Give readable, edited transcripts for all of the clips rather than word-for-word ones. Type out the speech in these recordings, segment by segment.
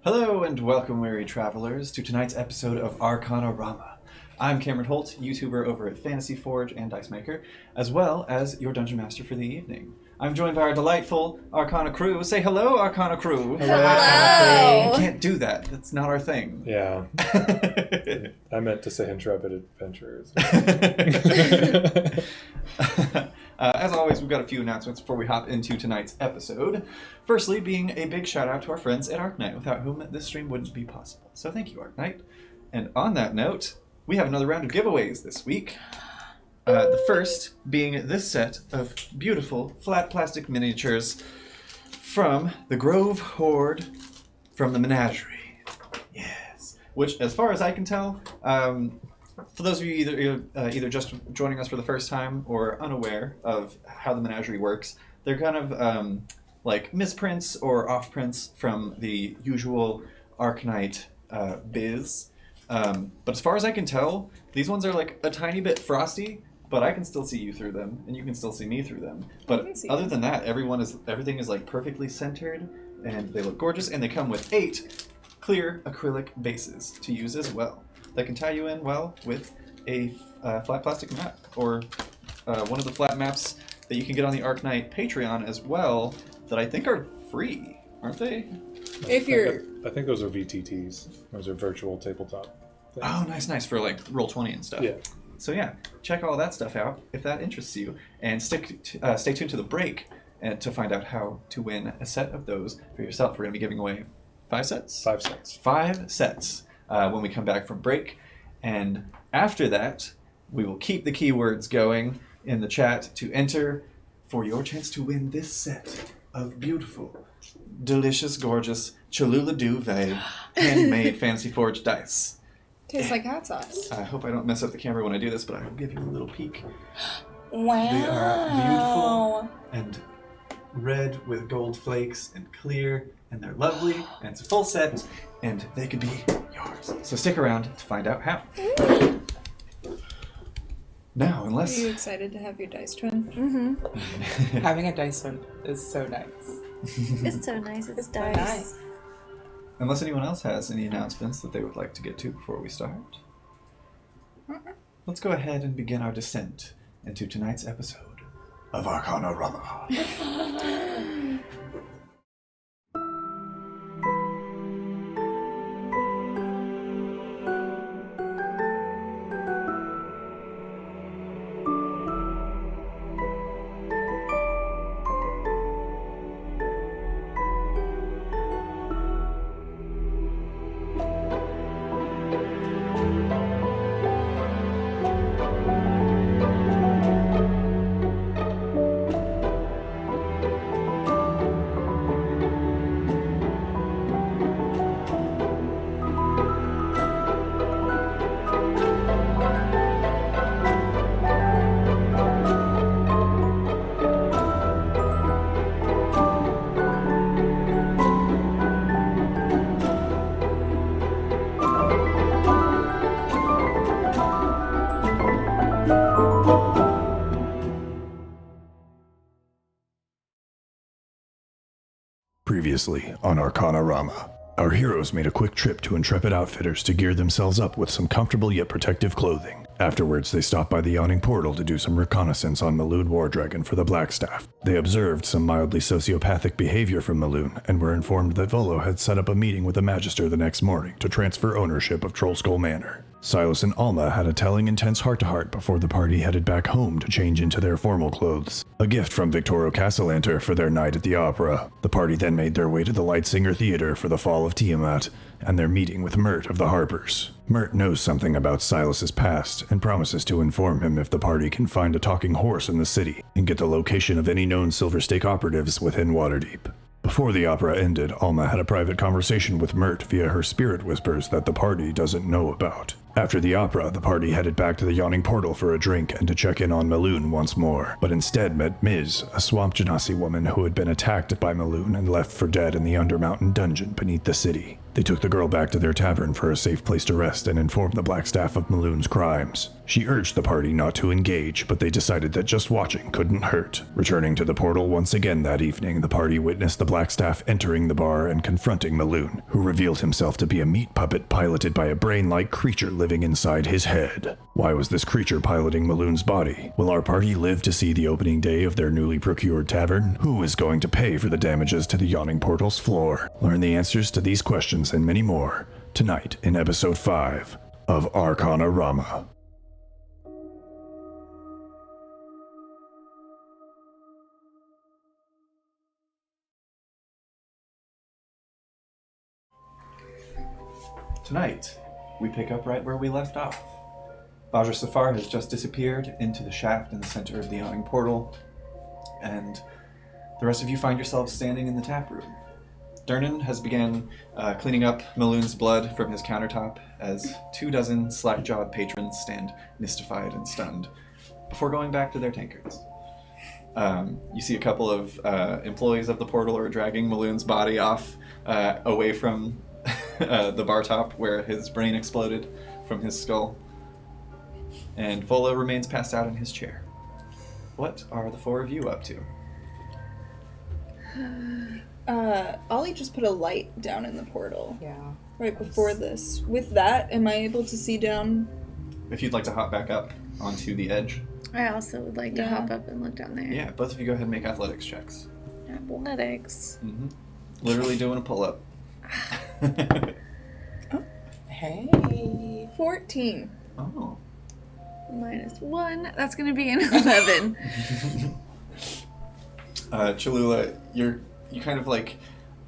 Hello and welcome, weary travelers, to tonight's episode of Arcanarama. I'm Cameron Holt, YouTuber over at Fantasy Forge and Dice Maker, as well as your Dungeon Master for the evening. I'm joined by our delightful Arcana crew. Say hello, Arcana crew. Hello. You can't do that. That's not our thing. Yeah. I meant to say intrepid adventurers. As always, we've got a few announcements before we hop into tonight's episode. Firstly, being a big shout out to our friends at Arcknight, without whom this stream wouldn't be possible. So thank you, Arcknight. And on that note, we have another round of giveaways this week. The first being this set of beautiful flat plastic miniatures from the Grove Horde from the Menagerie. Yes. Which, as far as I can tell, for those of you either just joining us for the first time or unaware of how the Menagerie works, they're kind of like misprints or off-prints from the usual Arcknight biz. But as far as I can tell, these ones are like a tiny bit frosty, but I can still see you through them, and you can still see me through them. But other than that, everything is like perfectly centered, and they look gorgeous, and they come with 8 clear acrylic bases to use as well. That can tie you in well with a flat plastic map, or one of the flat maps that you can get on the Arcknight Patreon as well, that I think are free, aren't they? If you're... I think those are VTTs. Those are virtual tabletop things. Oh, nice, for like Roll20 and stuff. Yeah. So yeah, check all that stuff out if that interests you, and stay tuned to the break to find out how to win a set of those for yourself. We're going to be giving away 5 sets? 5 sets. 5 sets when we come back from break. And after that, we will keep the keywords going in the chat to enter for your chance to win this set of beautiful, delicious, gorgeous Cholula Duvet handmade Fantasy Forge dice. Tastes like hot sauce. I hope I don't mess up the camera when I do this, but I will give you a little peek. Wow. They are beautiful and red with gold flakes and clear, and they're lovely, and it's a full set, and they could be yours. So stick around to find out how. Now, unless... Are you excited to have your dice twin? Mm-hmm. Having a dice one is so nice. It's so nice. It's dice. Nice. Unless anyone else has any announcements that they would like to get to before we start, let's go ahead and begin our descent into tonight's episode of Arcanarama. Previously on Arcanarama, our heroes made a quick trip to Intrepid Outfitters to gear themselves up with some comfortable yet protective clothing. Afterwards, they stopped by the Yawning Portal to do some reconnaissance on Maloon Wardragon for the Blackstaff. They observed some mildly sociopathic behavior from Maloon and were informed that Volo had set up a meeting with the Magister the next morning to transfer ownership of Trollskull Manor. Silas and Alma had a telling intense heart-to-heart before the party headed back home to change into their formal clothes. A gift from Victoro Castellanter for their night at the opera. The party then made their way to the Lightsinger Theater for the Fall of Tiamat and their meeting with Mert of the Harpers. Mert knows something about Silas's past and promises to inform him if the party can find a talking horse in the city and get the location of any known Silver Stake operatives within Waterdeep. Before the opera ended, Alma had a private conversation with Mert via her spirit whispers that the party doesn't know about. After the opera, the party headed back to the Yawning Portal for a drink and to check in on Maloon once more, but instead met Miz, a swamp genasi woman who had been attacked by Maloon and left for dead in the Undermountain dungeon beneath the city. They took the girl back to their tavern for a safe place to rest and informed the Blackstaff of Maloon's crimes. She urged the party not to engage, but they decided that just watching couldn't hurt. Returning to the portal once again that evening, the party witnessed the Blackstaff entering the bar and confronting Maloon, who revealed himself to be a meat puppet piloted by a brain-like creature living inside his head. Why was this creature piloting Maloon's body? Will our party live to see the opening day of their newly procured tavern? Who is going to pay for the damages to the yawning portal's floor? Learn the answers to these questions and many more tonight in episode 5 of Arcanarama. Tonight, we pick up right where we left off. Vajra Safar has just disappeared into the shaft in the center of the yawning portal, and the rest of you find yourselves standing in the tap room. Durnan has began cleaning up Maloon's blood from his countertop as 24 slack-jawed patrons stand mystified and stunned before going back to their tankards. You see a couple of employees of the portal are dragging Maloon's body off away from the bar top where his brain exploded from his skull. And Volo remains passed out in his chair. What are the four of you up to? Ollie just put a light down in the portal Yeah. right before this. With that, am I able to see down? If you'd like to hop back up onto the edge. I also would like to hop up and look down there. Yeah, both of you go ahead and make athletics checks. Athletics. Mm-hmm. Literally doing a pull-up. Hey. 14. Oh. -1. That's going to be an 11. Cholula, you kind of like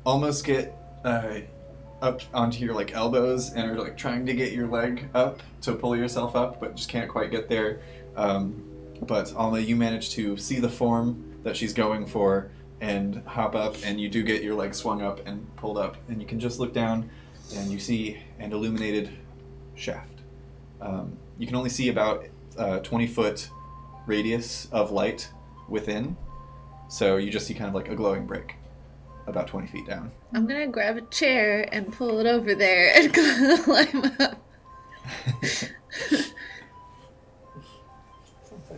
almost get up onto your like elbows and are like trying to get your leg up to pull yourself up, but just can't quite get there. But Alma, you manage to see the form that she's going for and hop up, and you do get your leg swung up and pulled up, and you can just look down and you see an illuminated shaft. You can only see about 20-foot radius of light within, so you just see kind of like a glowing brick about 20 feet down. I'm going to grab a chair and pull it over there and climb up.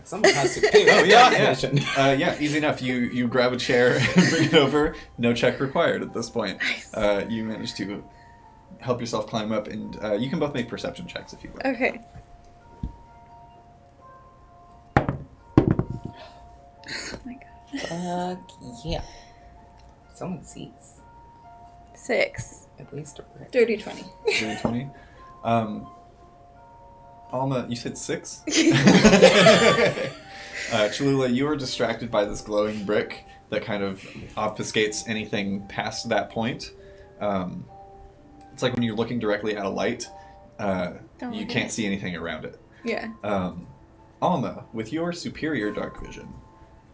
Someone has to pay. Oh yeah. Yeah, easy enough. You grab a chair and bring it over. No check required at this point. Nice. You manage to help yourself climb up, and you can both make perception checks if you like. Okay. Oh my god. Fuck yeah. Someone sees. 6. At least a brick. Dirty 20. 20. Alma, you said 6? Cholula, you are distracted by this glowing brick that kind of obfuscates anything past that point. It's like when you're looking directly at a light, you can't see anything around it. Yeah. Alma, with your superior dark vision,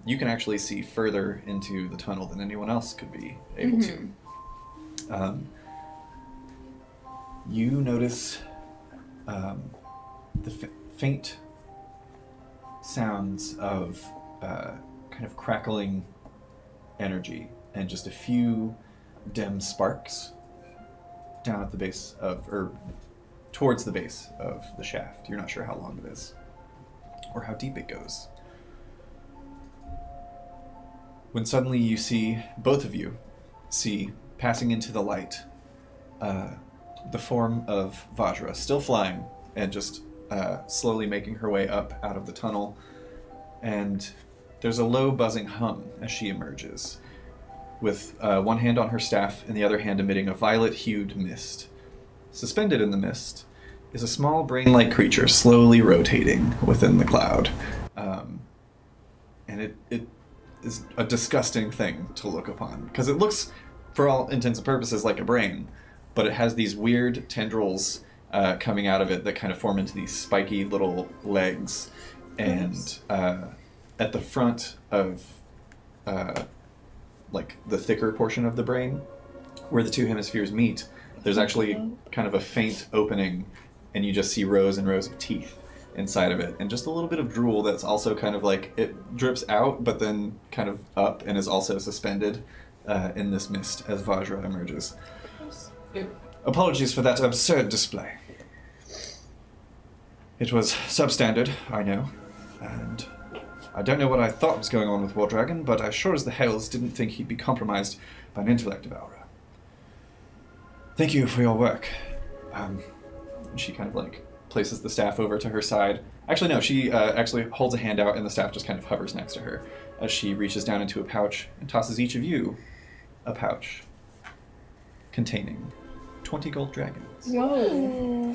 you can actually see further into the tunnel than anyone else could be able to. You notice the faint sounds of kind of crackling energy and just a few dim sparks down at the base of, or towards the base of the shaft. You're not sure how long it is or how deep it goes. When suddenly you see, both of you see, passing into the light, the form of Vajra, still flying and just slowly making her way up out of the tunnel. And there's a low buzzing hum as she emerges, with one hand on her staff and the other hand emitting a violet-hued mist. Suspended in the mist is a small brain-like creature slowly rotating within the cloud. And it is a disgusting thing to look upon, because it looks, for all intents and purposes, like a brain, but it has these weird tendrils coming out of it that kind of form into these spiky little legs. And at the front of like the thicker portion of the brain, where the two hemispheres meet, there's actually kind of a faint opening, and you just see rows and rows of teeth inside of it, and just a little bit of drool that's also kind of like, it drips out but then kind of up and is also suspended in this mist as Vajra emerges. Apologies for that absurd display. It was substandard, I know, and I don't know what I thought was going on with War Dragon, but as sure as the hells didn't think he'd be compromised by an intellect devourer. Thank you for your work. She kind of like places the staff over to her side. Actually, no, she actually holds a hand out and the staff just kind of hovers next to her as she reaches down into a pouch and tosses each of you a pouch containing 20 gold dragons. Whoa.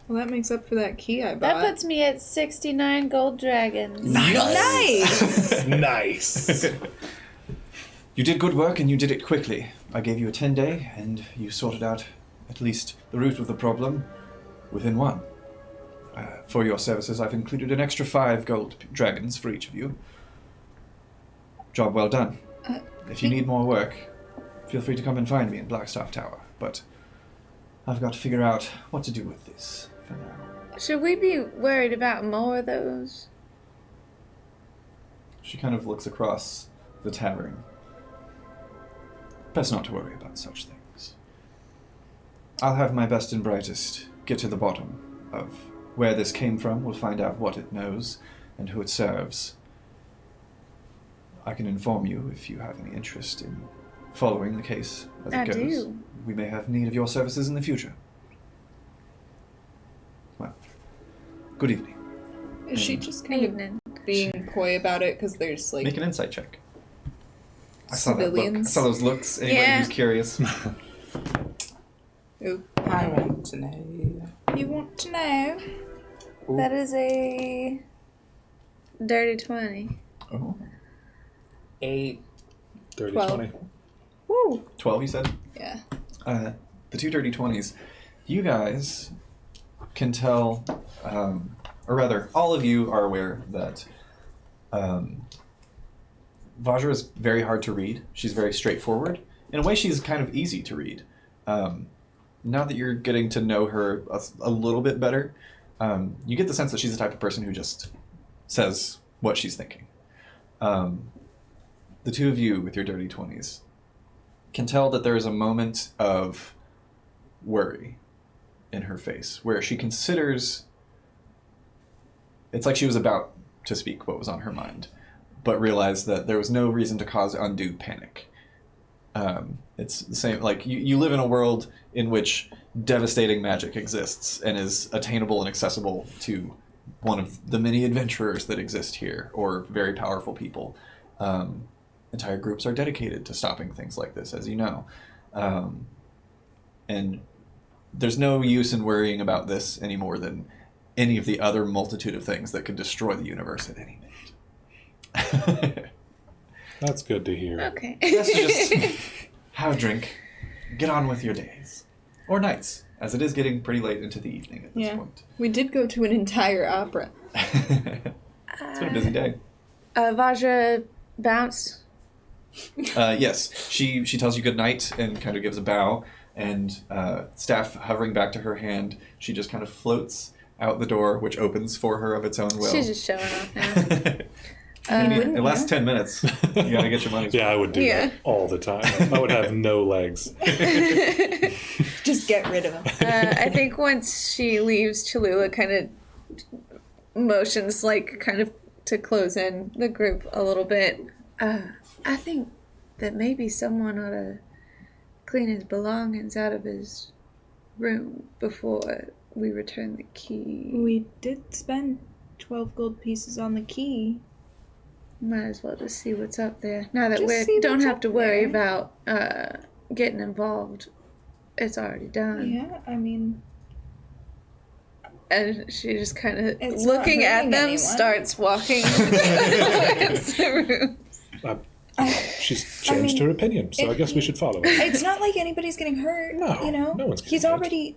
Well, that makes up for that key I bought. That puts me at 69 gold dragons. Nice! Nice. You did good work and you did it quickly. I gave you a 10-day and you sorted out at least the root of the problem within one. For your services, I've included an extra 5 gold dragons for each of you. Job well done. If you need more work, feel free to come and find me in Blackstaff Tower, but I've got to figure out what to do with this for now. Should we be worried about more of those? She kind of looks across the tavern. Best not to worry about such things. I'll have my best and brightest get to the bottom of where this came from. We'll find out what it knows and who it serves. I can inform you if you have any interest in following the case as it goes. do. We may have need of your services in the future. Well, good evening. Is she just kind of Evening. being coy about it because there's like Make an insight check. I saw that look. I civilians? saw those looks. Anybody Yeah. who's curious. Ooh. I want to know. You want to know? That is a dirty 20. Oh. 8. 30, 12. 20. Woo! 12, you said? Yeah. The two dirty 20s. You guys can tell, or rather, all of you are aware that Vajra is very hard to read. She's very straightforward. In a way, she's kind of easy to read. Now that you're getting to know her a little bit better, you get the sense that she's the type of person who just says what she's thinking. The two of you with your dirty 20s can tell that there is a moment of worry in her face where she considers it's like she was about to speak what was on her mind, but realized that there was no reason to cause undue panic. It's the same, like you live in a world in which devastating magic exists and is attainable and accessible to one of the many adventurers that exist here, or very powerful people. Entire groups are dedicated to stopping things like this, as you know. And there's no use in worrying about this any more than any of the other multitude of things that could destroy the universe at any minute. That's good to hear. Okay. Best to just have a drink, get on with your days. Or nights, as it is getting pretty late into the evening at this Yeah. point. We did go to an entire opera. It's been a busy day. Vajra bounce. Yes, she tells you good night and kind of gives a bow, and staff hovering back to her hand, she just kind of floats out the door, which opens for her of its own will. She's just showing off now. It lasts 10 minutes. You gotta get your money's Yeah, I would do Yeah. that all the time. I would have no legs. Just get rid of them. I think once she leaves, Cholula kind of motions like kind of to close in the group a little bit. I think that maybe someone ought to clean his belongings out of his room before we return the key. We did spend 12 gold pieces on the key. Might as well just see what's up there. Now that Just we see don't what's have up to worry there. about getting involved. It's already done. Yeah, I mean, And she just kind of, It's not looking at hurting them, anyone. starts walking against the room. She's changed her opinion, so I guess we should follow her. it's not like anybody's getting hurt. No, you know, no one's getting he's hurt. already.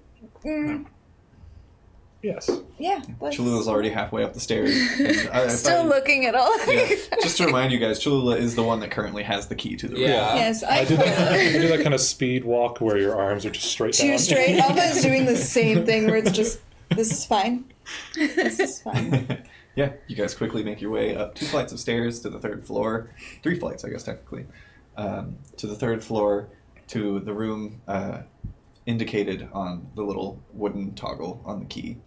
Yes. Yeah. Cholula's already halfway up the stairs. And I Still find- looking at all. Yeah. Just to remind you guys, Cholula is the one that currently has the key to the room. Yeah. Yes, I do that kind of speed walk where your arms are just straight down. Too straight. Alva's doing the same thing where it's just, this is fine. This is fine. Yeah, you guys quickly make your way up 2 flights of stairs to the 3rd floor. 3 flights, I guess, technically. To the 3rd floor, to the room indicated on the little wooden toggle on the key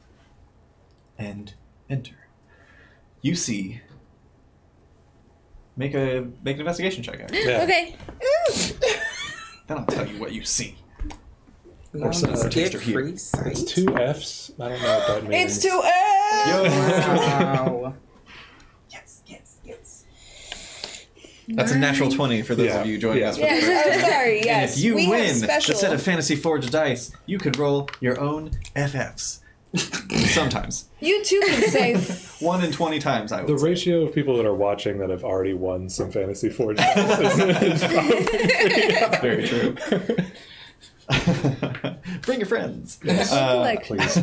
and enter. You see. Make an investigation check. Actually. Yeah. Okay. Then I'll tell you what you see. We Or all some get taster here. free sight. It's 2 Fs. I don't know what that means. It's 2F! Wow. That's a natural 20 for those of you joining us for the Yes, first oh, time. sorry, And yes. if you we win have special. the set of Fantasy Forge dice, you could roll your own FFs. Sometimes. You too can say 1 in 20 times, I would The say. ratio of people that are watching that have already won some Fantasy Forge is probably Very true. Bring your friends. Yes. Like- Please.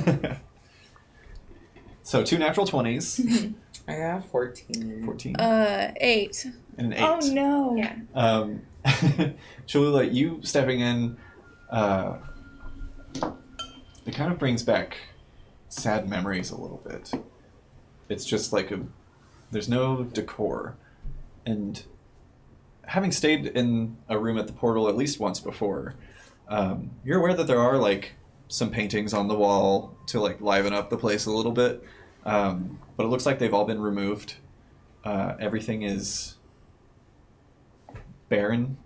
So 2 natural 20s, I got 14. 14, 8. and an 8. Oh no. Yeah. Cholula, you stepping in, it kind of brings back sad memories a little bit. It's just like there's no decor. And having stayed in a room at the portal at least once before, you're aware that there are like some paintings on the wall to like liven up the place a little bit. But it looks like they've all been removed. Everything is barren.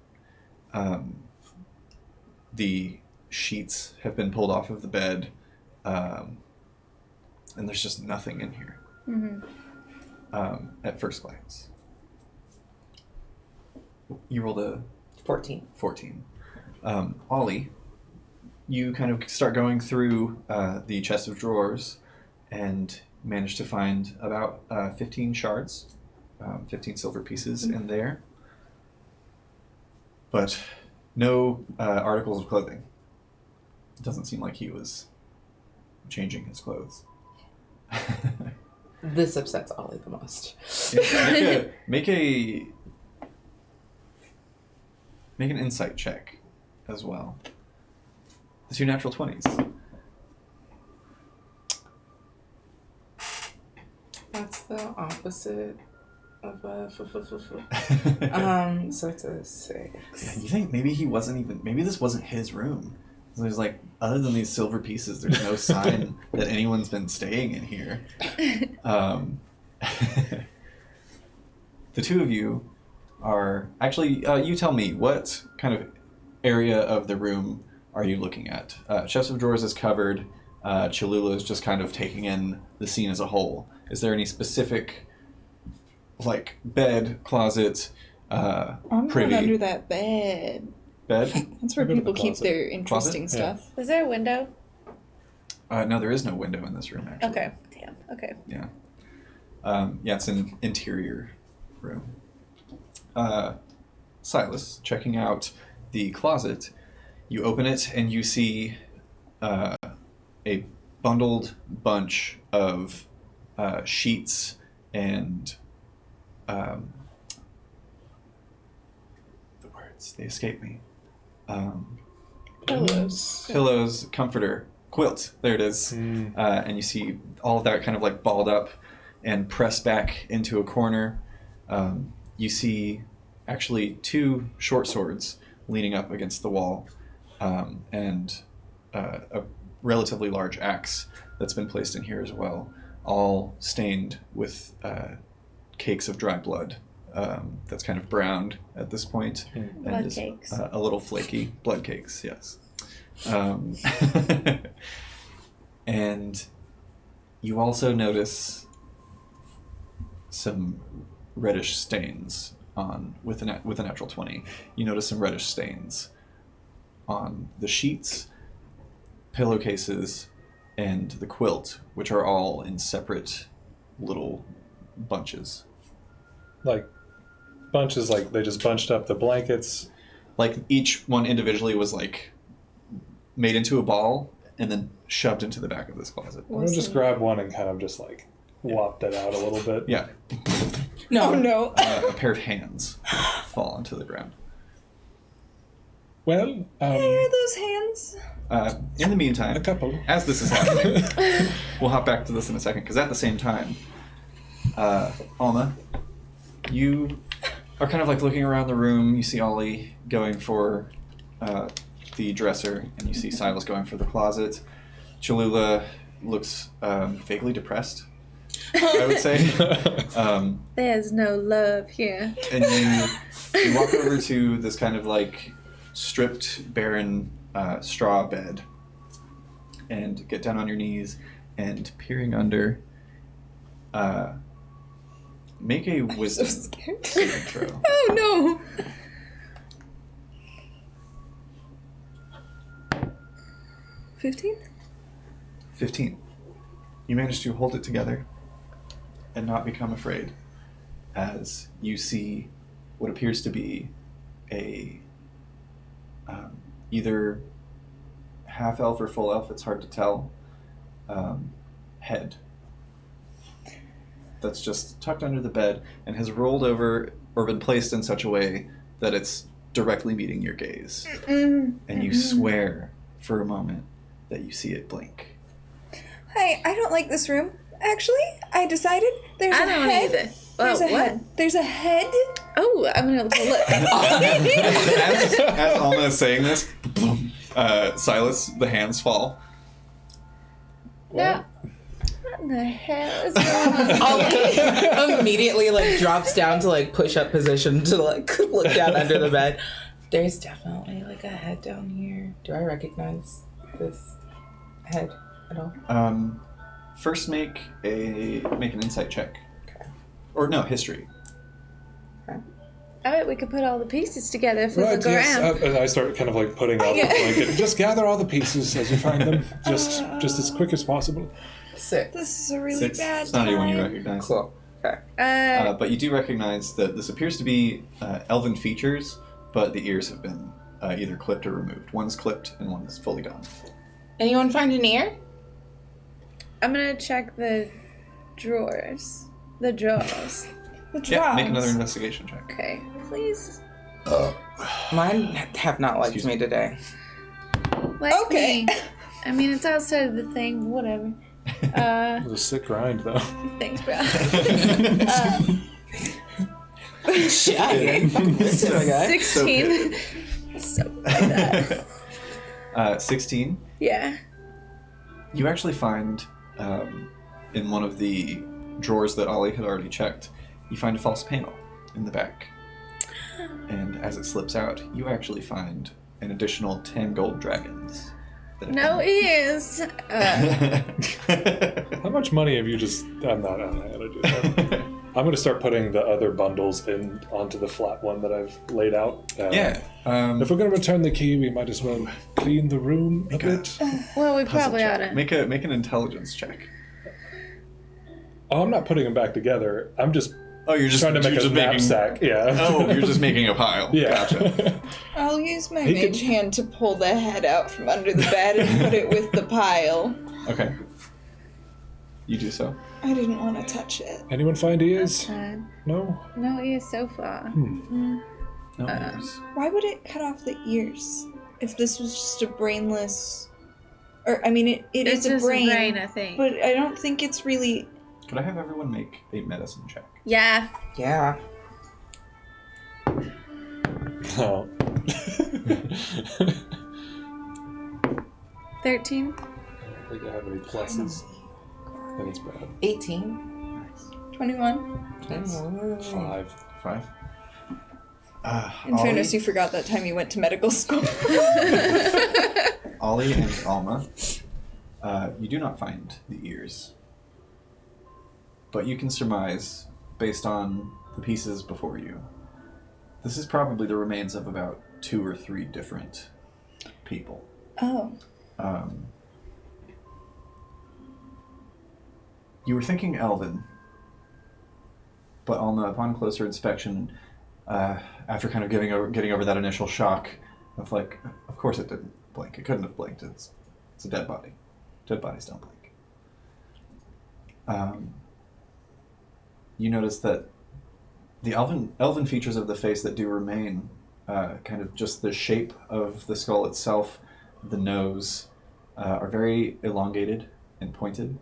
The sheets have been pulled off of the bed. And there's just nothing in here. At first glance. You rolled a 14. 14. Ollie, you kind of start going through the chest of drawers and manage to find about 15 shards, 15 silver pieces in there. But no articles of clothing. It doesn't seem like he was changing his clothes. This upsets Ollie the most. Make an insight check as well. The 2 natural 20s. That's the opposite of a so it's a 6. Yeah, you think maybe maybe this wasn't his room. So there's like, other than these silver pieces, there's no sign that anyone's been staying in here. The two of you are actually, you tell me, what kind of area of the room are you looking at? Chest of Drawers is covered. Cholula is just kind of taking in the scene as a whole. Is there any specific, like, bed, closet, I'm privy? going under that bed. Bed? That's where I'll go to people the keep closet. their interesting Closet? Yeah. stuff. Is there a window? No, there is no window in this room, actually. Okay. Damn. Okay. Yeah. Yeah, it's an interior room. Silas, checking out the closet, you open it and you see a bundled bunch of sheets and the words, they escape me. Pillows, comforter, quilt. There it is. And you see all of that kind of like balled up and pressed back into a corner. You see actually 2 short swords leaning up against the wall, and a relatively large axe that's been placed in here as well, all stained with cakes of dry blood. That's kind of browned at this point. And Blood is, cakes. a little flaky. Blood cakes, yes. And you also notice some reddish stains with a natural 20. You notice some reddish stains on the sheets, pillowcases, and the quilt, which are all in separate little bunches. Like bunches, like they just bunched up the blankets. Like each one individually was like made into a ball and then shoved into the back of this closet. I'm gonna just grab one and kind of just like whopped it out a little bit. Yeah. No, no. A pair of hands fall onto the ground. Well, Hey, are those hands? In the meantime, a couple. as this is happening, we'll hop back to this in a second, because at the same time, Alma, you are kind of like looking around the room. You see Ollie going for the dresser, and you see Silas going for the closet. Cholula looks vaguely depressed, I would say. There's no love here. And you walk over to this kind of like stripped, barren straw bed and get down on your knees and peering under. Make a wisdom saving throw. Oh no! 15? 15. You manage to hold it together and not become afraid as you see what appears to be a either half elf or full elf, it's hard to tell, head that's just tucked under the bed and has rolled over or been placed in such a way that it's directly meeting your gaze. And you swear for a moment that you see it blink. Hey, I don't like this room. Actually, I decided there's I a don't head. either. There's a what? head. There's a head. Oh, I'm gonna look. As Alma is saying this, boom, Silas, the hands fall. No. What in the hell is going on? Ollie immediately like drops down to like push up position to like look down under the bed. There's definitely like a head down here. Do I recognize this head at all? First make an insight check. Okay. Or no, history. I bet we could put all the pieces together if we Right, look yes. around. And I start kind of like putting out the blanket. Just gather all the pieces as you find them, just as quick as possible. 6. This is a really 6. bad It's not anyone you time. recognize. Cool. Okay. But you do recognize that this appears to be elven features, but the ears have been either clipped or removed. One's clipped and one is fully gone. Anyone find an ear? I'm gonna check the drawers. The drawers. The Yeah, drums. make another investigation check. Okay, please. Mine have not liked me today. Like Okay. me. I mean, it's outside of the thing. Whatever. It was a sick grind, though. Thanks, bro. Shit, I ain't fucking this guy. 16. So bad. 16. Yeah. You actually find in one of the drawers that Ollie had already checked, you find a false panel in the back. And as it slips out, you actually find an additional 10 gold dragons. that have No been- ears. How much money have you just... I'm not gonna do that. I'm going to start putting the other bundles onto the flat one that I've laid out. Yeah. If we're going to return the key, we might as well clean the room a bit. Well, we puzzle probably ought check. to. Make an intelligence check. Oh, I'm not putting them back together. I'm just Oh, you're just trying to make you're a just making. knapsack. Yeah. Oh, you're just making a pile. Yeah. Gotcha. I'll use my He mage could- hand to pull the head out from under the bed and put it with the pile. Okay. You do so. I didn't want to touch it. Anyone find ears? Fine. No? No ears so far. No ears. Why would it cut off the ears if this was just a brainless... Or, I mean, it It's is a just brain, I think. but I don't think it's really... Could I have everyone make a medicine check? Yeah. Yeah. Oh. 13. I don't think I have any pluses. Then it's bad. 18. 21. 5. 5. In fairness, you forgot that time you went to medical school. Ollie and Alma, you do not find the ears. But you can surmise, based on the pieces before you, this is probably the remains of about 2 or 3 different people. Oh. You were thinking Elven, but Alma, upon closer inspection, after kind of getting over that initial shock of like, of course it didn't blink. It couldn't have blinked. It's a dead body. Dead bodies don't blink. You notice that the elven features of the face that do remain, kind of just the shape of the skull itself, the nose, are very elongated and pointed.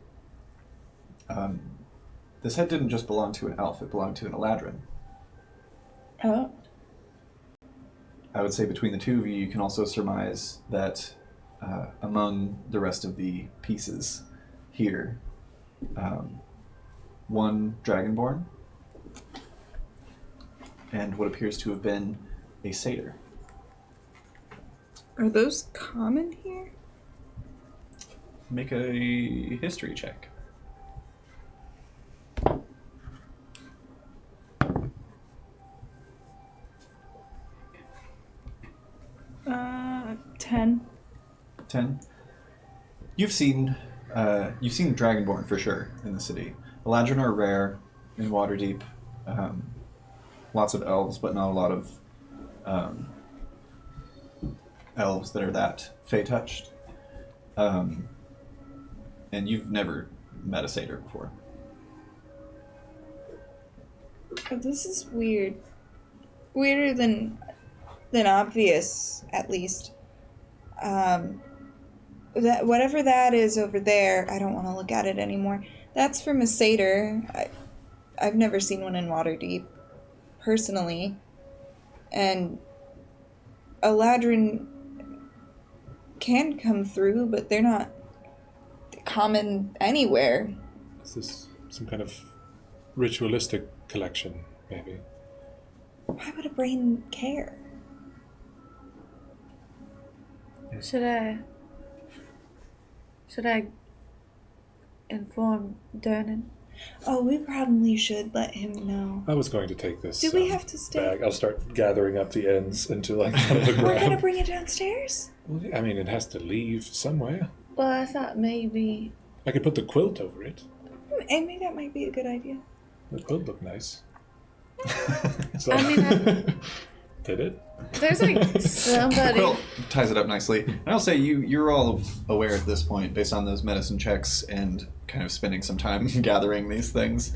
This head didn't just belong to an elf, it belonged to an Eladrin. Oh. I would say between the two of you, you can also surmise that among the rest of the pieces here, one dragonborn and what appears to have been a satyr. Are those common here? Make a history check. 10. 10. You've seen Dragonborn for sure in the city. Eladrin are rare in Waterdeep. Lots of elves, but not a lot of elves that are that Fey-touched. And you've never met a satyr before. Oh, this is weird. Weirder than obvious, at least. That whatever that is over there, I don't want to look at it anymore. That's from a satyr. I've never seen one in Waterdeep, personally. And Eladrin can come through, but they're not common anywhere. Is this some kind of ritualistic collection, maybe? Why would a brain care? Should I inform Dernan? Oh, we probably should let him know. I was going to take this. Do we have to stay? bag. I'll start gathering up the ends into like kind of the We're gonna ground. bring it downstairs? Well, I mean, it has to leave somewhere. Well, I thought maybe. I could put the quilt over it. Amy, that might be a good idea. The quilt looked nice. So, I mean, did it? there's like somebody. Quill ties it up nicely. And I'll say you're all aware at this point, based on those medicine checks and kind of spending some time gathering these things.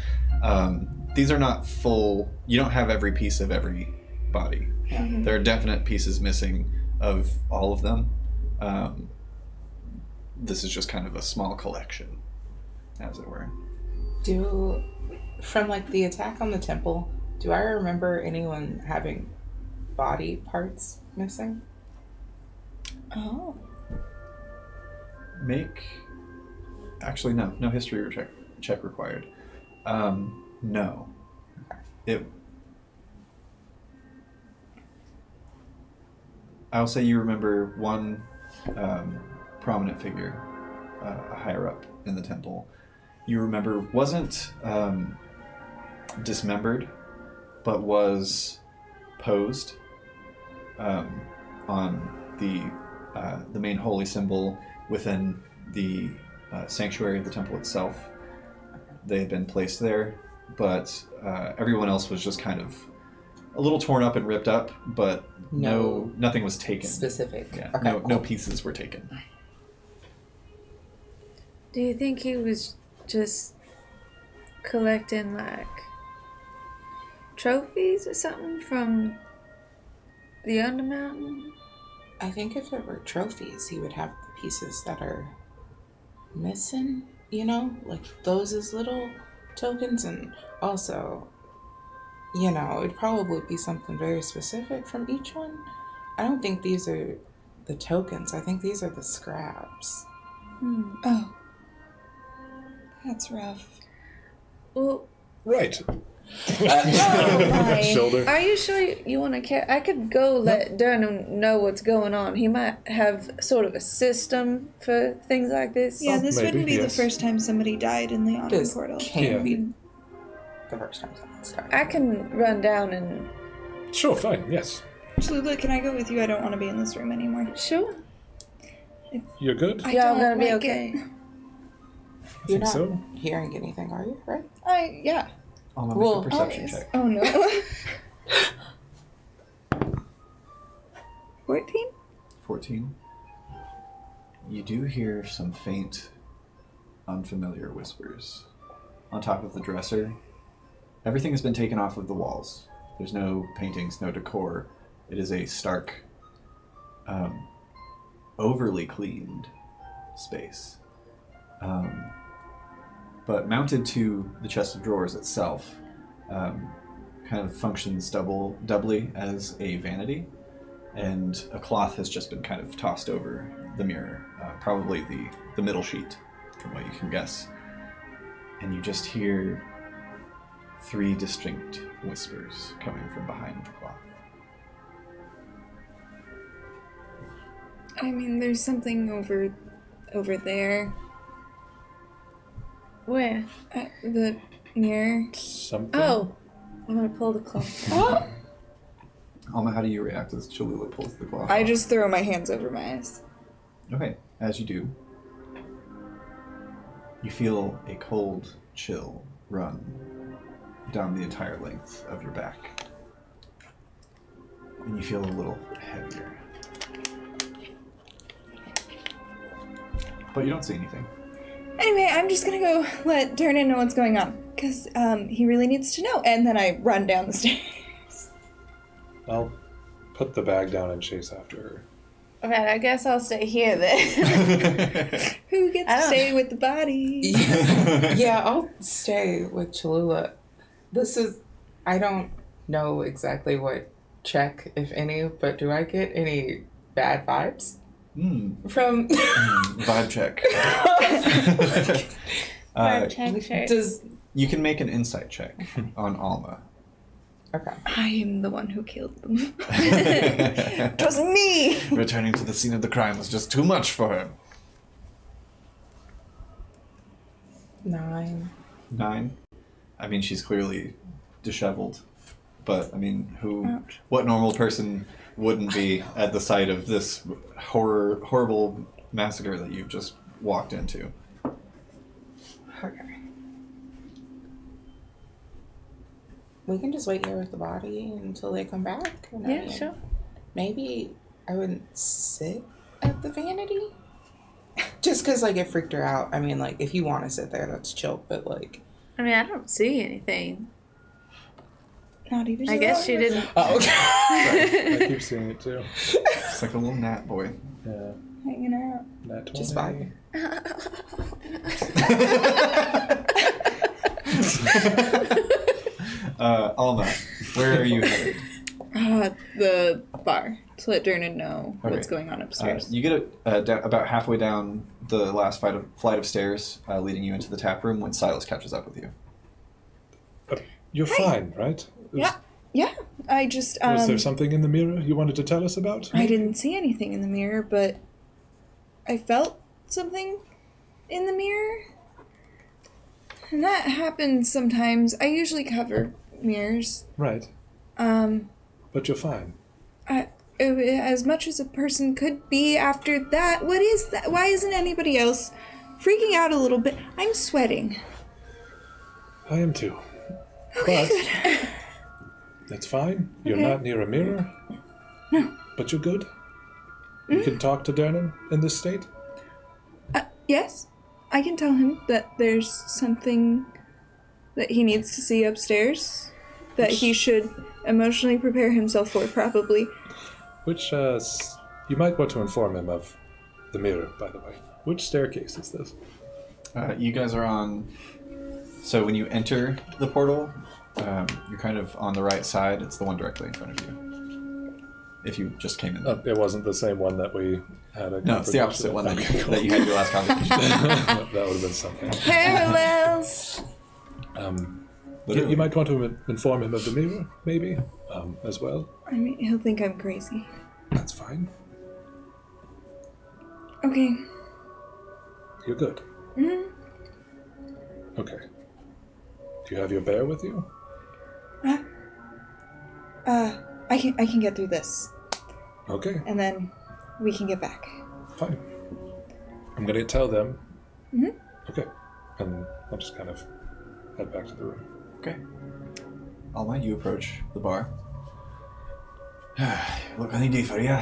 These are not full. You don't have every piece of every body. Mm-hmm. There are definite pieces missing of all of them. This is just kind of a small collection, as it were. From like the attack on the temple, do I remember anyone having body parts missing? Oh. Actually, no history check required. No. I'll say you remember one prominent figure, higher up in the temple. You remember wasn't dismembered, but was posed on the main holy symbol within the sanctuary of the temple itself. They had been placed there, but everyone else was just kind of a little torn up and ripped up, but nothing was taken. Specific. Yeah, Okay, no cool. pieces were taken. Do you think he was just collecting like trophies or something from the Undermountain? I think if it were trophies, he would have the pieces that are missing, like those as little tokens, and also, it'd probably be something very specific from each one. I don't think these are the tokens. I think these are the scraps. Oh. That's rough. Well, Right. my. Shoulder. are you sure you want to care? I could go let Dernan know what's going on. He might have sort of a system for things like this. Yeah, this maybe, wouldn't be yes. the first time somebody died in the Awning This Portal. can't be the first time someone's died. I can run down and... Sure, fine, yes. Chalula, can I go with you? I don't want to be in this room anymore. Sure. You're good? I Y'all don't gonna be like okay? it. You're think not so. hearing anything, are you? Right? Yeah. I'll make Well, a perception Always. check. Oh no. 14? 14. You do hear some faint, unfamiliar whispers. On top of the dresser, everything has been taken off of the walls. There's no paintings, no decor. It is a stark, overly cleaned space. But mounted to the chest of drawers itself, kind of functions doubly as a vanity. and a cloth has just been kind of tossed over the mirror, probably the middle sheet, from what you can guess. And you just hear 3 distinct whispers coming from behind the cloth. I mean, there's something over there. Where? The mirror. Something? Oh, I'm gonna pull the cloth. Oh! Alma, how do you react as Cholula pulls the cloth I off? just throw my hands over my eyes. Okay, as you do, you feel a cold chill run down the entire length of your back. And you feel a little heavier. But you don't see anything. Anyway, I'm just gonna go let Durnan know what's going on, because he really needs to know. And then I run down the stairs. I'll put the bag down and chase after her. Alright, I guess I'll stay here then. Who gets to stay with the body? Yeah, I'll stay with Cholula. I don't know exactly what check, if any, but do I get any bad vibes from... Vibe check. Check. Does... You can make an insight check on Alma. Okay. I am the one who killed them. It wasn't me! Returning to the scene of the crime was just too much for him. 9. 9? I mean, she's clearly disheveled. But, I mean, Ouch. what normal person wouldn't be at the sight of this horrible massacre that you've just walked into? Okay. We can just wait here with the body until they come back. And Yeah, sure. Maybe I wouldn't sit at the vanity. Just because, like, it freaked her out. I mean, like, if you want to sit there, that's chill. But, like... I mean, I don't see anything. Not even I guess she didn't. Oh, okay. I keep seeing it too. It's like a little gnat boy. Yeah. hanging out. Nat 20. Just vibing. Alma, where are you headed? The bar, to let Durnan know what's Okay. going on upstairs. You get about halfway down the last flight of stairs, leading you into the tap room when Silas catches up with you. You're fine, right? Yeah, I just, Was there something in the mirror you wanted to tell us about? I didn't see anything in the mirror, but I felt something in the mirror. And that happens sometimes. I usually cover mirrors. Right. But you're fine. As much as a person could be after that. What is that? Why isn't anybody else freaking out a little bit? I'm sweating. I am too. Okay, But good. it's fine. You're Okay. not near a mirror. No. But you're good. You can talk to Dernan in this state. Yes, I can tell him that there's something that he needs to see upstairs, that he should emotionally prepare himself for, probably. Which, you might want to inform him of the mirror, by the way. Which staircase is this? You guys are on... So when you enter the portal, you're kind of on the right side. It's the one directly in front of you. If you just came in. It wasn't the same one that we had a No, it's the opposite one that you had your last conversation. That would have been something. Parallels! You might want to inform him of the mirror, maybe, as well. I mean, he'll think I'm crazy. That's fine. Okay. You're good. Mm-hmm. Okay. Do you have your bear with you? I can get through this, Okay, and then we can get back. fine. I'm gonna tell them. Mhm. Okay. And I'll just kind of head back to the room. Okay. Alma, you approach the bar. Look, I need for you.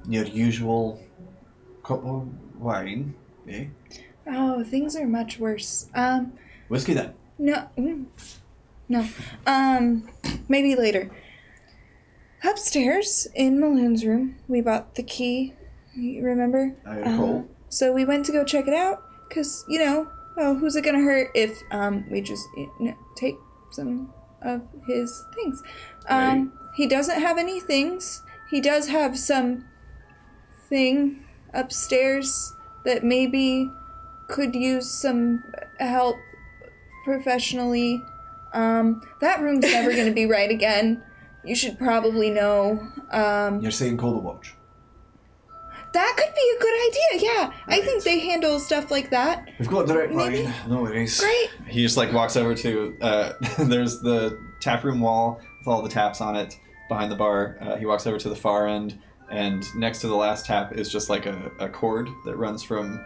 Your usual cup of wine, eh? Oh, things are much worse. Whiskey then. No. No. Maybe later. Upstairs, in Maloon's room, we bought the key. You remember? I recall. So we went to go check it out, because, who's it gonna hurt if, we just, take some of his things. Right. He doesn't have any things. he does have some thing upstairs that maybe could use some help professionally. That room's never going to be right again. You should probably know. You're saying call the watch. That could be a good idea, yeah. I Right. think they handle stuff like that. We've got direct Maybe. line. No worries. Great. He just like walks over to there's the tap room wall with all the taps on it behind the bar. He walks over to the far end, and next to the last tap is just like a cord that runs from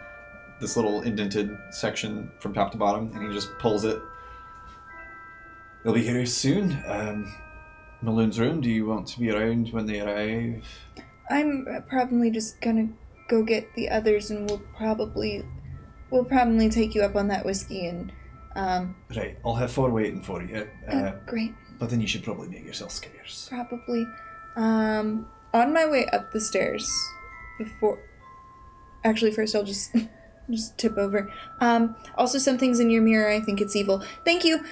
this little indented section from top to bottom, and he just pulls it. They'll be here soon. Maloon's room, do you want to be around when they arrive? I'm probably just gonna go get the others, and we'll probably take you up on that whiskey, and Right, I'll have 4 waiting for you. great, But then you should probably make yourself scarce. probably. On my way up the stairs, first I'll just tip over. Also, some things in your mirror, I think it's evil. Thank you.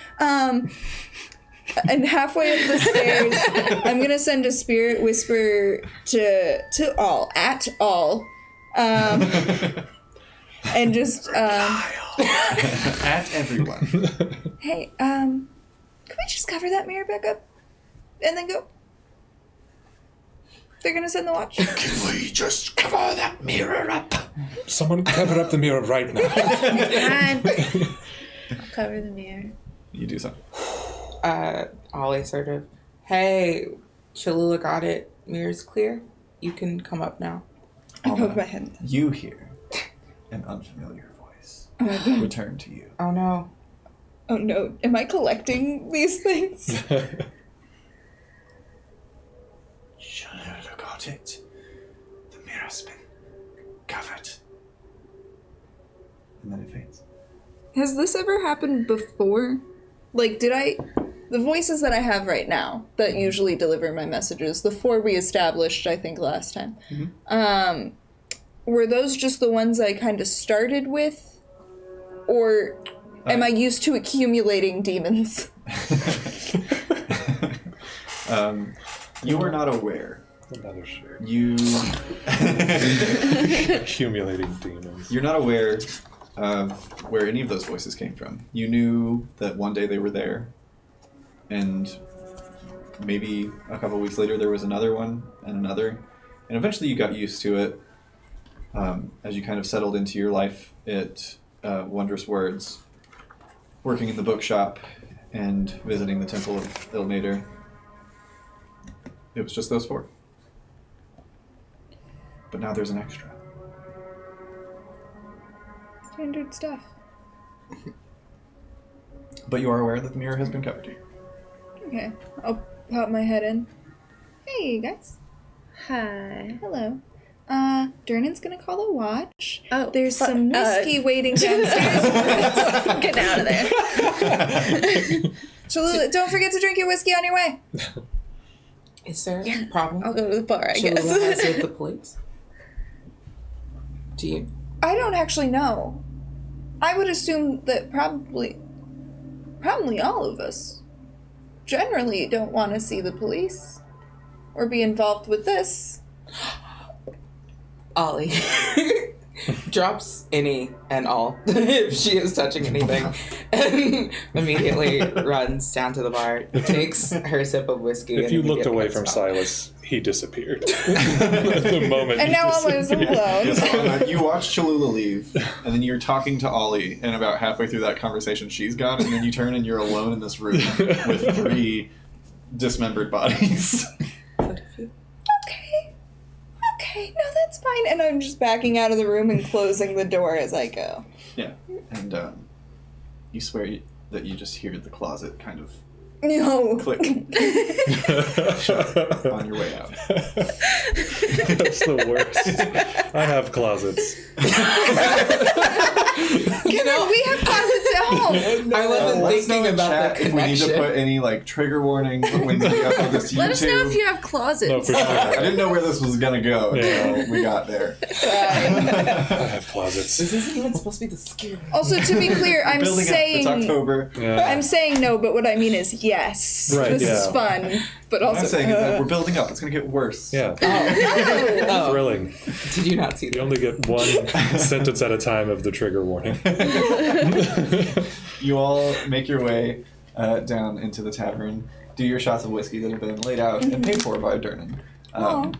And halfway up the stairs, I'm gonna send a spirit whisper to all, and just At everyone. hey, can we just cover that mirror back up, and then go? They're gonna send the watch. Can we just cover that mirror up? Someone cover up the mirror right now. Fine. I'll cover the mirror. You do so. Ollie sort of, hey, Cholula got it. Mirror's clear. You can come up now. I poke my head. You hear an unfamiliar voice return to you. Oh no. Oh no, am I collecting these things? Cholula got it. The mirror's been covered. And then it fades. Has this ever happened before? Like, the voices that I have right now that usually deliver my messages, the 4 we established, I think, last time, were those just the ones I kind of started with? Or am I used to accumulating demons? You are not aware. Another shirt. You... Accumulating demons. You're not aware of where any of those voices came from. You knew that one day they were there, and maybe a couple weeks later there was another one, and eventually you got used to it as you kind of settled into your life at Wondrous Words, working in the bookshop and visiting the Temple of Ilmater. It was just those 4. But now there's an extra. Standard stuff. But you are aware that the mirror has been covered. Okay, I'll pop my head in. Hey, guys. Hi. Hello. Durnan's gonna call a watch. Oh, There's some whiskey waiting downstairs. Get out of there. Cholula, don't forget to drink your whiskey on your way. Is there a problem? I'll go to the bar, I Cholula has guess. with the police? Do you? I don't actually know. I would assume that probably all of us generally don't want to see the police or be involved with this. Ollie drops any and all if she is touching anything and immediately runs down to the bar, takes her sip of whiskey. If you looked away immediately from stops. Silas, he disappeared. The moment And he now I'm disappeared. alone. Yes, Anna, you watch Cholula leave, and then you're talking to Ollie, and about halfway through that conversation, she's gone, and then you turn and you're alone in this room with 3 dismembered bodies. What if you? Okay, no, that's fine. And I'm just backing out of the room and closing the door as I go. Yeah, and you swear that you just hear the closet kind of No. click on your way out. That's the worst. I have closets. We have closets at home. I wasn't Let us know thinking in about chat the if we need to connection. put any like trigger warnings when we upload this to Let us know if YouTube. you have closets. No, for sure. I didn't know where this was gonna go until we got there. I have closets. This isn't even supposed to be the scary. Also, to be clear, I'm Building up. saying It's October. Yeah. I'm saying no, but what I mean is yes. Right, This yeah. is fun, but What also I'm saying is that we're building up. It's gonna get worse. Yeah. Oh, Thrilling. did you not see You that? only get one sentence at a time of the trigger warning. You all make your way down into the tavern, do your shots of whiskey that have been laid out and paid for by Durnan.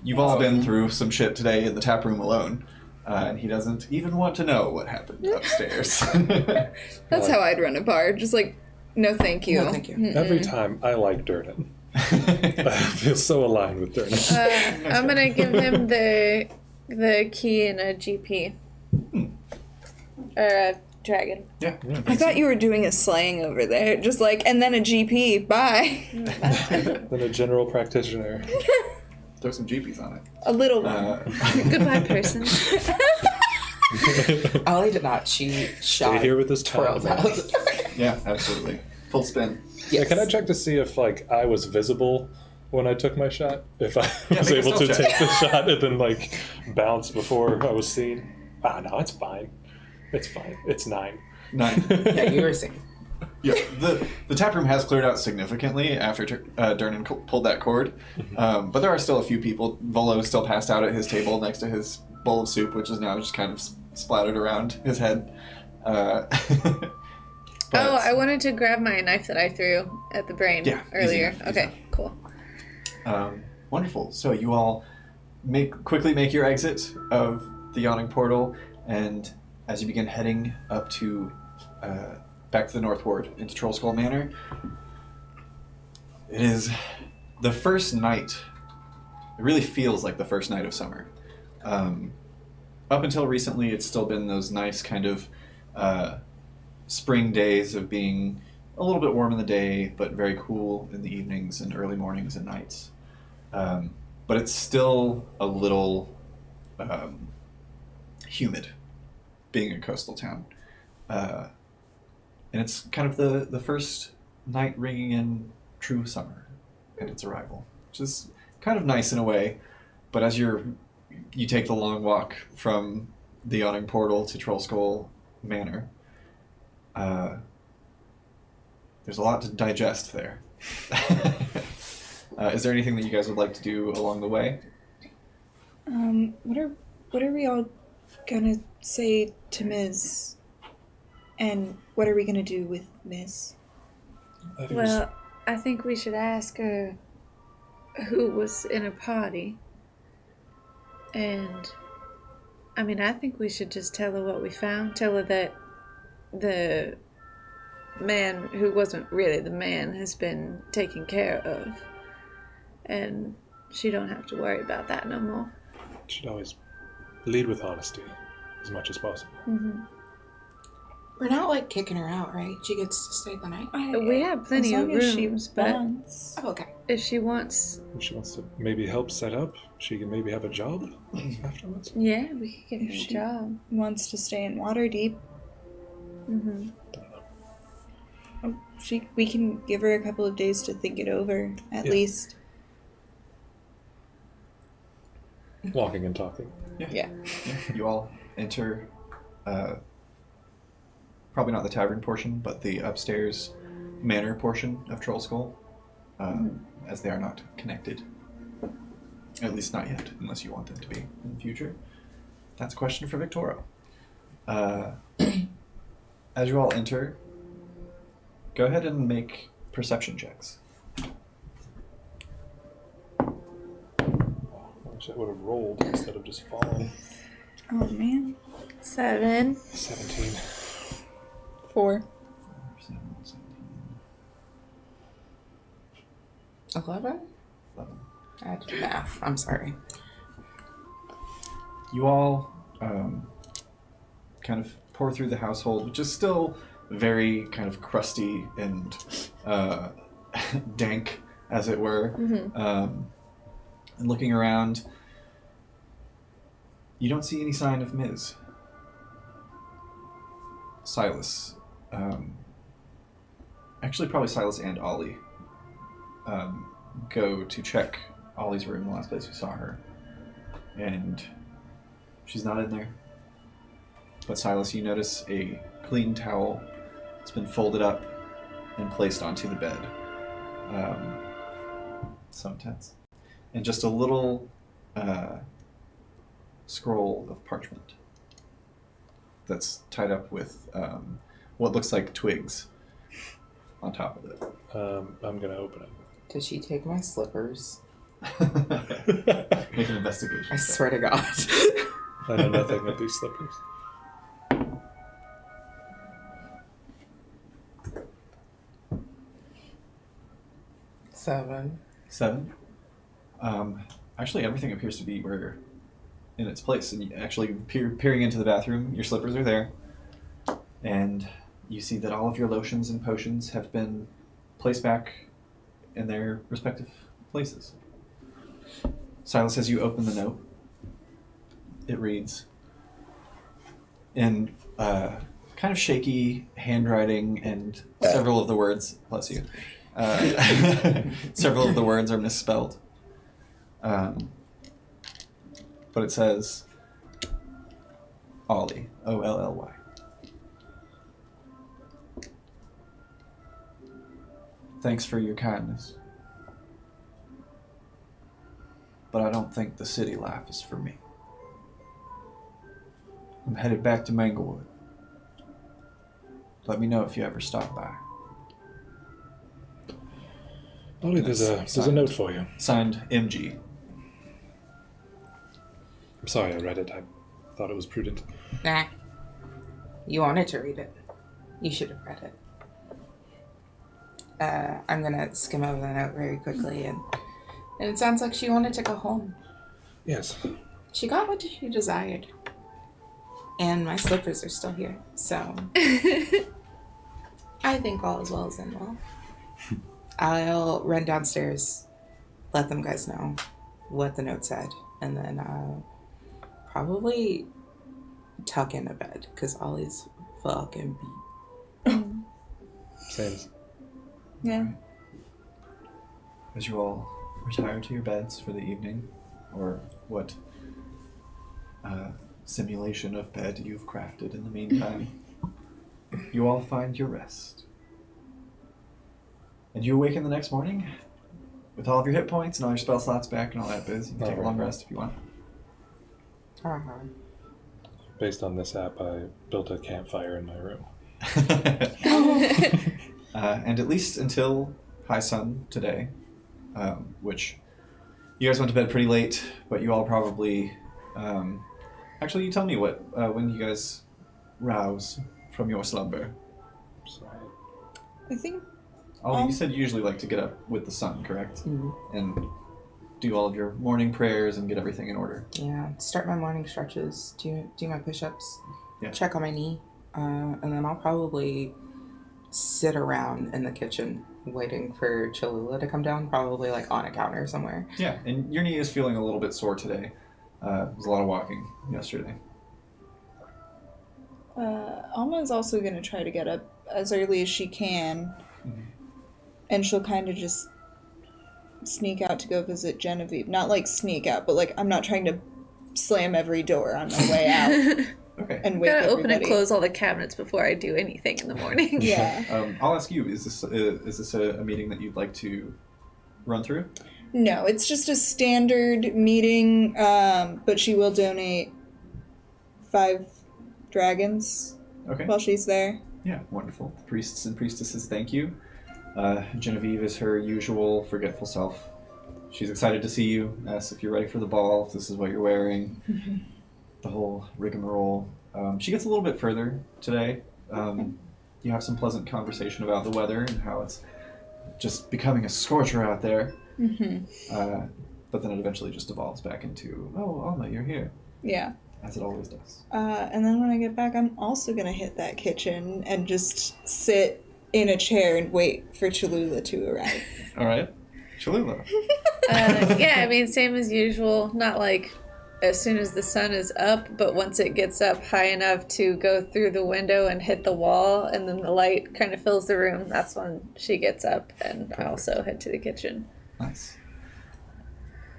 You've all been through some shit today in the tap room alone, and he doesn't even want to know what happened upstairs. that's how I'd run a bar. Just like, no, thank you. No, thank you. Every time I like Durnan. I feel so aligned with Durnan. I'm gonna give him the key and a GP. Or a dragon. Yeah. I thought you were doing a slang over there, just like, and then a GP. Bye. Then a general practitioner. Throw some GPs on it. A little one. Goodbye, person. Ollie did not cheat. Stay here with this twirls tile. out. Yeah, absolutely. Full spin. Yeah, can I check to see if like I was visible when I took my shot? If I was make a able to stealth check. take the shot and then like bounce before I was seen? Ah, no, it's fine. It's fine. It's 9. 9. Yeah, you were saying. Yeah, the tap room has cleared out significantly after Durnan pulled that cord, but there are still a few people. Volo is still passed out at his table next to his bowl of soup, which is now just kind of splattered around his head. Oh, I wanted to grab my knife that I threw at the brain earlier. Easy Okay, enough. cool. Wonderful. So you all quickly make your exit of the yawning portal, and as you begin heading up to back to the northward into Troll Skull Manor, it is the first night. It really feels like the first night of summer. Up until recently, it's still been those nice kind of spring days of being a little bit warm in the day, but very cool in the evenings and early mornings and nights. But it's still a little humid, being a coastal town. And it's kind of the first night ringing in true summer and its arrival, which is kind of nice in a way. But as you take the long walk from the yawning portal to Troll Skull Manor, there's a lot to digest there. Is there anything that you guys would like to do along the way? What are we all gonna say to Ms. And what are we gonna do with Miss? Well, I think we should ask her who was in her party. And, I mean, I think we should just tell her what we found. Tell her that the man who wasn't really the man has been taken care of. And she don't have to worry about that no more. should always lead with honesty as much as possible. Mm-hmm. We're not like kicking her out, right? She gets to stay the night. We have plenty of rooms, but Oh, okay. if she wants, If she wants to maybe help set up, she can maybe have a job afterwards. yeah, we could give If her a she- job. Wants to stay in Waterdeep. Mm-hmm. We can give her a couple of days to think it over, at least. Walking and talking. Yeah. You all enter, probably not the tavern portion, but the upstairs manor portion of Troll Skull, as they are not connected. At least not yet, unless you want them to be in the future. That's a question for Victoro. As you all enter, go ahead and make perception checks. I wish I would have rolled instead of just falling. Oh, man. 7. 17. 4. 7, 17, 11? 11. I had to do math. I'm sorry. You all kind of pour through the household, which is still very kind of crusty and dank, as it were. Mm-hmm. And looking around, you don't see any sign of Ms. Silas, actually probably Silas and Ollie, go to check Ollie's room, the last place you saw her. And she's not in there. But Silas, you notice a clean towel. It's been folded up and placed onto the bed. So intense. And just a little scroll of parchment that's tied up with what looks like twigs on top of it. I'm going to open it. Did she take my slippers? Make an investigation. I swear to God. I know nothing of these slippers. Seven. Actually, everything appears to be where in its place. And actually, peering into the bathroom, your slippers are there. And you see that all of your lotions and potions have been placed back in their respective places. Silas, as you open the note, it reads in kind of shaky handwriting, and several of the words, bless you, several of the words are misspelled. But it says Ollie, Olly. Thanks for your kindness. But I don't think the city life is for me. I'm headed back to Manglewood. Let me know if you ever stop by. Ollie, there's a note for you. Signed, MG. I'm sorry I read it. I thought it was prudent. Nah. You wanted to read it. You should have read it. I'm gonna skim over the note very quickly, and it sounds like she wanted to go home. Yes. She got what she desired. And my slippers are still here, so I think all is well as in well. I'll run downstairs, let them guys know what the note said, and then probably tuck into bed, because Ollie's fucking beat. Same. Yeah. As you all retire to your beds for the evening, or what simulation of bed you've crafted in the meantime, you all find your rest. And you awaken the next morning with all of your hit points and all your spell slots back and all that biz. You can take a long rest if you want. Based on this app, I built a campfire in my room. And at least until high sun today, which you guys went to bed pretty late, but you all probably... actually, you tell me when you guys rouse from your slumber. Sorry. I think Ollie, you said you usually like to get up with the sun, correct? Mm-hmm. And do all of your morning prayers and get everything in order. Yeah, start my morning stretches, do my push-ups, Yeah. check on my knee, and then I'll probably sit around in the kitchen waiting for Cholula to come down, probably like on a counter somewhere. Yeah, and your knee is feeling a little bit sore today. It was a lot of walking yesterday. Alma's also going to try to get up as early as she can. Mm-hmm. And she'll kind of just sneak out to go visit Genevieve. Not like sneak out, but like I'm not trying to slam every door on my way out Okay. and wake Gotta everybody. open and close all the cabinets before I do anything in the morning. Yeah. I'll ask you, is this a meeting that you'd like to run through? No, it's just a standard meeting, but she will donate 5 dragons Okay. while she's there. Yeah, wonderful. The priests and priestesses thank you. Genevieve is her usual forgetful self. She's excited to see you, asks if you're ready for the ball, if this is what you're wearing, the whole rigmarole. She gets a little bit further today. You have some pleasant conversation about the weather and how it's just becoming a scorcher out there. Mm-hmm. But then it eventually just devolves back into, oh, Alma, you're here, Yeah. as it always does. And then when I get back, I'm also going to hit that kitchen and just sit in a chair and wait for Cholula to arrive. All right. Cholula. Yeah, I mean, same as usual. Not like as soon as the sun is up, but once it gets up high enough to go through the window and hit the wall, and then the light kind of fills the room, that's when she gets up, and I also head to the kitchen. Nice.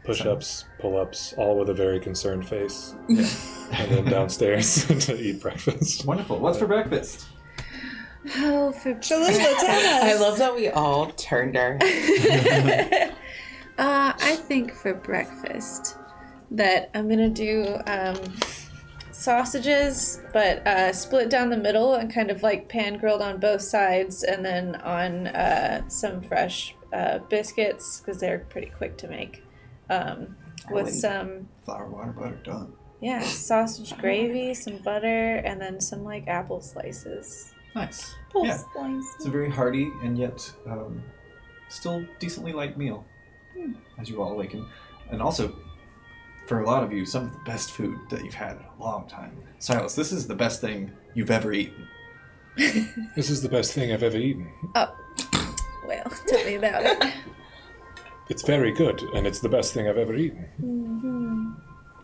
Push-ups, pull-ups, all with a very concerned face. Yeah. And then downstairs to eat breakfast. Wonderful. What's for breakfast? Oh, for Cholula, tell us. I love that we all turned our I think for breakfast that I'm gonna do sausages, but split down the middle and kind of like pan grilled on both sides, and then on some fresh biscuits because they're pretty quick to make. With some Flour, water, butter, done. sausage gravy, some butter, and then some like apple slices. Nice. Apple Yeah. slices. It's a very hearty and yet still decently light meal as you all awaken. And also, for a lot of you, some of the best food that you've had in a long time. Silas, this is the best thing you've ever eaten. This is the best thing I've ever eaten. Oh, well, tell me about it. It's very good, and it's the best thing I've ever eaten. Mm-hmm.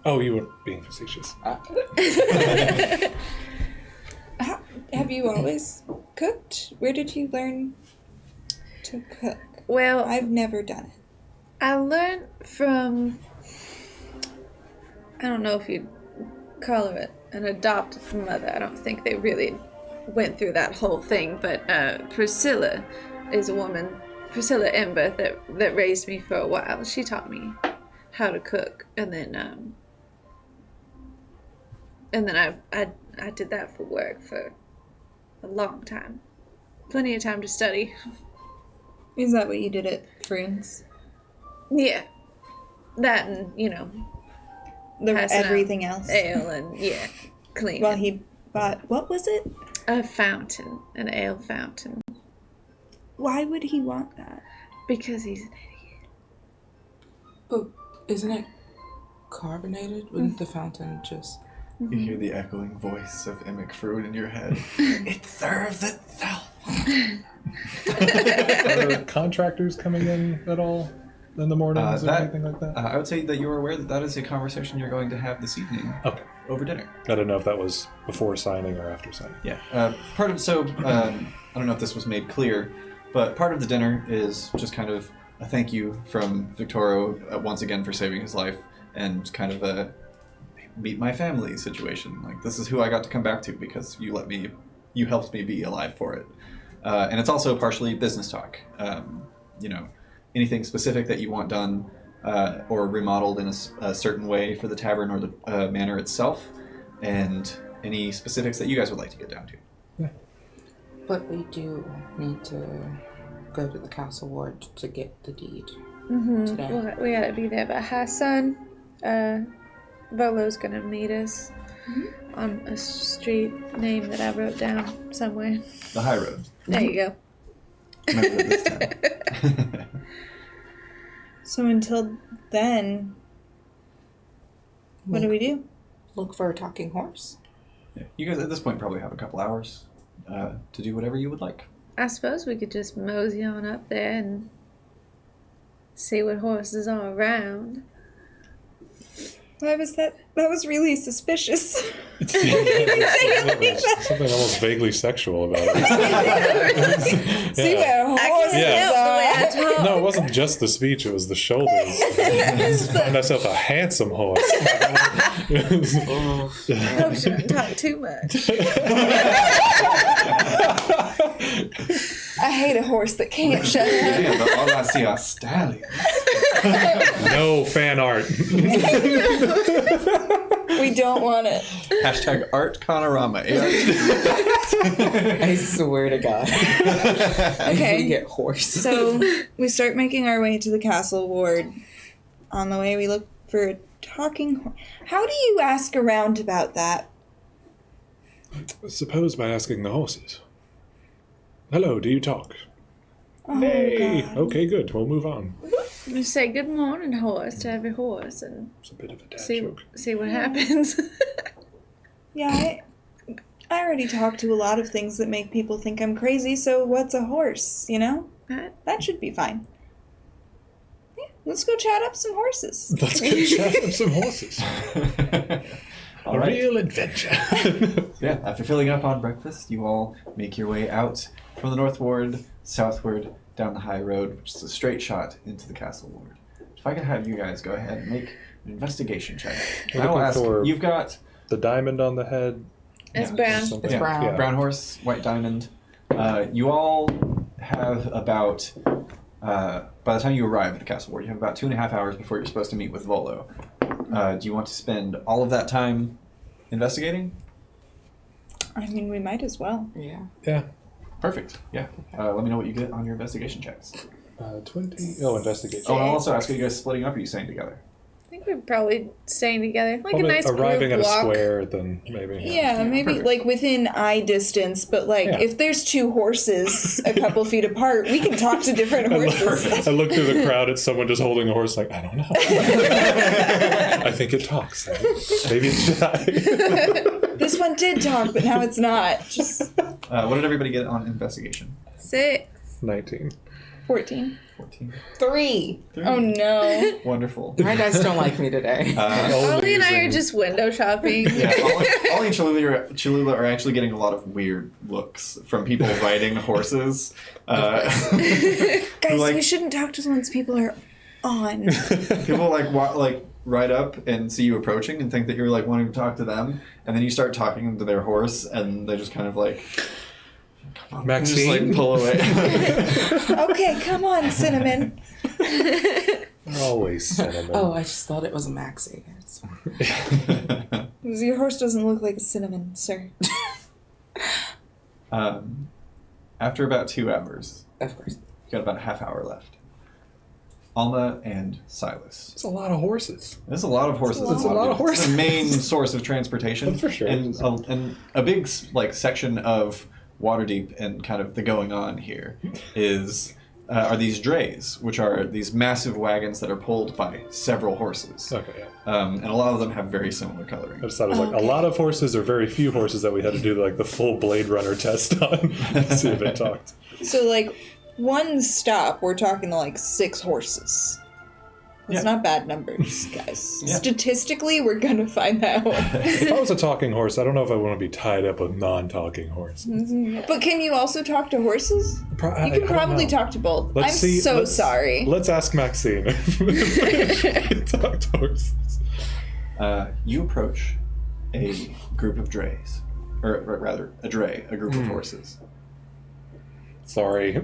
Oh, you were being facetious. Have you always cooked? Where did you learn to cook? Well, I've never done it. I learned from, I don't know if you'd call her an adopted mother. I don't think they really went through that whole thing, but Priscilla is a woman, Priscilla Ember, that raised me for a while. She taught me how to cook, and then I did that for work for a long time. Plenty of time to study. Is that what you did at Fruins? Yeah. That and, passing out Everything else? ale and, clean. Well, he bought, what was it? A fountain. An ale fountain. Why would he want that? Because he's an idiot. But isn't it carbonated? Wouldn't the fountain just... You hear the echoing voice of Emic Fruit in your head. It serves itself. Are contractors coming in at all in the mornings or anything like that? I would say that you're aware that is a conversation you're going to have this evening Okay. over dinner. I don't know if that was before signing or after signing. Yeah. I don't know if this was made clear, but part of the dinner is just kind of a thank you from Victoro once again for saving his life, and kind of a meet my family situation. Like, this is who I got to come back to because you helped me be alive for it. And it's also partially business talk. Anything specific that you want done or remodeled in a certain way for the tavern or the manor itself, and any specifics that you guys would like to get down to. Yeah. But we do need to go to the castle ward to get the deed today. Well, we gotta be there by high sun. Volo's gonna meet us on a street name that I wrote down somewhere. The high road. There you go. Remember it this time. So until then, what do we do? Look for a talking horse. Yeah. You guys at this point probably have a couple hours to do whatever you would like. I suppose we could just mosey on up there and see what horses are around. Why was that? That was really suspicious. Something almost vaguely sexual about it. See where horses Yeah. are. No, it wasn't just the speech, it was the shoulders. Find myself a handsome horse. Probably shouldn't talk too much. I hate a horse that can't shut up. Yeah, but all I see are stallions. No fan art. We don't want it. Hashtag Arcanarama. I swear to God. Okay. We get horse. So we start making our way to the castle ward. On the way, we look for a talking horse. How do you ask around about that? Suppose by asking the horses. Hello, do you talk? Oh, Hey, God. okay, good. We'll move on. You say good morning, horse, to every horse, and It's a bit of a dad see joke. what happens. Yeah, I already talked to a lot of things that make people think I'm crazy, so what's a horse, you know? Right? That should be fine. Yeah, Let's go chat up some horses. Let's go chat up some horses. All right. Real adventure. Yeah, after filling up on breakfast, you all make your way out from the north ward, southward, down the high road, which is a straight shot into the castle ward. If I could have you guys go ahead and make an investigation check. We're I will looking ask, for- you've got The diamond on the head. It's Yeah. brown. Something. It's brown. Yeah. brown horse, white diamond. You all have about, by the time you arrive at the castle ward, you have about 2.5 hours before you're supposed to meet with Volo. Do you want to spend all of that time investigating? I mean, we might as well. Yeah. Yeah. Perfect. Yeah. Let me know what you get on your investigation checks. 20. Oh, investigation. Oh, and I'll also ask, are you guys splitting up or are you staying together? I think we're probably staying together. Like Probably a nice arriving group at a walk. square, then maybe. Yeah, maybe perfect. like within eye distance, but like Yeah. if there's two horses a couple feet apart, we can talk to different horses. I look through the crowd at someone just holding a horse, like, I don't know. I think it talks. Maybe it's shy. This one did talk, but now it's not. Just What did everybody get on investigation? 6. 19. 14. 14. 3. Oh no. Wonderful. My dice don't like me today. Ollie and I are using- just window shopping. Yeah, Ollie and Cholula are actually getting a lot of weird looks from people riding horses. Guys, Like- you shouldn't talk to them once people are on. People like ride up and see you approaching and think that you're like wanting to talk to them, and then you start talking to their horse, and they just kind of like Maxine? just like pull away. Okay, come on, Cinnamon. Always cinnamon. Oh, I just thought it was a maxi. It's fine. Your horse doesn't look like a cinnamon, sir. After about 2 hours, Of course. you've got about a half hour left. Alma and Silas. It's a lot of horses. There's a lot of horses. It's a lot of It's the main source of transportation. For sure. And a big like section of Waterdeep and kind of the going on here is are these drays, which are these massive wagons that are pulled by several horses. Okay, yeah. And a lot of them have very similar coloring. I just thought it was like Okay. a lot of horses or very few horses that we had to do like the full Blade Runner test on to see if it talked. So, like, one stop, we're talking like 6 horses. It's Yeah. not bad numbers, guys. Yeah. Statistically, we're gonna find out. If I was a talking horse, I don't know if I want to be tied up with non-talking horses. But can you also talk to horses? You can probably talk to both. I'm so sorry. Let's ask Maxine if she can talk to horses. You approach a group of drays, or rather, a dray, a group of horses. Sorry.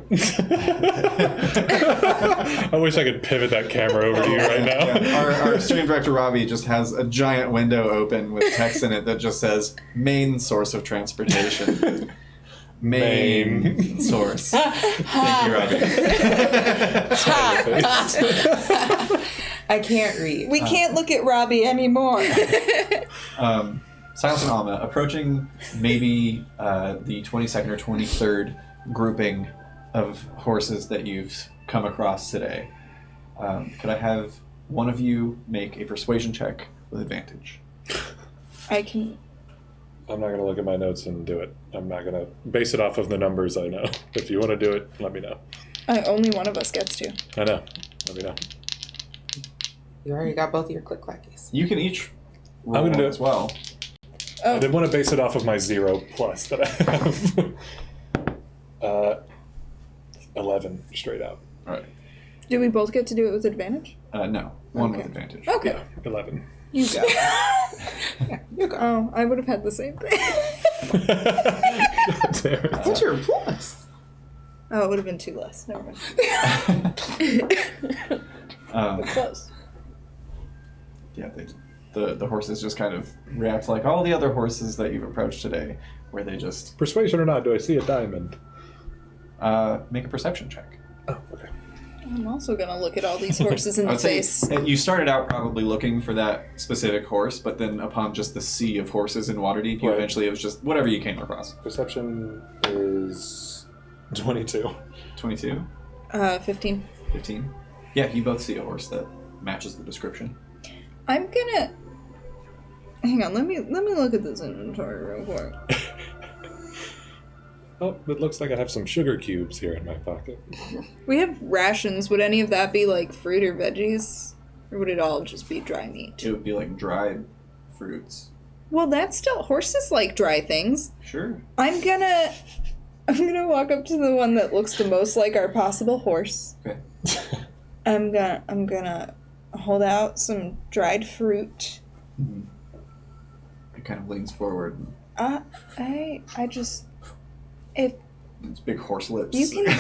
I wish I could pivot that camera over to you right now. Yeah, our stream director Robbie just has a giant window open with text in it that just says "main source of transportation." Main source. Thank you, Robbie. I can't read. We can't look at Robbie anymore. Silas and Alma approaching maybe the 22nd or 23rd grouping of horses that you've come across today. Could I have one of you make a persuasion check with advantage? I can. I'm not going to look at my notes and do it. I'm not going to base it off of the numbers I know. If you want to do it, let me know. Only one of us gets to. I know. Let me know. You already got both of your click clackies. You can each roll I'm gonna do one it. as well. Oh. I did want to base it off of my 0+ that I have. 11 straight out. All right. Do we both get to do it with advantage? No, one with Okay. advantage. Okay. Yeah, 11. You go. You go. Oh, I would have had the same thing. What's your plus? Oh, it would have been 2 less. Never mind. Um, Close. yeah, the horses just kind of react like all the other horses that you've approached today, where they just Persuasion or not, do I see a diamond? make a perception check. Oh, okay. I'm also gonna look at all these horses in I the would say face. you started out probably looking for that specific horse, but then upon just the sea of horses in Waterdeep, you Right. eventually it was just whatever you came across. Perception is 22. 22, 15. 15. Yeah, you both see a horse that matches the description. I'm gonna. Hang on. Let me look at this inventory real quick. Oh, it looks like I have some sugar cubes here in my pocket. We have rations. Would any of that be like fruit or veggies? Or would it all just be dry meat? It would be like dried fruits. Well, that's still... Horses like dry things. Sure. I'm gonna walk up to the one that looks the most like our possible horse. Okay. I'm gonna hold out some dried fruit. It kind of leans forward. I just... If It's big horse lips. you can No,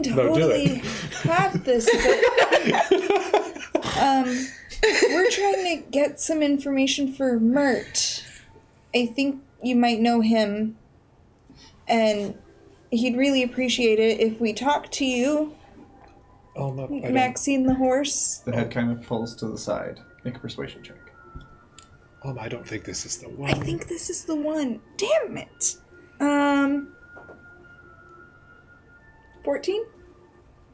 do totally it. have this, but we're trying to get some information for Mert. I think you might know him, and he'd really appreciate it if we talked to you, Oh, no, I don't. Maxine the horse. The head kind of pulls to the side. Make a persuasion check. I don't think this is the one. I think this is the one. Damn it. 14?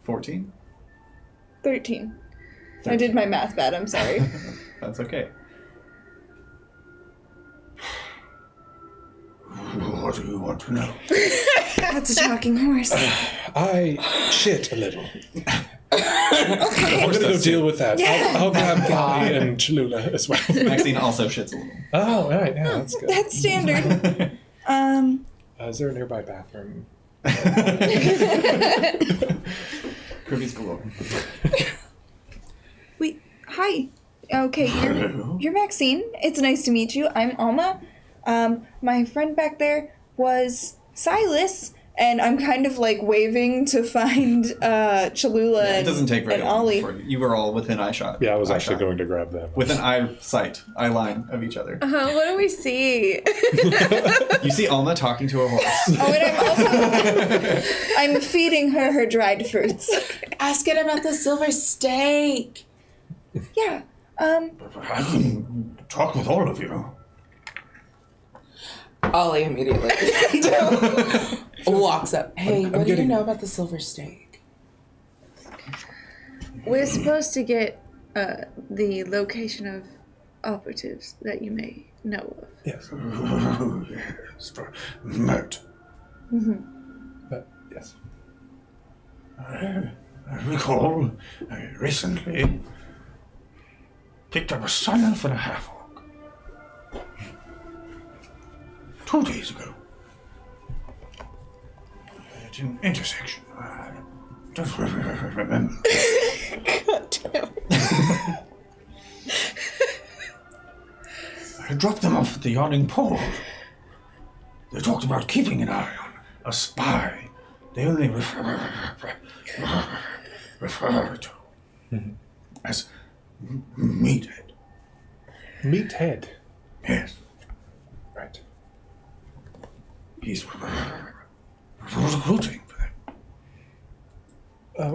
14? 13. I did my math bad, I'm sorry. That's okay. What do you want to know? That's a talking horse. I shit a little. Okay. I'm gonna go deal with that. Yeah. I'll grab Bonnie and Cholula as well. Maxine also shits a little. Oh, all right, yeah, that's good. That's standard. Is there a nearby bathroom? Kirby's galore. Wait, hi. Okay, you're Maxine. It's nice to meet you. I'm Alma. My friend back there was Silas, and I'm kind of like waving to find Cholula It doesn't take very and long Ollie. for you. You were all within eye shot. Yeah, I was actually shot. going to grab them. Within eye line of each other. What do we see? You see Alma talking to a horse. Oh, and I'm feeding her dried fruits. Ask it about the silver steak. Yeah. I can talk with all of you. Ollie immediately walks up. Hey, what do you know about the silver steak? We're supposed to get the location of operatives that you may know of. Yes. Yes, for Mert. Yes. I recall I recently picked up a sun elf and a half orc. 2 days ago. At an intersection. I don't remember. God damn. I dropped them off at the yawning pole. They talked about keeping an eye on a spy. They only refer to as meathead. Meathead. Yes, Right. he's recruiting for them.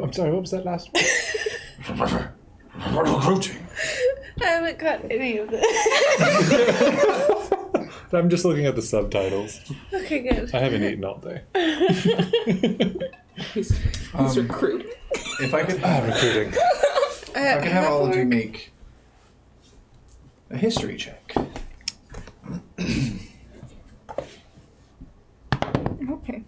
I'm sorry, what was that last one? Recruiting. I haven't caught any of this. I'm just looking at the subtitles. Okay, good. I haven't eaten all day. He's recruiting. If I could Recruiting. I could have all of you make a history check. Okay.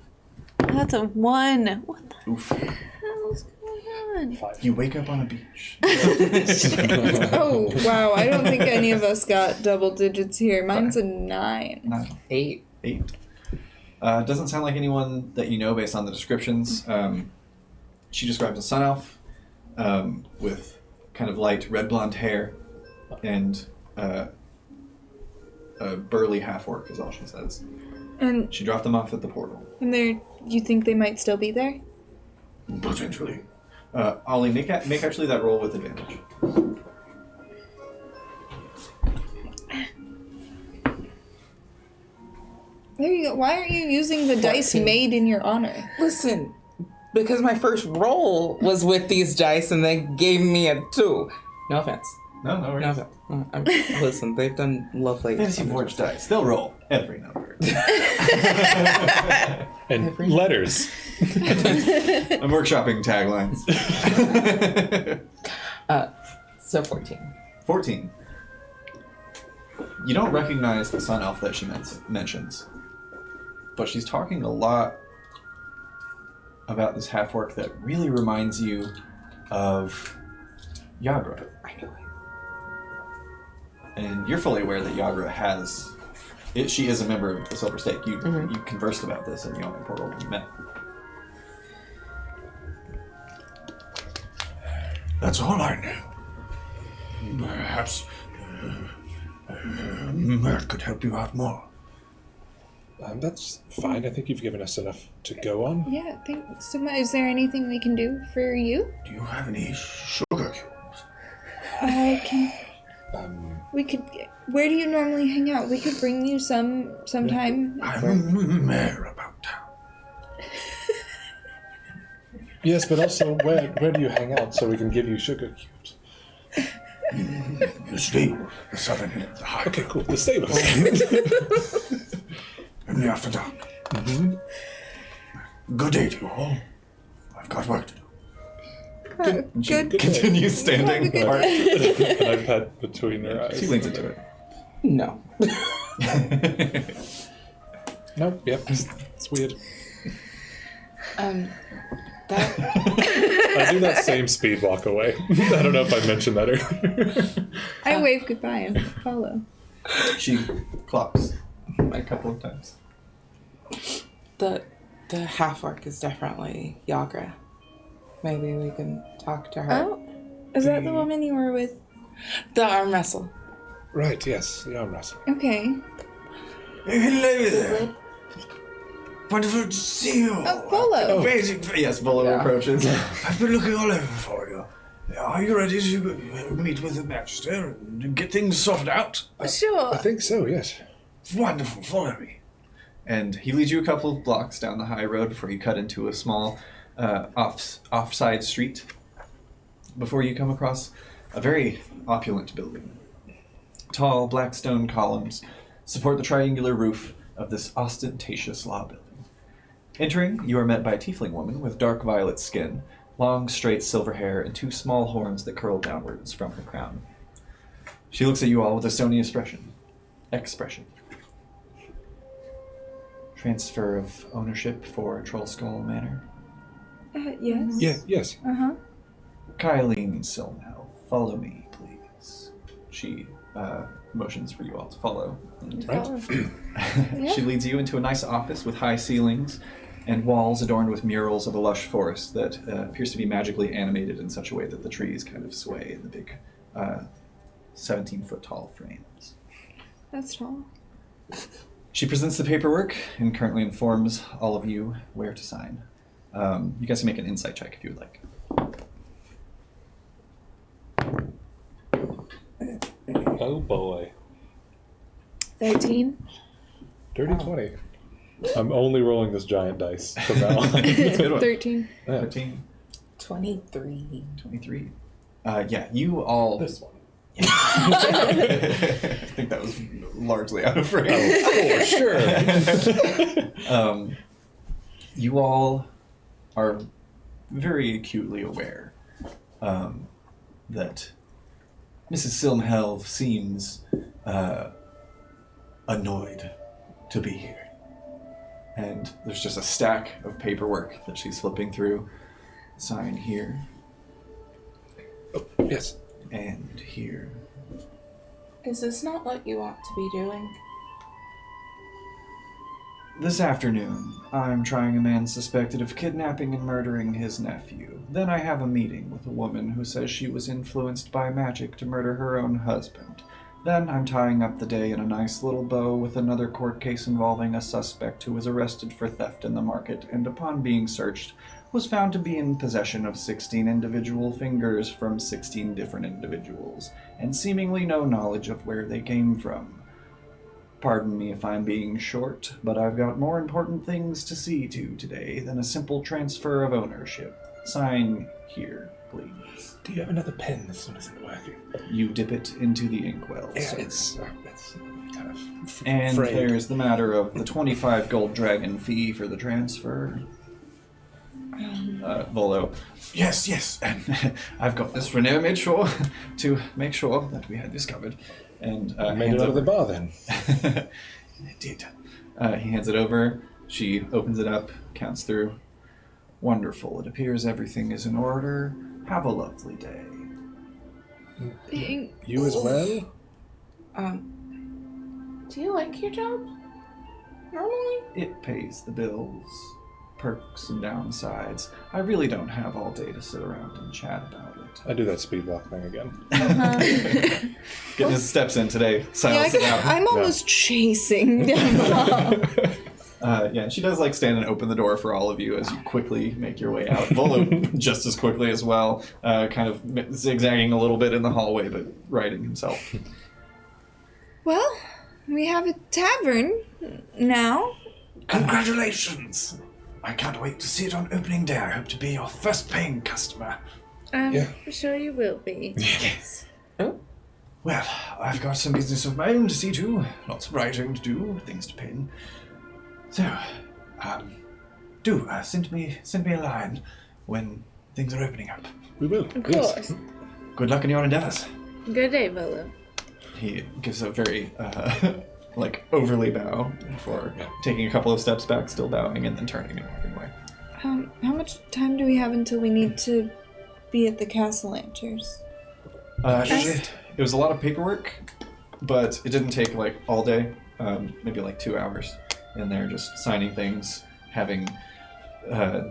That's a 1. What the Oof. hell's going on? 5. You wake up on a beach. Oh, wow. I don't think any of us got double digits here. Mine's a 9. 9. 8. 8. Doesn't sound like anyone that you know based on the descriptions. She describes a sun elf with kind of light red blonde hair and a burly half orc is all she says. And She dropped them off at the portal. you think they might still be there? Potentially. Ollie, make actually that roll with advantage. There you go. Why aren't you using the dice 14. made in your honor? Listen, because my first roll was with these dice and they gave me a 2. No offense. No worries. No offense. Listen, they've done lovely. Fantasy Forge dice. They'll roll every number. And letters. I'm workshopping taglines. So 14. 14. You don't recognize the sun elf that she mentions, but she's talking a lot about this half-orc that really reminds you of Yagra. I know it. And you're fully aware that Yagra has... she is a member of the Silver Stake. You conversed about this in the Yawning Portal when you met. That's all I know. Perhaps Mert could help you out more. That's fine. I think you've given us enough to go on. Yeah, thanks so much. Is there anything we can do for you? Do you have any sugar cubes? I can. We could. Where do you normally hang out? We could bring you sometime. I'm a mayor about town. Yes, but also, where do you hang out so we can give you sugar cubes? The stable, the southern end of the highway. Okay, cool. The stables. Only after dark. Mm-hmm. Good day to you all. I've got work to do. Good. Continue standing apart. And I pet between her eyes. She leans into it. No. Nope. Yep. It's weird. That I do that same speed walk away. I don't know if I mentioned that earlier. I wave goodbye and follow. She clocks a couple of times. the half orc is definitely Yagra. Maybe we can talk to her. Oh, is that the woman you were with? The arm wrestle. Right. Yes. The arm wrestle. Okay. Hello there. Wonderful to see you. Oh, Bolo. Amazing. Yes, Bolo approaches. I've been looking all over for you. Are you ready to meet with the Magister and get things sorted out? Sure. I think so. Yes. Wonderful. Follow me. And he leads you a couple of blocks down the high road before you cut into a small offside street. Before you come across a very opulent building. Tall black stone columns support the triangular roof of this ostentatious law building. Entering, you are met by a tiefling woman with dark violet skin, long, straight silver hair, and two small horns that curl downwards from her crown. She looks at you all with a stony expression. Transfer of ownership for Trollskull Manor. Yes. Yeah. Yes. Uh-huh. Kylene Silmhell, follow me, please. She motions for you all to follow. And Right. she leads you into a nice office with high ceilings and walls adorned with murals of a lush forest that appears to be magically animated in such a way that the trees kind of sway in the big 17-foot tall frames. That's tall. She presents the paperwork and currently informs all of you where to sign. You guys can make an insight check if you would like. Oh boy. 13. Dirty 20. I'm only rolling this giant dice from now on. Good one. 13. 13, 23. 23. Yeah, you all... This one. I think that was largely out of frame. Oh, for sure. You all are very acutely aware that Mrs. Silmhell seems annoyed to be here. And there's just a stack of paperwork that she's flipping through. Sign here Oh, yes. and here. Is this not what you want to be doing? This afternoon, I'm trying a man suspected of kidnapping and murdering his nephew. Then I have a meeting with a woman who says she was influenced by magic to murder her own husband. Then I'm tying up the day in a nice little bow with another court case involving a suspect who was arrested for theft in the market and upon being searched was found to be in possession of 16 individual fingers from 16 different individuals and seemingly no knowledge of where they came from. Pardon me if I'm being short, but I've got more important things to see to today than a simple transfer of ownership. Sign here, please. Do you have another pen? This one isn't working. You dip it into the inkwell. Yeah, sir. it's kind of And frayed. there's the matter of the 25 gold dragon fee for the transfer. Volo. Yes, and I've got this. Renair made sure to make sure that we had this covered. And Made it out of the bar then. It did. He hands it over. She opens it up, counts through. Wonderful. It appears everything is in order. Have a lovely day. You as well? Do you like your job? Normally? It pays the bills, perks and downsides. I really don't have all day to sit around and chat about it. I do that speed walk thing again. Getting his steps in today. Silence it out. I'm almost chasing them. Yeah, she does like stand and open the door for all of you as you quickly make your way out. Volo just as quickly as well, kind of zigzagging a little bit in the hallway, but riding himself. Well, we have a tavern now. Congratulations! I can't wait to see it on opening day. I hope to be your first paying customer. I'm sure you will be. Yes. Well, I've got some business of my own to see to. Lots of writing to do, things to pin. So, send me a line when things are opening up. We will. Of course. Good luck in your endeavors. Good day, Volo. He gives a very, overly bow before taking a couple of steps back, still bowing, and then turning and walking away. How much time do we have until we need to be at the Castle Answers? It was a lot of paperwork, but it didn't take, all day. Maybe, 2 hours. In there just signing things, having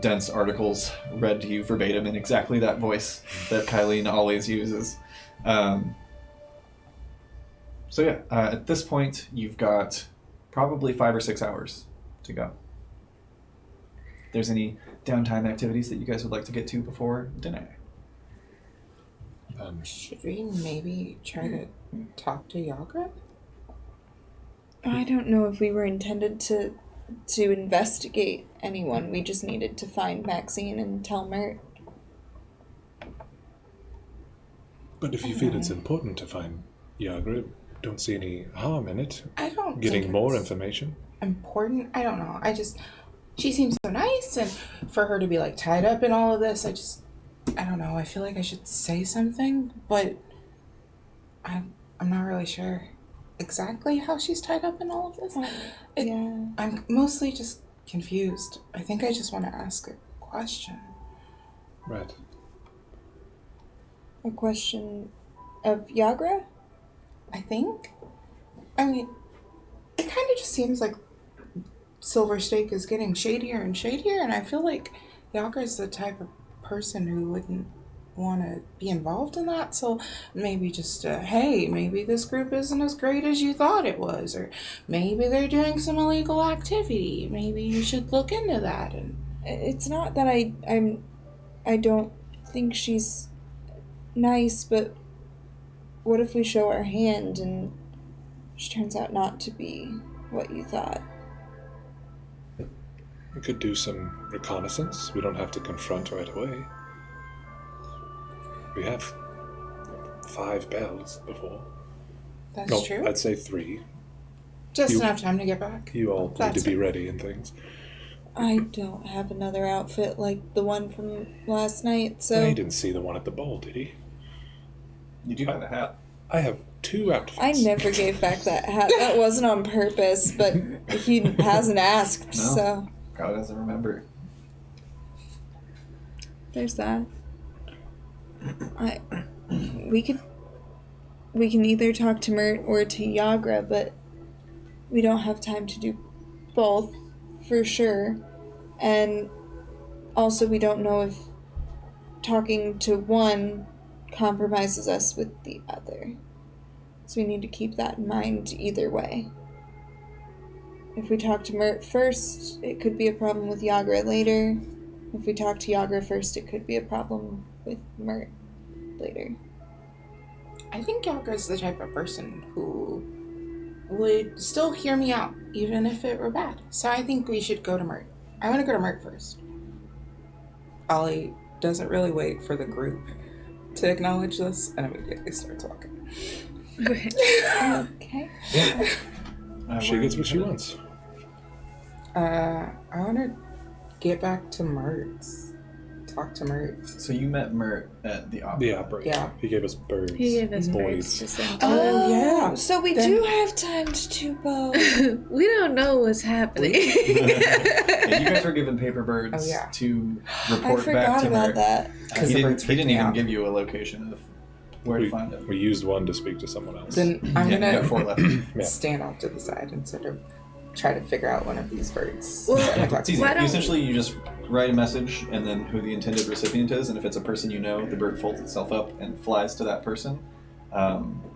dense articles read to you verbatim in exactly that voice that Kylene always uses. At this point, you've got probably 5 or 6 hours to go. If there's any downtime activities that you guys would like to get to before dinner. Should we maybe try to talk to Yagra? I don't know if we were intended to investigate anyone. We just needed to find Maxine and tell Mert. But if you feel it's important to find Yagra, don't see any harm in it. I don't Getting think more it's information. important. I don't know. She seems so nice, and for her to be tied up in all of this, I don't know. I feel like I should say something, but I'm not really sure exactly how she's tied up in all of this. I'm mostly just confused. I think I just want to ask a question. Right. A question of Yagra? I think. I mean, it kind of just seems like Silver Stake is getting shadier and shadier, and I feel like Yagra's the type of person who wouldn't want to be involved in that. So maybe just hey, maybe this group isn't as great as you thought it was, or maybe they're doing some illegal activity. Maybe you should look into that. And it's not that I don't think she's nice, but what if we show our hand and she turns out not to be what you thought? We could do some reconnaissance. We don't have to confront right away. We have 5 bells before. That's true. I'd say 3. Just enough time to get back. You all need to be ready and things. I don't have another outfit like the one from last night, so... He didn't see the one at the ball, did he? You do have a hat. I have 2 outfits. I never gave back that hat. That wasn't on purpose, but he hasn't asked, so... God doesn't remember. There's that. We can either talk to Mert or to Yagra, but we don't have time to do both, for sure. And also we don't know if talking to one compromises us with the other. So we need to keep that in mind either way. If we talk to Mert first, it could be a problem with Yagra later. If we talk to Yagra first, it could be a problem with Mert later. I think Yagra's the type of person who would still hear me out, even if it were bad. So I think we should go to Mert. I want to go to Mert first. Ollie doesn't really wait for the group to acknowledge this and immediately starts walking. Okay. She gets what she wants. I want to get back to Mert's talk to Mert. So you met Mert at the opera. The opera. Yeah. He gave us birds. He gave us boys. birds to send. Oh, yeah. So we Then- do have time to do both. We don't know what's happening. And you guys were given paper birds Oh, yeah. to I report back forgot to about Mert. that. Because He the didn't, birds he freaked didn't me even out. give you a location of where to find him. We used one to speak to someone else. Then I'm Yeah, you got gonna 4 left. Yeah. stand off to the side and sort of try to figure out one of these birds. Well, that I talked It's to. easy. Why don't- Essentially, you just write a message and then who the intended recipient is, and if it's a person you know, the bird folds itself up and flies to that person.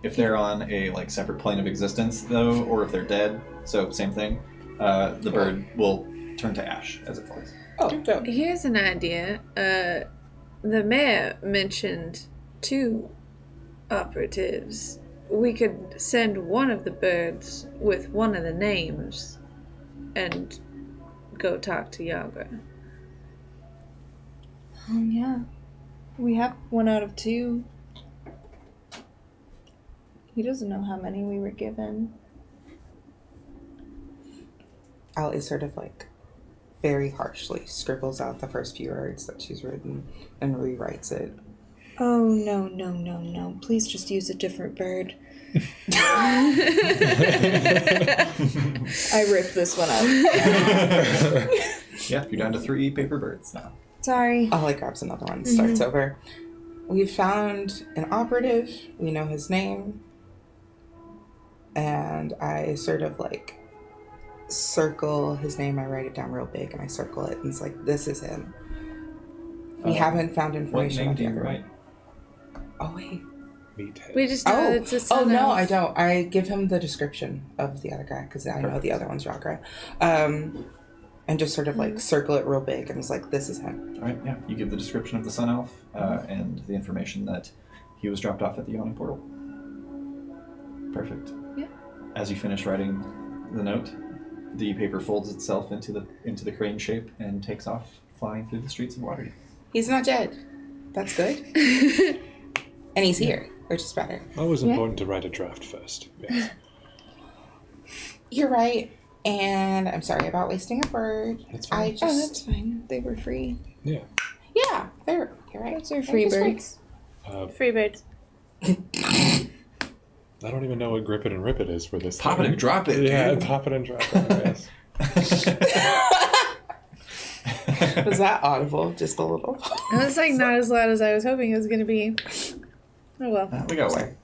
If they're on a separate plane of existence, though, or if they're dead, so same thing, the bird will turn to ash as it flies. Oh, dope. Here's an idea. The mayor mentioned 2 operatives. We could send one of the birds with one of the names and go talk to Yaga. Yeah. We have 1 out of 2. He doesn't know how many we were given. Allie sort of very harshly scribbles out the first few words that she's written and rewrites it. Oh, no, no, no, no. Please just use a different bird. I ripped this one up. Yeah, you're down to 3 paper birds now. Sorry. Allie grabs another one and starts over. We've found an operative. We know his name. And I sort of circle his name. I write it down real big and I circle it. And it's this is him. We haven't found What information name about do the you other write? one. Oh, wait. Meathead. We just know it's a son Oh, no, of- I don't. I give him the description of the other guy because I know the other one's Yagra. And just sort of circle it real big and it's this is him. All right, yeah. You give the description of the Sun Elf and the information that he was dropped off at the yawning portal. Perfect. Yeah. As you finish writing the note, the paper folds itself into the crane shape and takes off, flying through the streets of Waterdeep. He's not dead. That's good. And he's here, which is better. Always important to write a draft first. Yes. You're right. And I'm sorry about wasting a word. That's fine. Oh, that's fine. They were free. Yeah. Yeah, you're right. Those are free just birds. Free birds. I don't even know what grip it and rip it is for this. Pop it thing. and drop it, Yeah, dude. pop it and drop it. Yes. Was that audible? Just a little. It was not as loud as I was hoping it was going to be. Oh well. We got one.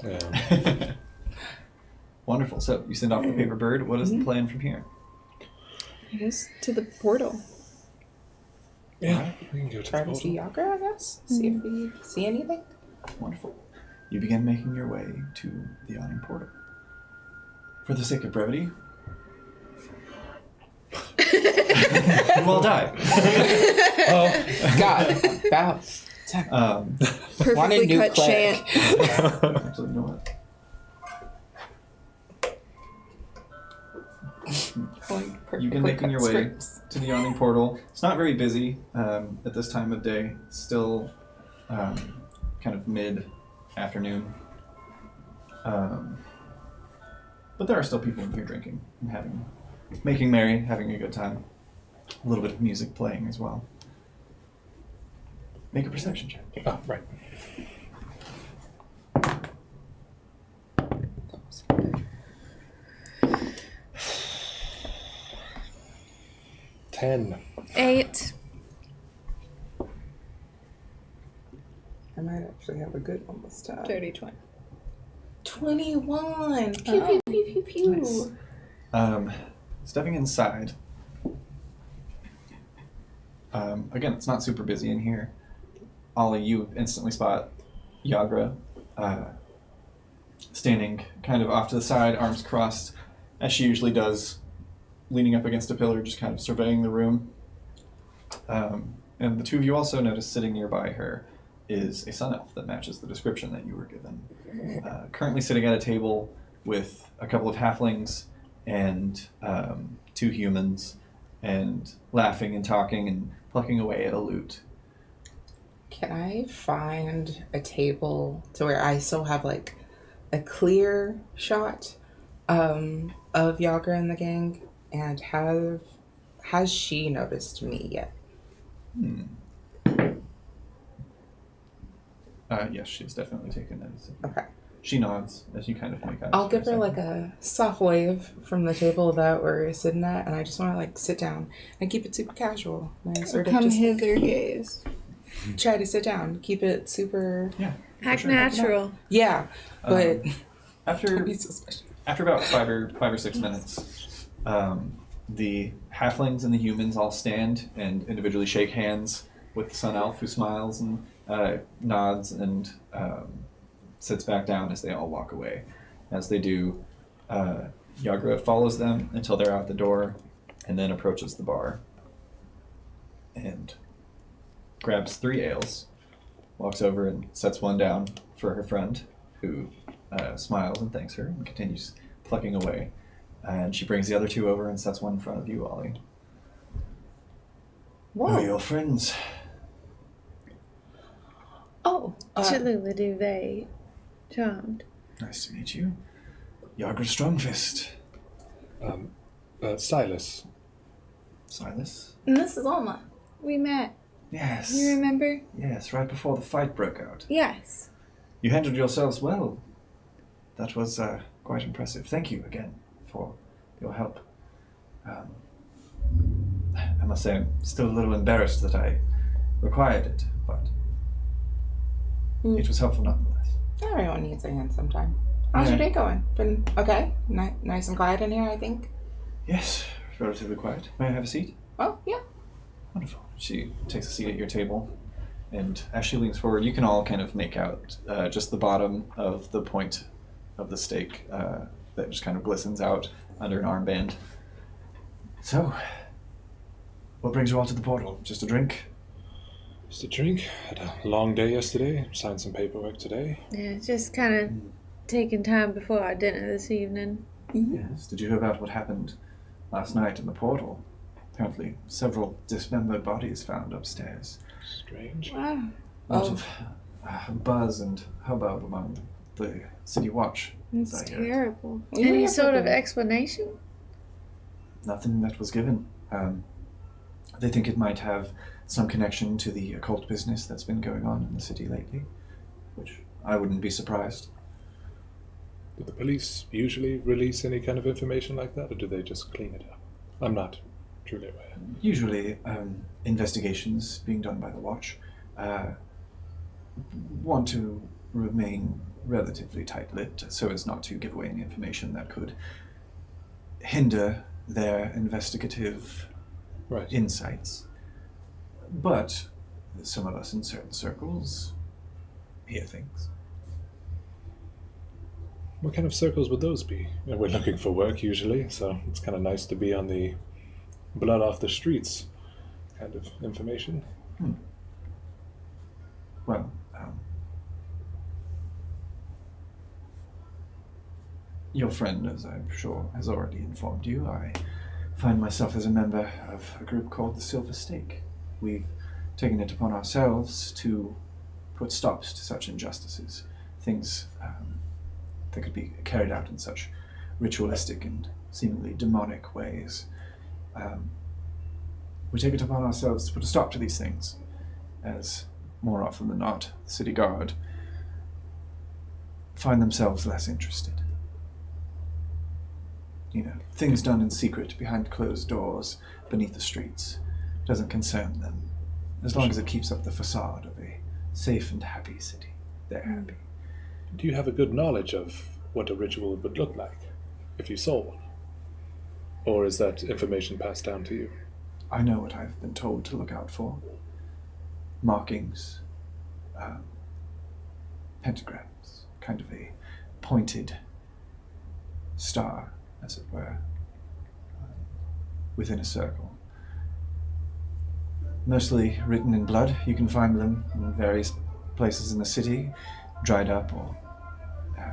Yeah. Wonderful. So you send off the paper bird. What is the plan from here? I guess to the portal. Yeah. We can go to Try the to see portal. Yagra, I guess. See if we see anything. Wonderful. You begin making your way to the yawning portal. For the sake of brevity, you all die. Oh, God. About time. Want a Perfectly new cut cleric. chant. Actually, you know what? You begin making your way to the yawning portal. It's not very busy at this time of day. It's still kind of mid-afternoon. But there are still people in here drinking and making merry, having a good time. A little bit of music playing as well. Make a perception check. Oh, right. Ten. 8. I might actually have a good one this time. Dirty 20. 21. Pew, pew, pew, pew, pew. Nice. Stepping inside. Again, it's not super busy in here. Ollie, you instantly spot Yagra standing kind of off to the side, arms crossed, as she usually does, leaning up against a pillar, just kind of surveying the room. And the two of you also notice sitting nearby her is a sun elf that matches the description that you were given. Currently sitting at a table with a couple of halflings and 2 humans, and laughing and talking and plucking away at a lute. Can I find a table to where I still have like a clear shot of Yagra and the gang? And has she noticed me yet? Yes, she's definitely taken notice. Okay. She nods as you kind of make eyes. I'll for a give her second. like a soft wave from the table that we're sitting at, and I just want to like sit down and keep it super casual. And I sort of Come just hither, gaze. try to sit down, keep it super. Yeah. for Act sure. natural. Yeah, but After don't be so special. After about 5 or 6 minutes, the halflings and the humans all stand and individually shake hands with the sun elf, who smiles and nods and sits back down as they all walk away. As they do, Yagra follows them until they're out the door and then approaches the bar and grabs 3 ales, walks over and sets one down for her friend, who smiles and thanks her and continues plucking away. And she brings the other 2 over and sets one in front of you, Ollie. Who are Whoa. your friends? Oh. Cholula duvet. Charmed. Nice to meet you. Yagra Strongfist. Silas. Silas? And this is Alma. We met. Yes. You remember? Yes, right before the fight broke out. Yes. You handled yourselves well. That was quite impressive. Thank you again for your help. I must say I'm still a little embarrassed that I required it, but it was helpful nonetheless. Everyone needs a hand sometime. How's your day going? Been okay? Nice and quiet in here, I think. Yes, relatively quiet. May I have a seat? Oh, yeah. Wonderful. She takes a seat at your table, and as she leans forward, you can all kind of make out just the bottom of the point of the stake that just kind of glistens out under an armband. So, what brings you all to the portal? Just a drink? Just a drink. Had a long day yesterday. Signed some paperwork today. Yeah, just kind of taking time before our dinner this evening. Yes. Did you hear about what happened last night in the portal? Apparently, several dismembered bodies found upstairs. Strange. Wow. A lot of buzz and hubbub among the city watch. It's as I hear it. terrible. Any sort of explanation? Nothing that was given. They think it might have some connection to the occult business that's been going on in the city lately, which I wouldn't be surprised. Do the police usually release any kind of information like that, or do they just clean it up? I'm not truly aware. Usually, investigations being done by the Watch want to remain relatively tight-lipped so as not to give away any information that could hinder their investigative Right. insights. But some of us in certain circles hear things. What kind of circles would those be? We're looking for work usually, so it's kind of nice to be on the blood off the streets kind of information. Well, your friend, as I'm sure has already informed you, I find myself as a member of a group called the Silver Stake. We've taken it upon ourselves to put stops to such injustices, things that could be carried out in such ritualistic and seemingly demonic ways. We take it upon ourselves to put a stop to these things, as more often than not, the city guard find themselves less interested. You know, things done in secret behind closed doors beneath the streets doesn't concern them. As long as it keeps up the facade of a safe and happy city, they're happy. Do you have a good knowledge of what a ritual would look like if you saw one? Or is that information passed down to you? I know what I've been told to look out for. Markings, pentagrams, kind of a pointed star, as it were, within a circle. Mostly written in blood. You can find them in various places in the city, dried up or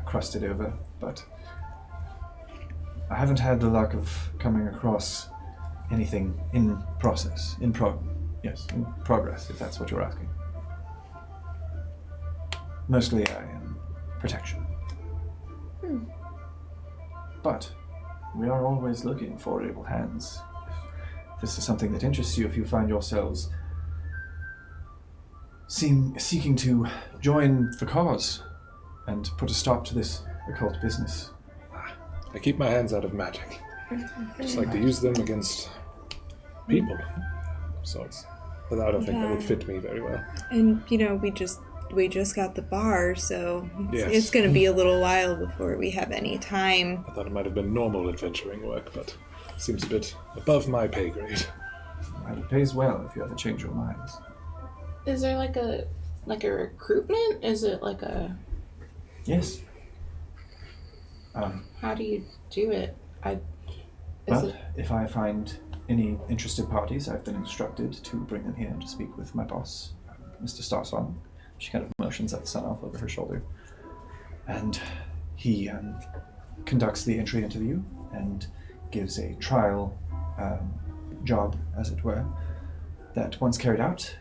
crusted over, but I haven't had the luck of coming across anything in progress, if that's what you're asking. Mostly I am protection. But we are always looking for able hands. If this is something that interests you, if you find yourselves seem seeking to join the cause and put a stop to this occult business. I keep my hands out of magic. Just like to use them against people. But I don't think that would fit me very well. And we just got the bar, so Yes. it's going to be a little while before we have any time. I thought it might have been normal adventuring work, but seems a bit above my pay grade. And it pays well if you ever change your minds. Is there like a recruitment? Is it like a... Yes. How do you do it? If I find any interested parties, I've been instructed to bring them here to speak with my boss, Mr. Starsong. She kind of motions at the sun off over her shoulder. And he conducts the entry interview and gives a trial job, as it were, that once carried out,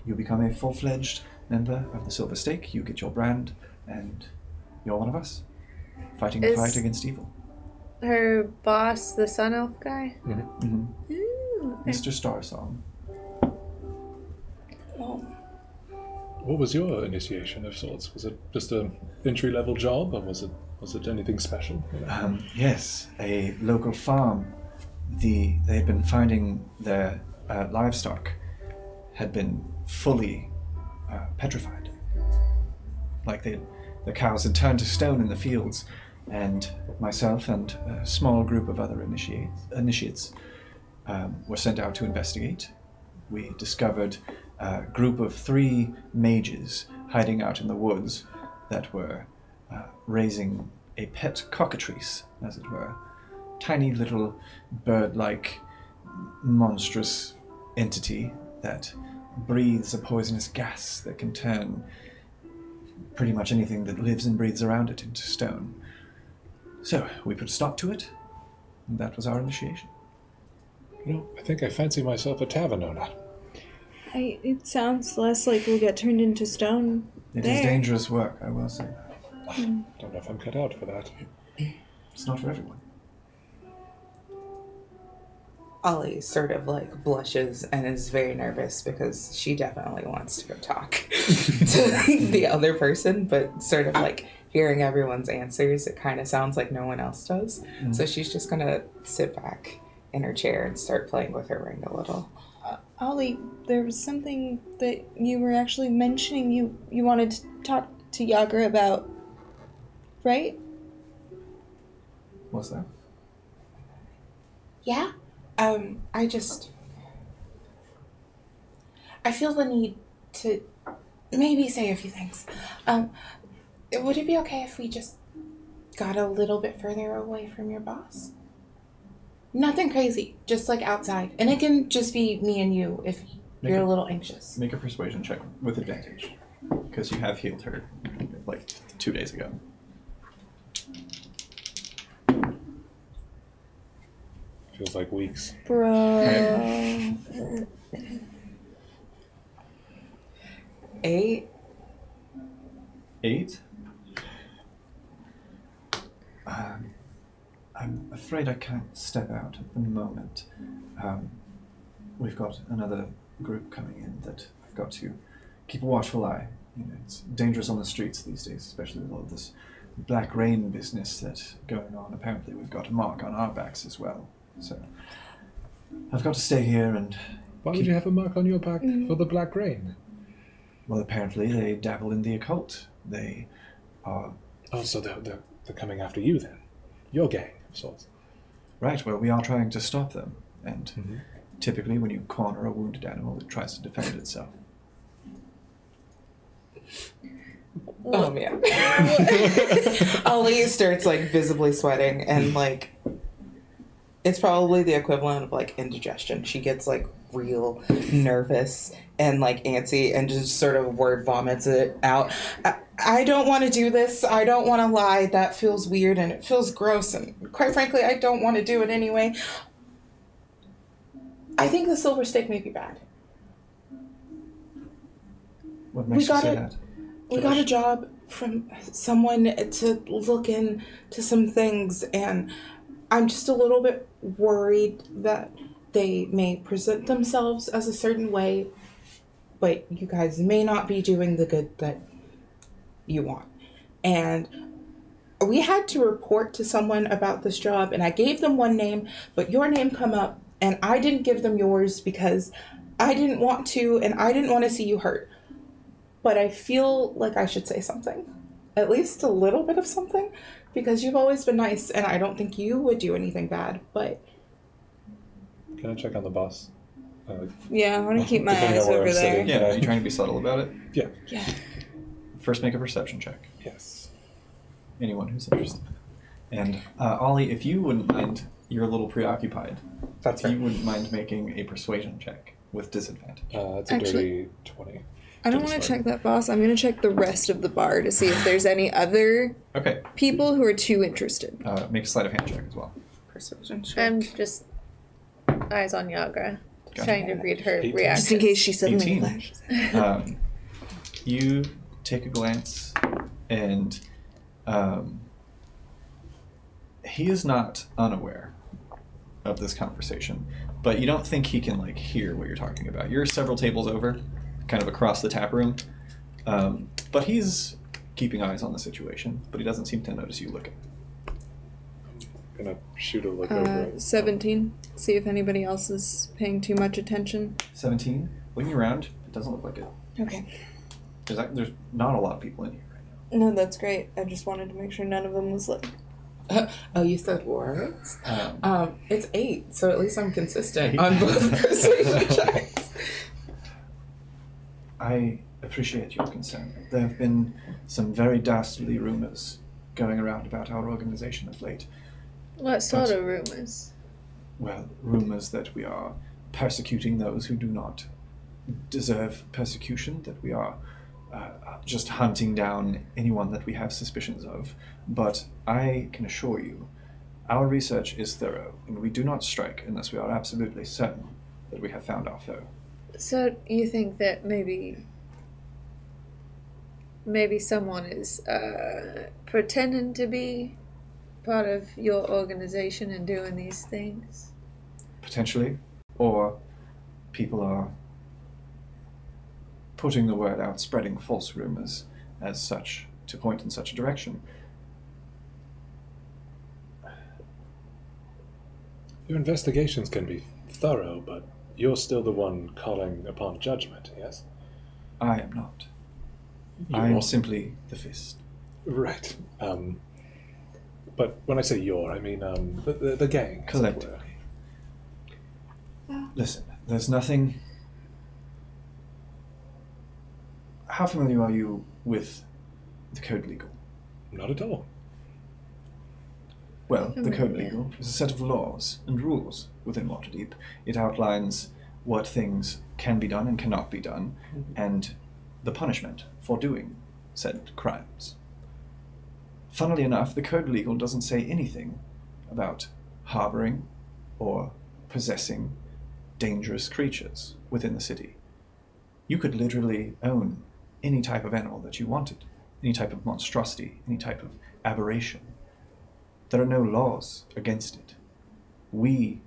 you become a full-fledged member of the Silver Stake. You get your brand, and you're one of us, fighting a fight against evil. Her boss, the Sun Elf guy? Mm-hmm. Ooh. Mr. Starsong. What was your initiation of sorts? Was it just an entry-level job, or was it anything special? Yes, a local farm. They had been finding their livestock had been fully petrified. Like the cows had turned to stone in the fields, and myself and a small group of other initiates were sent out to investigate. We discovered a group of 3 mages hiding out in the woods that were raising a pet cockatrice, as it were. Tiny little bird-like monstrous entity that breathes a poisonous gas that can turn pretty much anything that lives and breathes around it into stone. So we put a stop to it, and that was our initiation. I think I fancy myself a tavern owner. It sounds less like we'll get turned into stone. It is dangerous work, I will say that. Don't know if I'm cut out for that. It's not for everyone. Ollie sort of like blushes and is very nervous because she definitely wants to go talk to the other person, but sort of like hearing everyone's answers, it kind of sounds like no one else does. Mm-hmm. So she's just gonna sit back in her chair and start playing with her ring a little. Ollie, there was something that you were actually mentioning you wanted to talk to Yager about, right? What's that? Yeah? I feel the need to maybe say a few things. Would it be okay if we just got a little bit further away from your boss? Nothing crazy, just like outside. And it can just be me and you if you're a little anxious. Make a persuasion check with advantage, because you have healed her like 2 days ago. Feels like weeks. Bro. 8. 8? I'm afraid I can't step out at the moment. We've got another group coming in that I've got to keep a watchful eye. It's dangerous on the streets these days, especially with all of this black rain business that's going on. Apparently we've got a mark on our backs as well. So I've got to stay here and... Why would you have a mark on your back for the black rain? Well, apparently they dabble in the occult. They are... Oh, so they're coming after you then? Your gang of sorts. Right, well, we are trying to stop them. And typically when you corner a wounded animal, it tries to defend itself. Oh, man. Ollie starts, like, visibly sweating, and, like, it's probably the equivalent of, like, indigestion. She gets, like, real nervous and, like, antsy and just sort of word vomits it out. I don't want to do this. I don't want to lie. That feels weird, and it feels gross, and quite frankly, I don't want to do it anyway. I think the silver stake may be bad. What makes you say that? We got a job from someone to look into some things, and I'm just a little bit worried that they may present themselves as a certain way, but you guys may not be doing the good that you want. And we had to report to someone about this job, and I gave them one name, but your name come up, and I didn't give them yours because I didn't want to, and I didn't want to see you hurt. But I feel like I should say something. At least a little bit of something, because you've always been nice, and I don't think you would do anything bad, but... Can I check on the boss? Yeah, I want to keep my Depending eyes on where over I'm there. sitting. Yeah, are you trying to be subtle about it? Yeah. Yeah. First, make a perception check. Yes. Anyone who's interested. And Ollie, if you wouldn't mind, you're a little preoccupied. That's If right. you wouldn't mind making a persuasion check with disadvantage. It's a Actually- dirty 20. I don't want to check that boss. I'm going to check the rest of the bar to see if there's any other Okay, people who are too interested. make a sleight of hand check as well. Persuasion I'm just eyes on Yagra, Gotcha. trying to read her 18. reaction. Just in case she suddenly 18. flashes. You take a glance, and he is not unaware of this conversation, but you don't think he can like hear what you're talking about. You're several tables over, kind of across the tap room, but he's keeping eyes on the situation, but he doesn't seem to notice you looking. Gonna shoot a look over. 17. See if anybody else is paying too much attention. 17. Looking around, it doesn't look like it. Okay. There's not a lot of people in here right now. No, that's great. I just wanted to make sure none of them was like... Oh, you said words? Um, It's 8, so at least I'm consistent 8. on both persuasion checks. I appreciate your concern. There have been some very dastardly rumors going around about our organization of late. What sort of rumors? Well, rumors that we are persecuting those who do not deserve persecution, that we are just hunting down anyone that we have suspicions of. But I can assure you, our research is thorough, and we do not strike unless we are absolutely certain that we have found our foe. So you think that maybe someone is pretending to be part of your organization and doing these things? Potentially, or people are putting the word out, spreading false rumors as such to point in such a direction. Your investigations can be thorough, but you're still the one calling upon judgment, yes? I am not. You I am are. simply the fist. Right. But when I say you're, I mean the gang. as it were. Collectively. Listen, there's nothing... How familiar are you with the Code Legal? Not at all. Well, the Code Familiar. Legal is a set of laws and rules within Waterdeep. It outlines what things can be done and cannot be done, and the punishment for doing said crimes. Funnily enough, the Code Legal doesn't say anything about harboring or possessing dangerous creatures within the city. You could literally own any type of animal that you wanted, any type of monstrosity, any type of aberration. There are no laws against it. We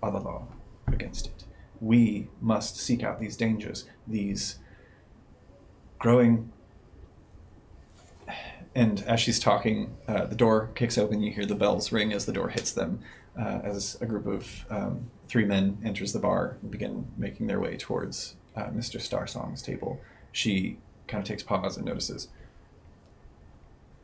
are the law against it. We must seek out these dangers, these growing... And as she's talking, the door kicks open. You hear the bells ring as the door hits them, as a group of 3 men enters the bar and begin making their way towards Mr. Starsong's table. She kind of takes pause and notices,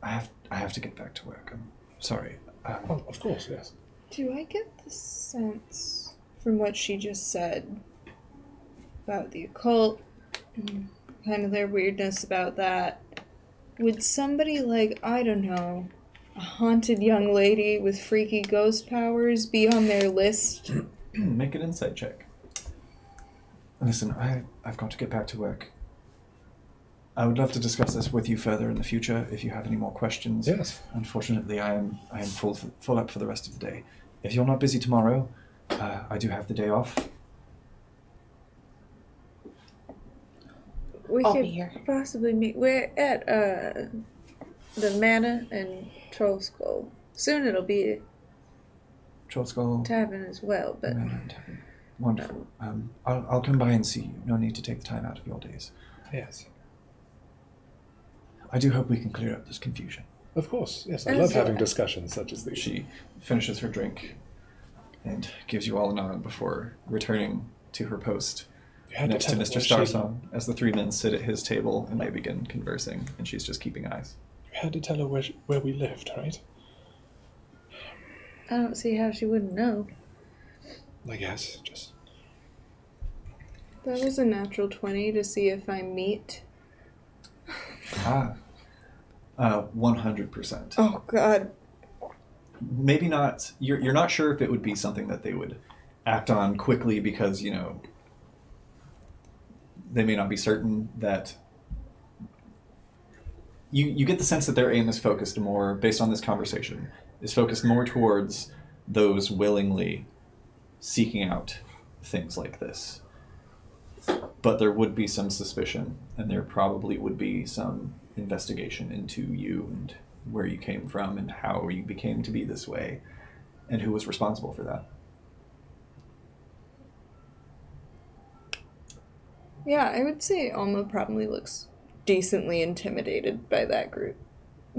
I have to get back to work. I'm sorry. Oh, of course, yes. Do I get the sense from what she just said about the occult, and kind of their weirdness about that? Would somebody like, I don't know, a haunted young lady with freaky ghost powers be on their list? Make an insight check. Listen, I've got to get back to work. I would love to discuss this with you further in the future if you have any more questions. Yes. Unfortunately, I am full up for the rest of the day. If you're not busy tomorrow, I do have the day off. We I'll could be here. possibly meet. We're at the Manor and Troll Skull. Soon it'll be Troll Skull. Tavern as well, but Manor and Tavern. Wonderful. I'll come by and see you. No need to take the time out of your days. Yes. I do hope we can clear up this confusion. Of course. Yes, I love having discussions such as these. She finishes her drink and gives you all a nod before returning to her post next to Mr. Starsong as the three men sit at his table and they begin conversing, and she's just keeping eyes. You had to tell her where we lived, right? I don't see how she wouldn't know. I guess, just... That was a natural 20 to see if I meet. 100%. Oh, God. Maybe not. You're not sure if it would be something that they would act on quickly because, you know, they may not be certain that... You get the sense that their aim is focused more, based on this conversation, is focused more towards those willingly seeking out things like this. But there would be some suspicion, and there probably would be some investigation into you and where you came from and how you became to be this way, and who was responsible for that. Yeah, I would say Alma probably looks decently intimidated by that group.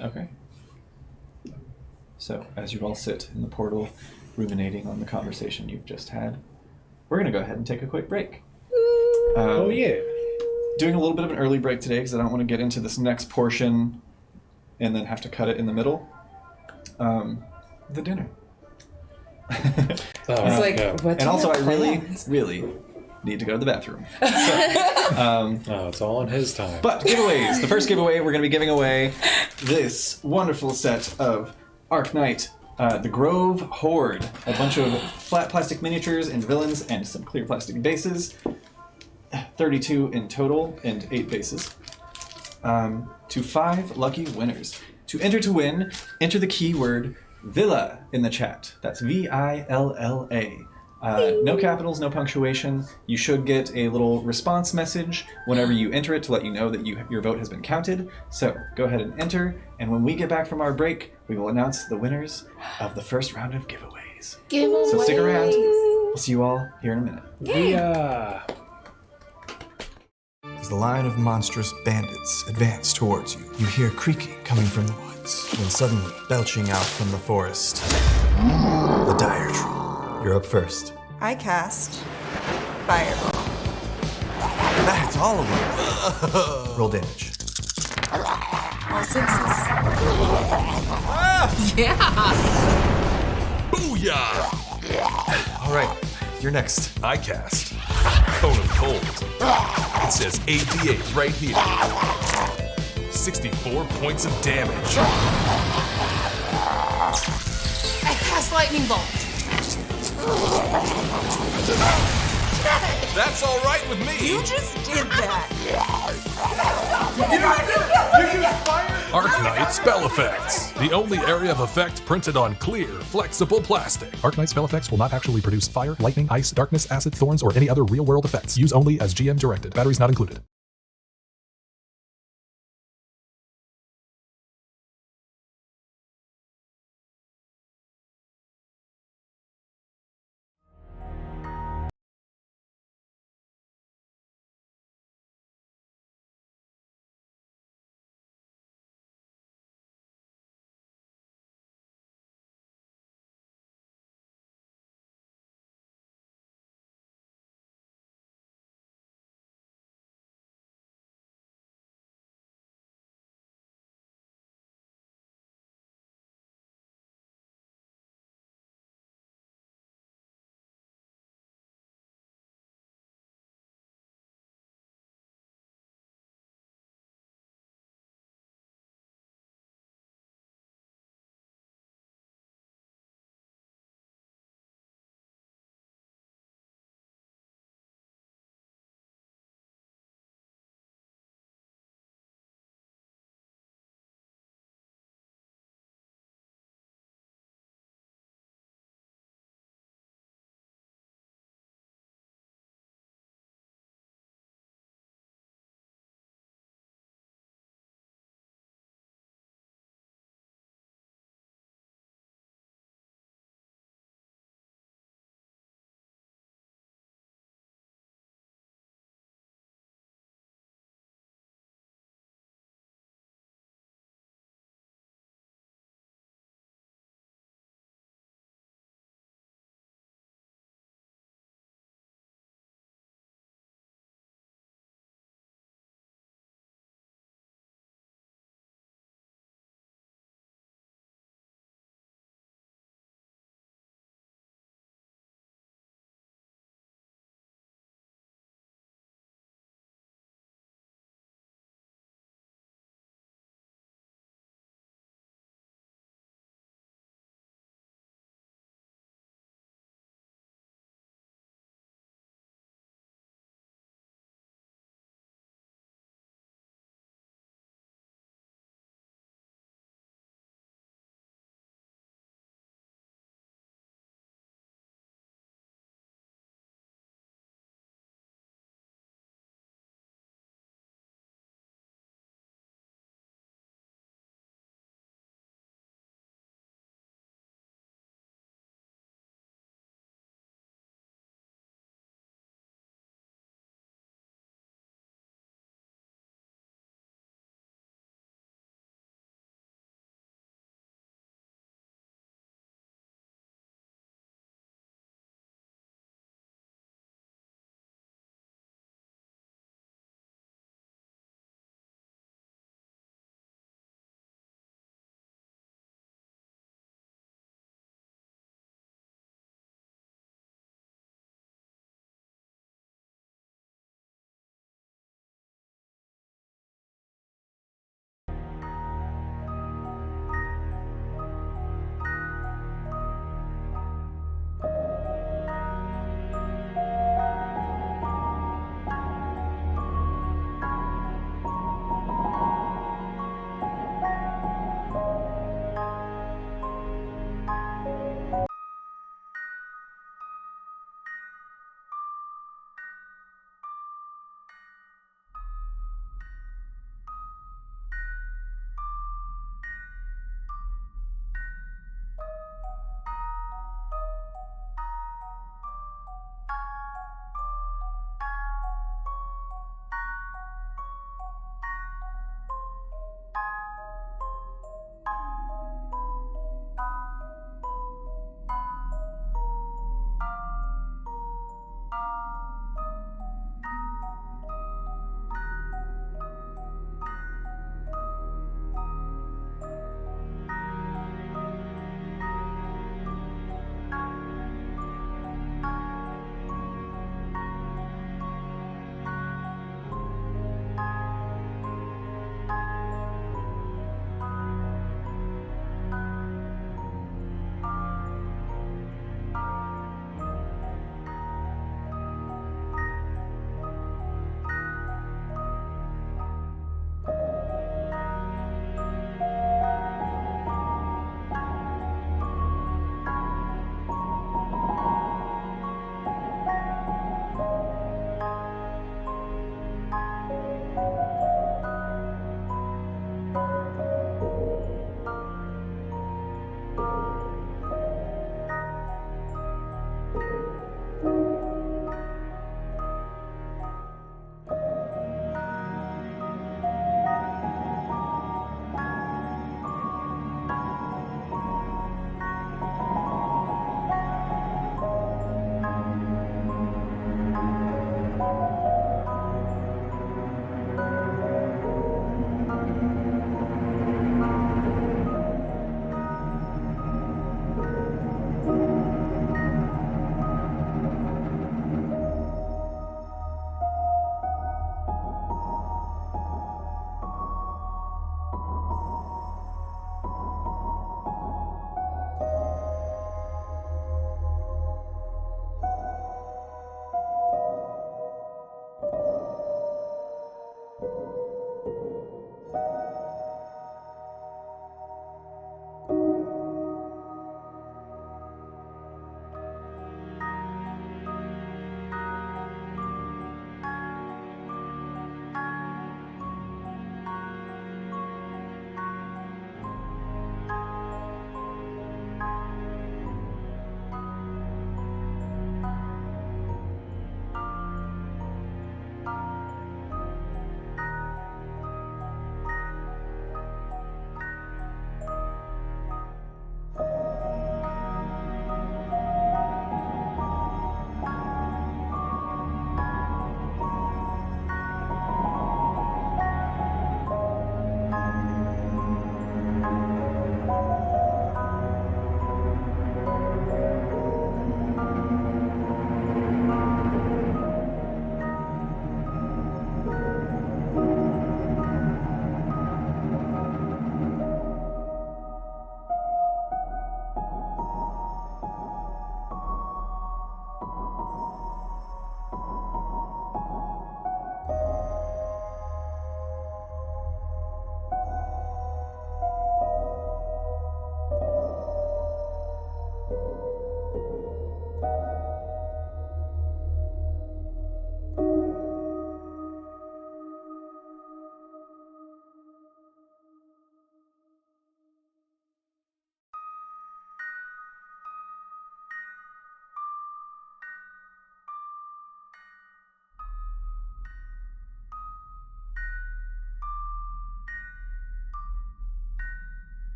Okay. So, as you all sit in the portal, ruminating on the conversation you've just had, we're going to go ahead and take a quick break. Oh, yeah. Doing a little bit of an early break today because I don't want to get into this next portion and then have to cut it in the middle. The dinner. It's like, what? And also, I really need to go to the bathroom. So, it's all on his time. but giveaways. The first giveaway, we're going to be giving away this wonderful set of Arcknight, the Grove Horde. A bunch of flat plastic miniatures and villains and some clear plastic bases. 32 in total and 8 bases. To 5 lucky winners. To enter to win, enter the keyword Villa in the chat. That's VILLA. No capitals, no punctuation. You should get a little response message whenever you enter it to let you know that your vote has been counted. So go ahead and enter, and when we get back from our break, we will announce the winners of the first round of giveaways. So stick around. We'll see you all here in a minute. Yeah. As the line of monstrous bandits advance towards you, you hear creaking coming from the woods, when suddenly, belching out from the forest, the dire tree. You're up first. I cast Fireball. That's all of them. Roll damage. All 6s. All right, you're next. I cast Cone of Cold. It says 88 right here. 64 points of damage. I cast Lightning Bolt. That's all right with me. You just did that. Arcknight spell effects. The only area of effect printed on clear, flexible plastic. Arcknight spell effects will not actually produce fire, lightning, ice, darkness, acid, thorns, or any other real-world effects. Use only as GM directed. Batteries not included.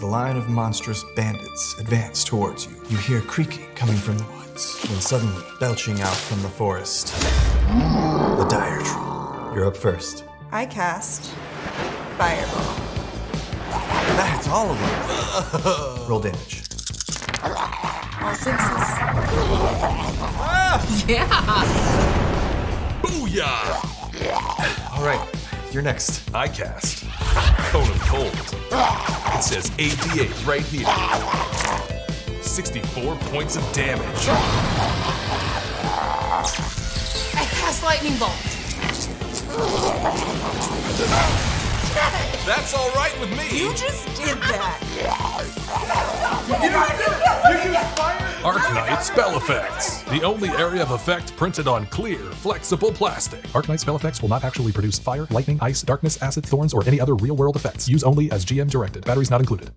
the line of monstrous bandits advance towards you. You hear creaking coming from the woods, when suddenly, belching out from the forest, the dire tree. You're up first. I cast Fireball. That's all of them. Roll damage. All sixes. Booyah! All right, you're next. I cast Cone of Cold. It says 88 right here. 64 points of damage. I cast Lightning Bolt. That's all right with me. You just did that. Arcknight spell effects. The only area of effect printed on clear, flexible plastic. Arcknight spell effects will not actually produce fire, lightning, ice, darkness, acid, thorns, or any other real-world effects. Use only as GM directed. Batteries not included.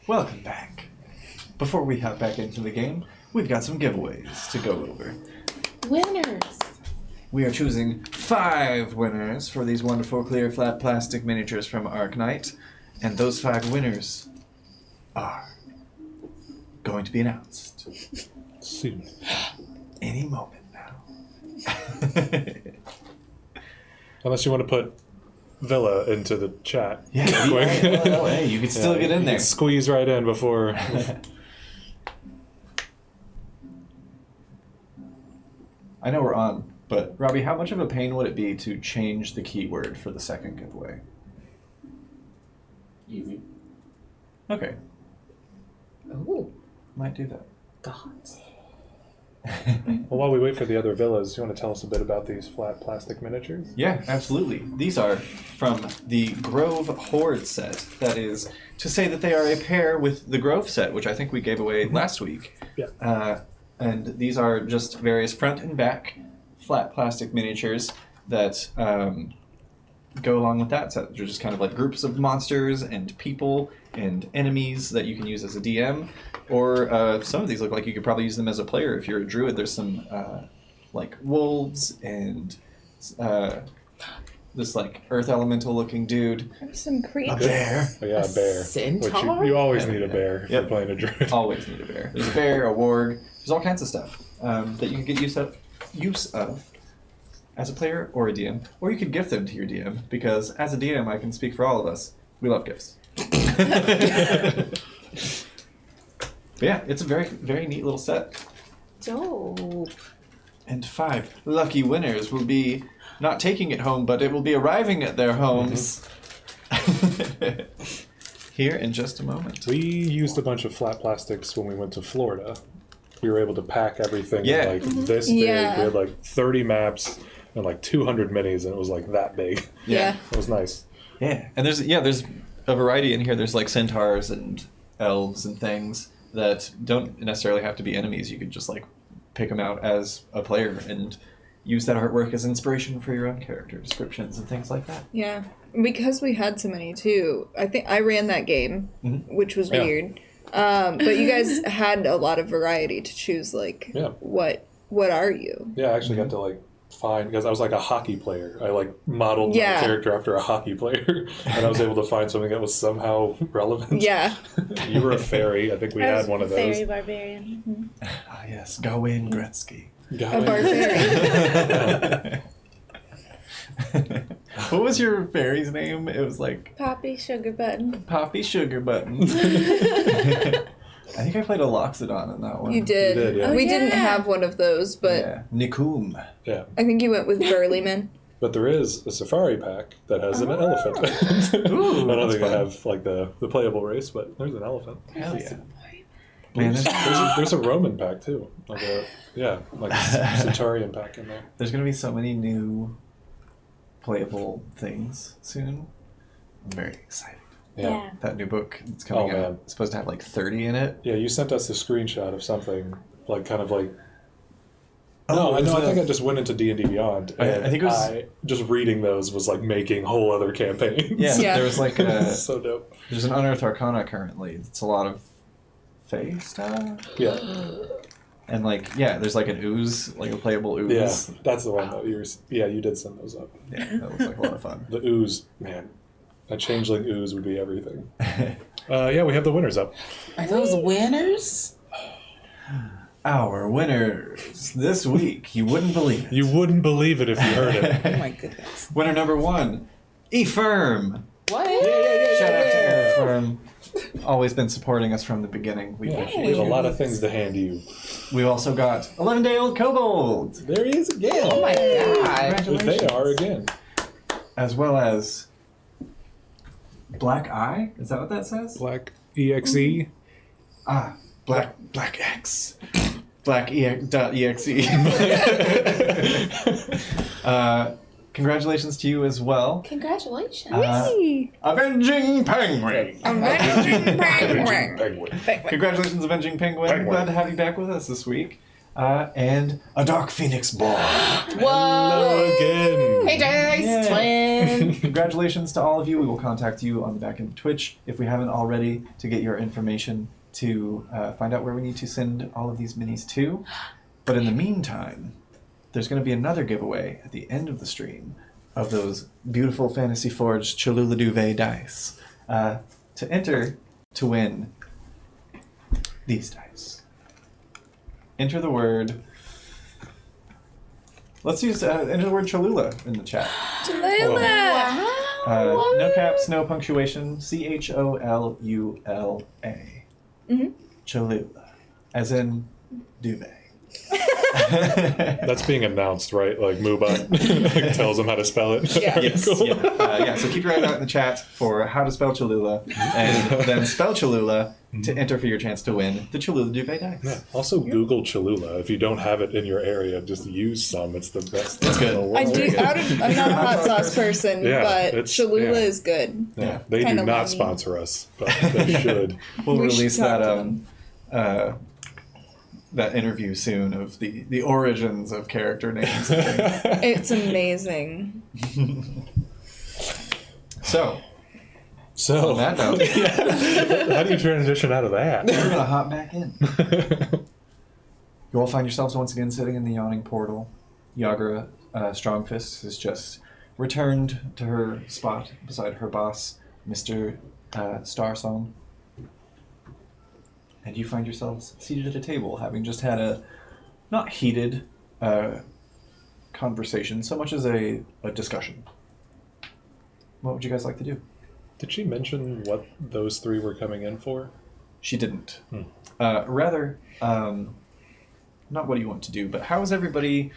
Welcome back. before we hop back into the game, we've got some giveaways to go over. Winners. We are choosing 5 winners for these wonderful clear flat plastic miniatures from Arcknight, and those 5 winners are going to be announced Soon. any moment now. Unless you want to put Villa into the chat. Yeah, Quick. hey, you can still get in you there. can squeeze right in before. I know we're on, but Robbie, how much of a pain would it be to change the keyword for the second giveaway? Easy. Okay, Ooh, might do that. God. Well, while we wait for the other villas, you want to tell us a bit about these flat plastic miniatures? Yeah, absolutely. These are from the Grove Horde set. That is to say that they are a pair with the Grove set, which I think we gave away last week. Yeah. And these are just various front and back flat plastic miniatures that go along with that set. They're just kind of like groups of monsters and people and enemies that you can use as a DM. Or some of these look like you could probably use them as a player if you're a druid. There's some like wolves and this like earth elemental looking dude. There's some creatures. A bear. Oh, yeah, a bear. Centaur? Which you always need a bear if you're playing a druid. Always need a bear. There's a bear, a warg. There's all kinds of stuff that you can get use of as a player or a DM. Or you could gift them to your DM, because as a DM, I can speak for all of us. We love gifts. But yeah, it's a very, very neat little set. Dope. And 5 lucky winners will be not taking it home, but it will be arriving at their homes. Here in just a moment. We used a bunch of flat plastics when we went to Florida. We were able to pack everything Yeah. like this big. Yeah. We had like 30 maps and like 200 minis, and it was like that big. Yeah. It was nice. Yeah, and there's a variety in here. There's like centaurs and elves and things that don't necessarily have to be enemies. You could just like pick them out as a player and use that artwork as inspiration for your own character descriptions and things like that. Yeah. Because we had so many too. I think I ran that game, which was Yeah. weird. But you guys had a lot of variety to choose. Like, Yeah. what are you? Yeah, I actually got to like find, because I was like a hockey player. I like modeled my character after a hockey player, and I was able to find something that was somehow relevant. Yeah. You were a fairy. I think we had one of those. Fairy barbarian. Ah, yes, Gawain Gretzky. A barbarian. What was your fairy's name? It was like Poppy Sugar Button. Poppy Sugar Button. I think I played a Loxodon in that one. You did. You did, yeah. We Oh, didn't yeah. have one of those, but Yeah. Nikum. Yeah. I think you went with Burlyman. But there is a safari pack that has an elephant. Ooh, I don't that's think I fun. have like the playable race, but there's an elephant. Hell yeah. Man, There's a Roman pack too. Like a Centaurian pack in there. there's going to be so many new playable things soon. I'm very excited. Yeah. That new book that's coming Oh, out. man. It's supposed to have like 30 in it. Yeah, you sent us a screenshot of something like kind of like. Oh, No, I it was know. I a- think I just went into D&D Beyond, and I think it was- just reading those was like making whole other campaigns. Yeah, Yeah. there was like So dope. there's an Unearthed Arcana currently. It's a lot of Fae stuff. Yeah, And like, yeah, there's like an ooze, like a playable ooze. yeah, that's the one that you were. Yeah, you did send those up. Yeah, that looks like a lot of fun. The ooze, man, a changeling ooze would be everything. Yeah, we have the winners up. Are those winners? Our winners this week, you wouldn't believe it. You wouldn't believe it if you heard it. Oh my goodness. Winner number 1, eFirm. What? Shout out to eFirm. Always been supporting us from the beginning. We Yeah, appreciate we have a you. lot of things to hand you. We've also got 11-Day-Old Kobold. There he is again. Oh my god. They are again. As well as Black Eye. Is that what that says? Black EXE. Ah, Black X. Black.exe. Congratulations to you as well. Congratulations. Avenging Penguin. Penguin. Congratulations, Avenging Penguin. Glad to have you back with us this week. And a Dark Phoenix Ball. Whoa. Again. Hey, Dice Yeah. Twin. Congratulations to all of you. We will contact you on the back end of Twitch if we haven't already to get your information to find out where we need to send all of these minis to. But in the meantime, there's going to be another giveaway at the end of the stream of those beautiful Fantasy Forged Cholula Duvet dice. To enter to win these dice, enter the word... Let's use enter the word Cholula in the chat. Cholula! No caps, no punctuation. Cholula. Mm-hmm. Cholula. As in duvet. That's being announced, right? Like Mubot tells them how to spell it. Yeah. Yes. Cool. Yeah. So keep your eyes out in the chat for how to spell Cholula, and then spell Cholula to enter for your chance to win the Cholula Duvet dice. Yeah. Also, Google Cholula. If you don't have it in your area, just use some. It's the best. That's good. In the world. I do. I'm not a hot sauce person, Yeah, but it's- Cholula yeah. is good. Yeah, they Kinda do not lummy. sponsor us, but they should. We'll We should release talk that to them. That interview soon of the origins of character names. And things. It's amazing. So, So, on that note, how do you transition out of that? we're gonna hop back in. You all find yourselves once again sitting in the yawning portal. Yagra Strongfist has just returned to her spot beside her boss, Mr. Starsong. And you find yourselves seated at a table, having just had a not heated conversation, so much as a discussion. What would you guys like to do? Did she mention what those three were coming in for? She didn't. Rather, not what do you want to do, but how is everybody...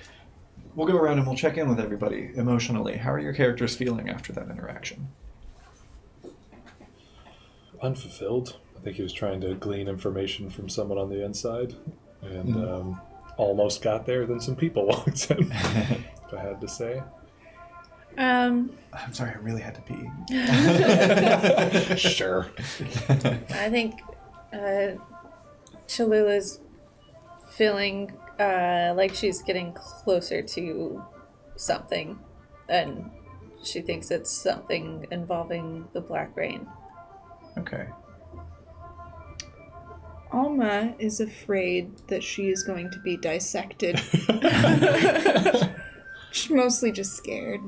We'll go around and we'll check in with everybody emotionally. How are your characters feeling after that interaction? Unfulfilled. I think he was trying to glean information from someone on the inside, and almost got there. Then some people walked in. If I had to say. I'm sorry, I really had to pee. Sure. I think Cholula's feeling like she's getting closer to something, and she thinks it's something involving the Black Rain. Okay. Alma is afraid that she is going to be dissected. She's mostly just scared.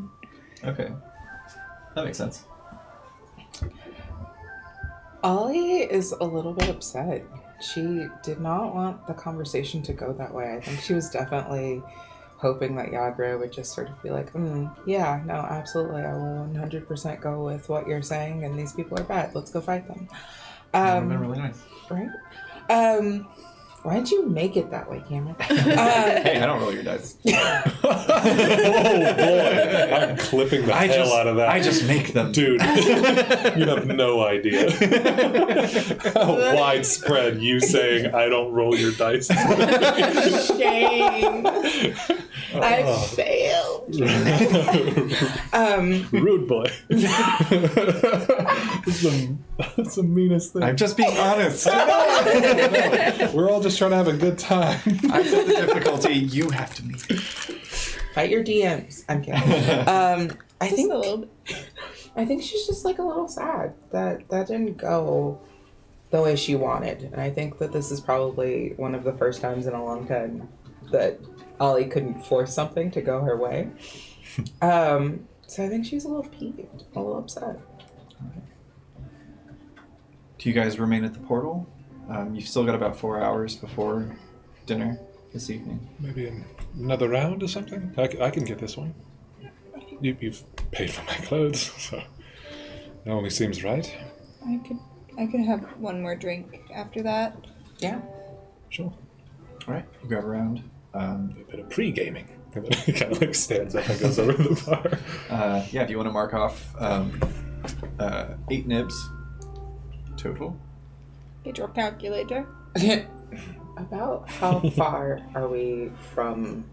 Okay. That makes sense. Ollie is a little bit upset. She did not want the conversation to go that way. I think she was definitely hoping that Yagra would just sort of be like, yeah, no, absolutely, I will 100% go with what you're saying, and these people are bad. Let's go fight them. That would have been really nice. Right? Why'd you make it that way, Cameron? Hey, I don't roll your dice. Oh boy, I'm clipping the hell out of that. I just make them. Dude, you have no idea how widespread you saying I don't roll your dice. Shame. I failed. Rude boy. That's the meanest thing. I'm just being honest. We're all just trying to have a good time. I set the difficulty. You have to meet. Fight your DMs. I'm kidding. I think she's just like a little sad that didn't go the way she wanted, and I think that this is probably one of the first times in a long time that Ollie couldn't force something to go her way. So I think she's a little peeved, a little upset. Do you guys remain at the portal? You've still got about 4 hours before dinner this evening. Maybe another round or something? I can get this one. You've paid for my clothes, so it only seems right. I could have one more drink after that. Yeah. Sure. All right, you grab around. A bit of pre-gaming. And then he kind of like stands up and goes over to the bar. Yeah, if you want to mark off 8 nibs total. Get your calculator. About how far are we from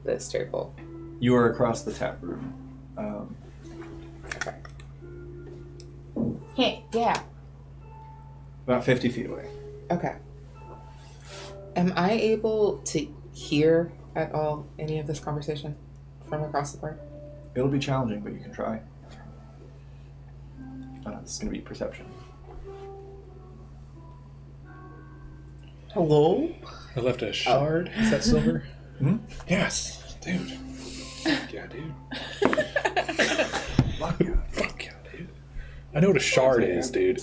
this table? You are across the tap room. Hey, yeah. About 50 feet away. Okay. Am I able to hear at all any of this conversation from across the bar? It'll be challenging, but you can try. This is going to be perception. Hello? I left a shard. Is that silver? Hmm? Yes, dude. Fuck yeah, dude. Fuck yeah, dude. I know what a shard is, dude.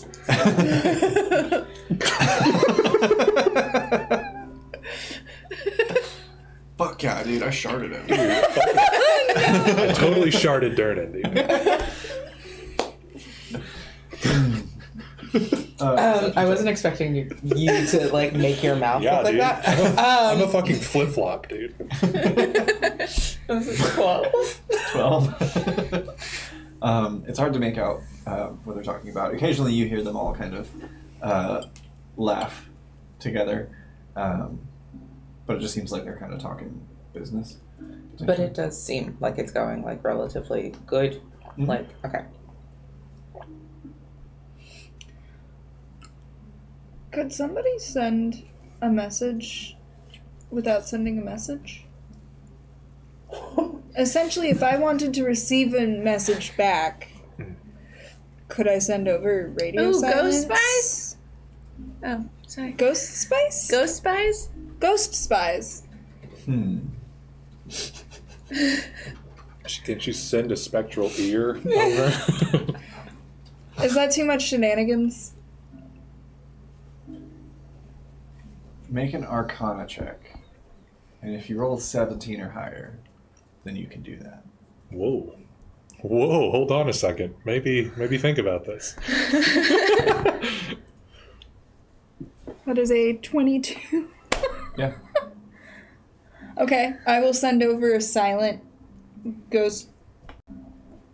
Fuck yeah, dude, I sharded it. I totally sharded Durnan, dude. I wasn't expecting you to like make your mouth Yeah, look like dude. that. I'm a fucking flip-flop, dude. This is 12. 12. It's hard to make out what they're talking about. Occasionally you hear them all kind of laugh together, but it just seems like they're kind of talking business. But it does seem like it's going like relatively good. Mhm. Like, okay. Could somebody send a message without sending a message? Essentially, if I wanted to receive a message back, could I send over radio Ooh, silence? ghost spies? Oh, sorry. Ghost spice? Ghost spies? Ghost spies. Can she send a spectral ear over? Is that too much shenanigans? Make an Arcana check, and if you roll 17 or higher, then you can do that. Whoa. Whoa, hold on a second. Maybe think about this. That is a 22. Yeah. Okay, I will send over a silent ghost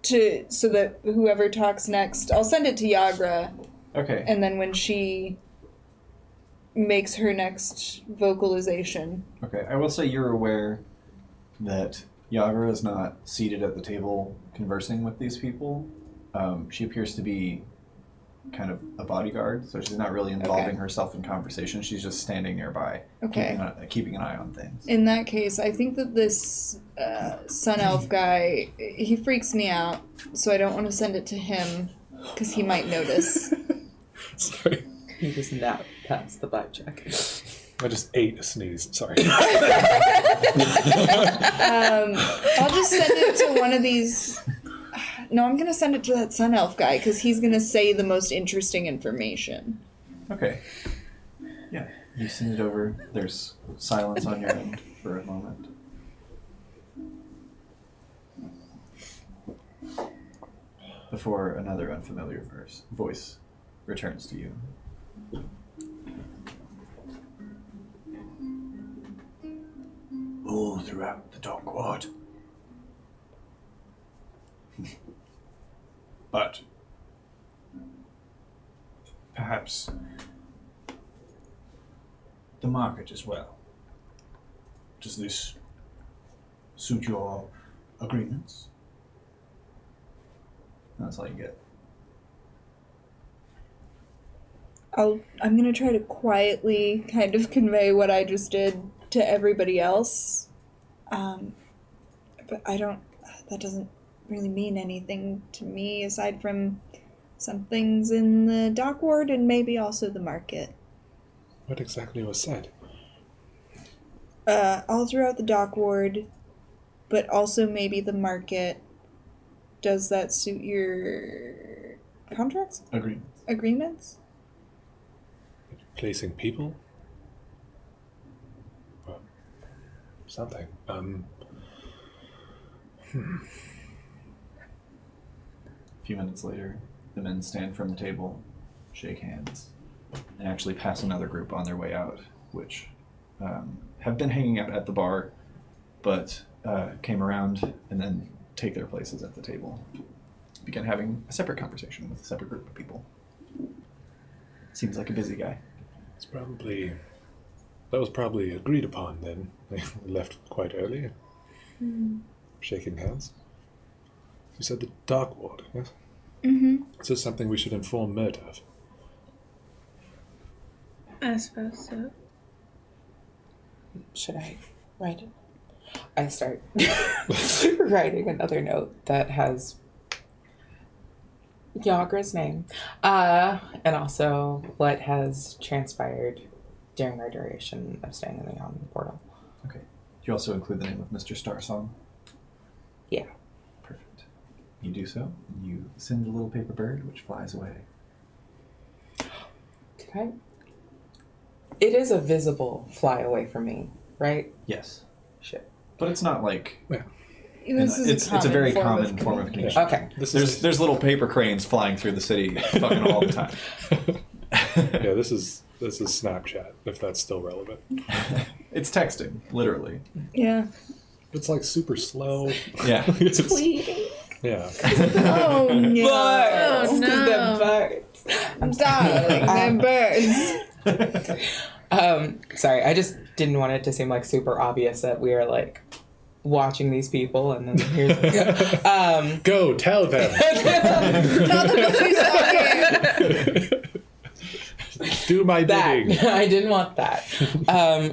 so that whoever talks next, I'll send it to Yagra, Okay. and then when she makes her next vocalization. Okay. I will say you're aware that Yagra is not seated at the table conversing with these people. She appears to be kind of a bodyguard, so she's not really involving herself in conversation. She's just standing nearby, Okay. keeping an eye on things. In that case, I think that this Sun Elf guy, he freaks me out, so I don't want to send it to him, because he might notice. Sorry. You just not pass the vibe check. I just ate a sneeze. Sorry. I'll just send it to one of these... No, I'm going to send it to that Sun Elf guy, because he's going to say the most interesting information. Okay. Yeah. You send it over. There's silence on your end for a moment. Before another unfamiliar voice returns to you. All throughout the Dockward. But perhaps the market as well. Does this suit your agreements? That's all you get. I'm going to try to quietly kind of convey what I just did to everybody else. But that doesn't really mean anything to me aside from some things in the dock ward and maybe also the market. What exactly was said? All throughout the dock ward, but also maybe the market. Does that suit your contracts? Agreements? Placing people? Something. A few minutes later, the men stand from the table, shake hands, and actually pass another group on their way out, which have been hanging out at the bar, but came around and then take their places at the table. Begin having a separate conversation with a separate group of people. Seems like a busy guy. That was probably agreed upon then. They left quite early. Shaking hands. You said the Dark Ward, yes? Mm-hmm. Is this something we should inform Mert of? I suppose so. Should I write it? I start writing another note that has Yagra's name, and also what has transpired during our duration of staying in the yawning portal. Okay. Do you also include the name of Mr. Starsong? Yeah. Perfect. You do so. And you send a little paper bird, which flies away. It is a visible fly away from me, right? Yes. Shit. But it's not like... Yeah. It's a very common form of communication. Okay. There's little paper cranes flying through the city fucking all the time. Yeah, this is Snapchat, if that's still relevant. It's texting, literally. Yeah. It's like super slow. Yeah. Tweeting. Yeah. Oh no. Oh, no. They're birds. Darling, they're birds. Sorry, I just didn't want it to seem like super obvious that we are like watching these people and then here's Go tell them. Tell them what we saw here. Do my bidding. that. I didn't want that.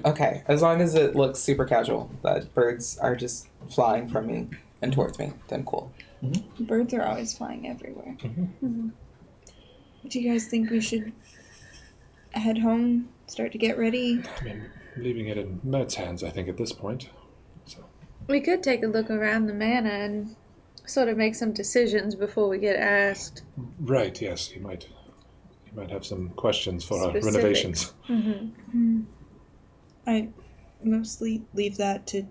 Okay, as long as it looks super casual, that birds are just flying from me and towards me, then cool. Birds are always flying everywhere. Do you guys think we should head home, start to get ready? I mean, leaving it in Mert's hands, I think, at this point. So. We could take a look around the manor and sort of make some decisions before we get asked. Right, yes, you might have some questions for our Specific. renovations. I mostly leave that to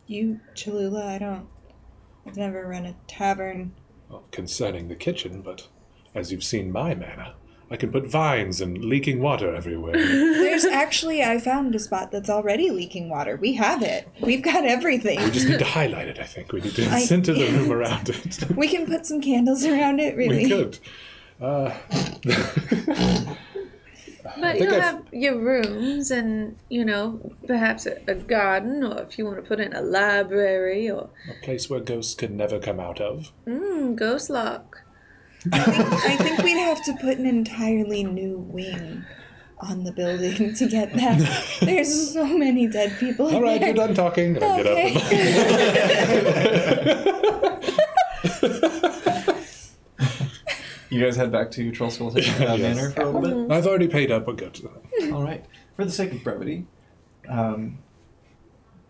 you, Cholula. I've never run a tavern. Well, concerning the kitchen, but as you've seen my manor, I can put vines and leaking water everywhere. There's actually, I found a spot that's already leaking water. We have it. We've got everything. We just need to highlight it, I think. We need to center the room around it. We can put some candles around it, really. We could. But you'll have your rooms and, perhaps a garden, or if you want to put in a library, or... A place where ghosts could never come out of. Ghost lock. I think we'd have to put an entirely new wing on the building to get that. There's so many dead people in All right, there. you're done talking. And I get up. You guys head back to Troll Skull Manor for a little bit? I've already paid up, but good. All right. For the sake of brevity,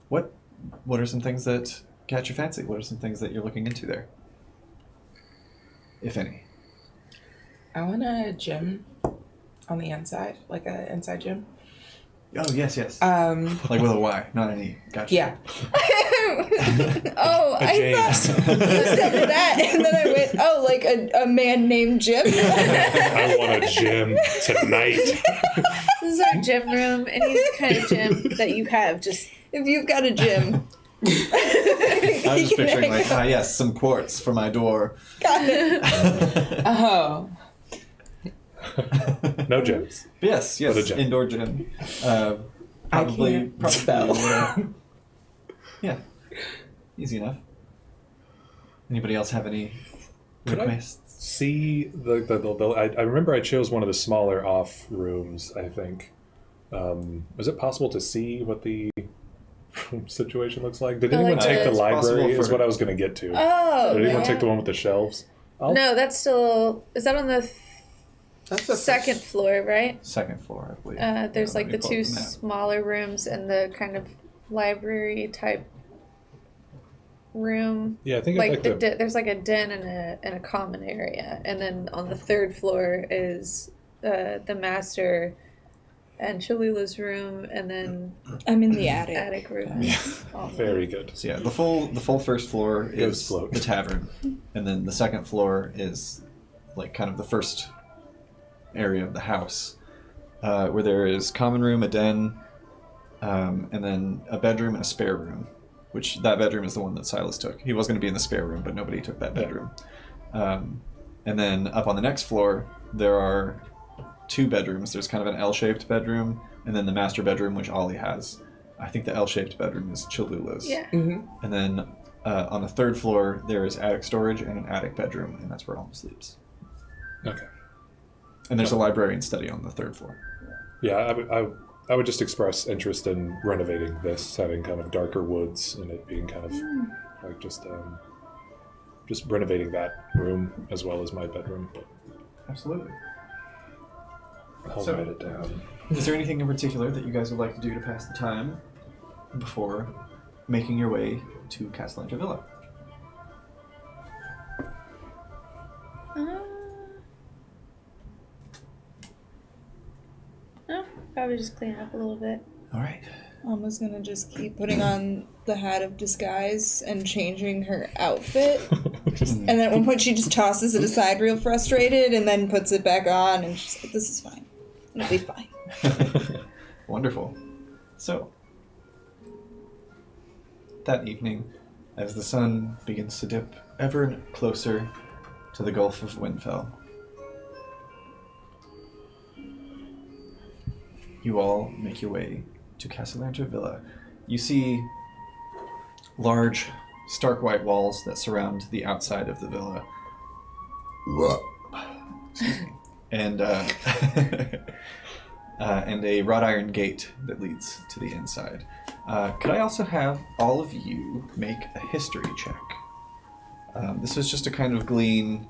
what are some things that catch your fancy? What are some things that you're looking into there? If any. I want a gym on the inside, like an inside gym. Oh, yes. Like with a Y, not an E. Gotcha. Yeah. Oh, I thought you said that, and then I went, like a man named Jim. I want a gym tonight. This is our gym room. Any kind of gym that you have, just... If you've got a gym. I'm just picturing yes, some quartz for my door. Got it. Oh. No gyms. Yes, But a gym. indoor gym. I can't spell. Yeah, easy enough. Anybody else have any Could requests? See I remember I chose one of the smaller off rooms, I think. Was it possible to see what the room situation looks like? Did anyone take the it's library is possible what I was going to get to. Oh, Did anyone take the one with the shelves? No, that's still... Is that on the That's the second floor, right? Second floor, I believe. There's Let like me the pull two up the map. smaller rooms and the kind of library type room. Yeah, I think Like I'd like to... there's like a den and a common area, and then on the third floor is the master and Cholula's room, and then I'm in the attic. attic room. Very good. So yeah, the full first floor is float. the tavern, and then the second floor is like kind of the first area of the house, where there is common room, a den, and then a bedroom and a spare room. Which that bedroom is the one that Silas took. He was going to be in the spare room, but nobody took that bedroom. And then up on the next floor, there are two bedrooms. There's kind of an L-shaped bedroom, and then the master bedroom, which Ollie has. I think the L-shaped bedroom is Cholula's. Yeah. Mm-hmm. And then on the third floor, there is attic storage and an attic bedroom, and that's where Alma sleeps. Okay. And there's a librarian study on the third floor. Yeah, I would just express interest in renovating this, having kind of darker woods and it being kind of like just renovating that room as well as my bedroom. But Absolutely. I'll write it down. Is there anything in particular that you guys would like to do to pass the time before making your way to Castellanter Villa? No, probably just clean up a little bit. All right. Alma's gonna just keep putting on the hat of disguise and changing her outfit. And then at one point she just tosses it aside real frustrated and then puts it back on and she's like, this is fine. It'll be fine. Wonderful. So, that evening, as the sun begins to dip ever closer to the Gulf of Windfell, you all make your way to Castellanter Villa. You see large, stark white walls that surround the outside of the villa. Excuse me. And and a wrought iron gate that leads to the inside. Could I also have all of you make a history check? This was just to kind of glean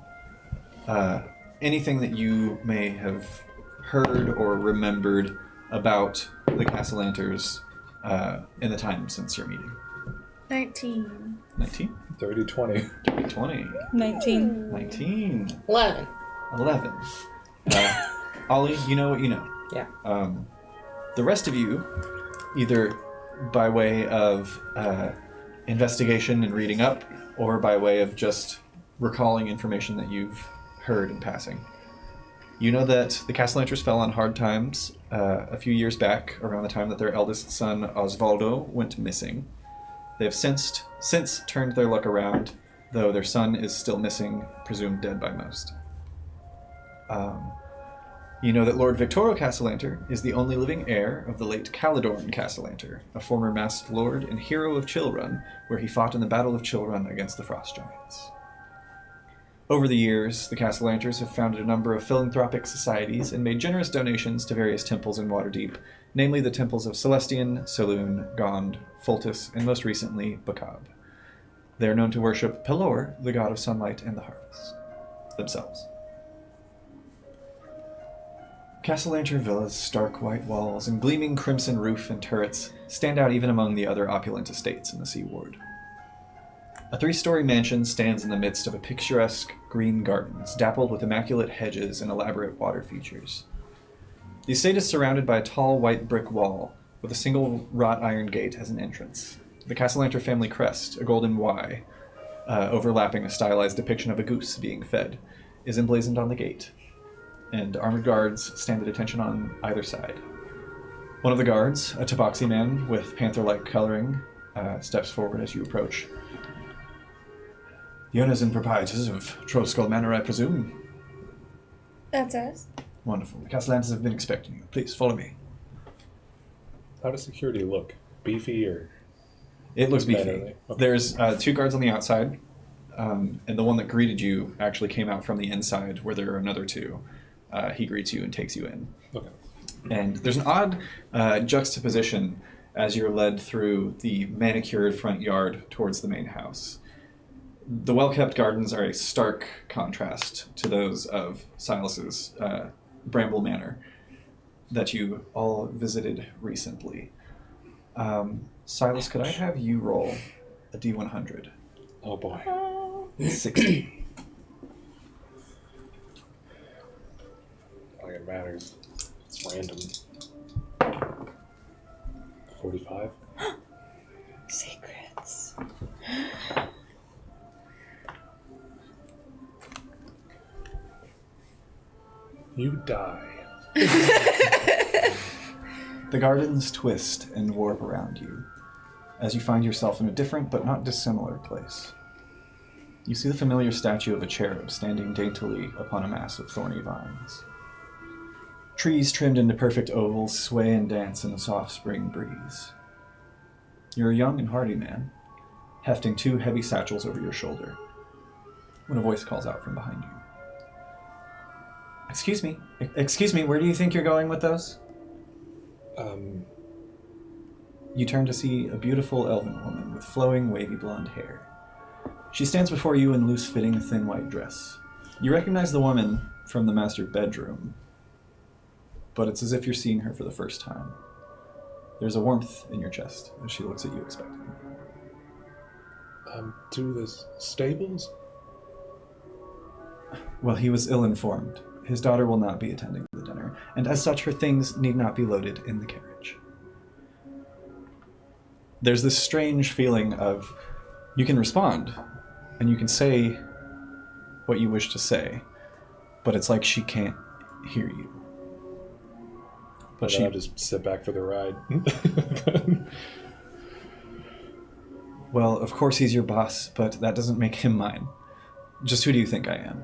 anything that you may have heard or remembered about the Castellanters in the time since your meeting. 19. 19? 30, 20. 20. 19. 19. 11. 11. Ollie, you know what you know. Yeah. The rest of you, either by way of investigation and reading up, or by way of just recalling information that you've heard in passing, you know that the Castellanters fell on hard times a few years back, around the time that their eldest son, Osvaldo, went missing. They have since turned their luck around, though their son is still missing, presumed dead by most. You know that Lord Victoro Castellanter is the only living heir of the late Calidorn Castellanter, a former masked lord and hero of Chillrun, where he fought in the Battle of Chillrun against the Frost Giants. Over the years, the Castellanters have founded a number of philanthropic societies and made generous donations to various temples in Waterdeep, namely the temples of Celestian, Saloon, Gond, Foltis, and most recently, Bakab. They are known to worship Pelor, the god of sunlight and the harvest, themselves. Castellanter Villa's stark white walls and gleaming crimson roof and turrets stand out even among the other opulent estates in the Sea Ward. A 3-story mansion stands in the midst of a picturesque green gardens, dappled with immaculate hedges and elaborate water features. The estate is surrounded by a tall white brick wall, with a single wrought iron gate as an entrance. The Castellanter family crest, a golden Y, overlapping a stylized depiction of a goose being fed, is emblazoned on the gate, and armored guards stand at attention on either side. One of the guards, a tabaxi man with panther-like coloring, steps forward as you approach. The owners and proprietors of Trollskull Manor, I presume? That's us. Wonderful. The Castellanters have been expecting you. Please, follow me. How does security look? Beefy or... It looks beefy. Okay. There's 2 guards on the outside, and the one that greeted you actually came out from the inside, where there are another 2. He greets you and takes you in. Okay. And there's an odd juxtaposition as you're led through the manicured front yard towards the main house. The well-kept gardens are a stark contrast to those of Silas's Bramble Manor that you all visited recently. Silas, could I have you roll a D100? Oh boy. 60. Like it matters. It's random. 45. Secrets. You die. The gardens twist and warp around you as you find yourself in a different but not dissimilar place. You see the familiar statue of a cherub standing daintily upon a mass of thorny vines. Trees trimmed into perfect ovals sway and dance in the soft spring breeze. You're a young and hardy man, hefting 2 heavy satchels over your shoulder, when a voice calls out from behind you. Excuse me, where do you think you're going with those? You turn to see a beautiful elven woman with flowing, wavy blonde hair. She stands before you in loose-fitting, thin white dress. You recognize the woman from the master bedroom. but it's as if you're seeing her for the first time. There's a warmth in your chest as she looks at you expectantly. To the stables? Well, he was ill-informed. His daughter will not be attending the dinner, and as such, her things need not be loaded in the carriage. There's this strange feeling of you can respond, and you can say what you wish to say, but it's like she can't hear you. But I'll just sit back for the ride. Well, of course he's your boss, but that doesn't make him mine. Just who do you think I am?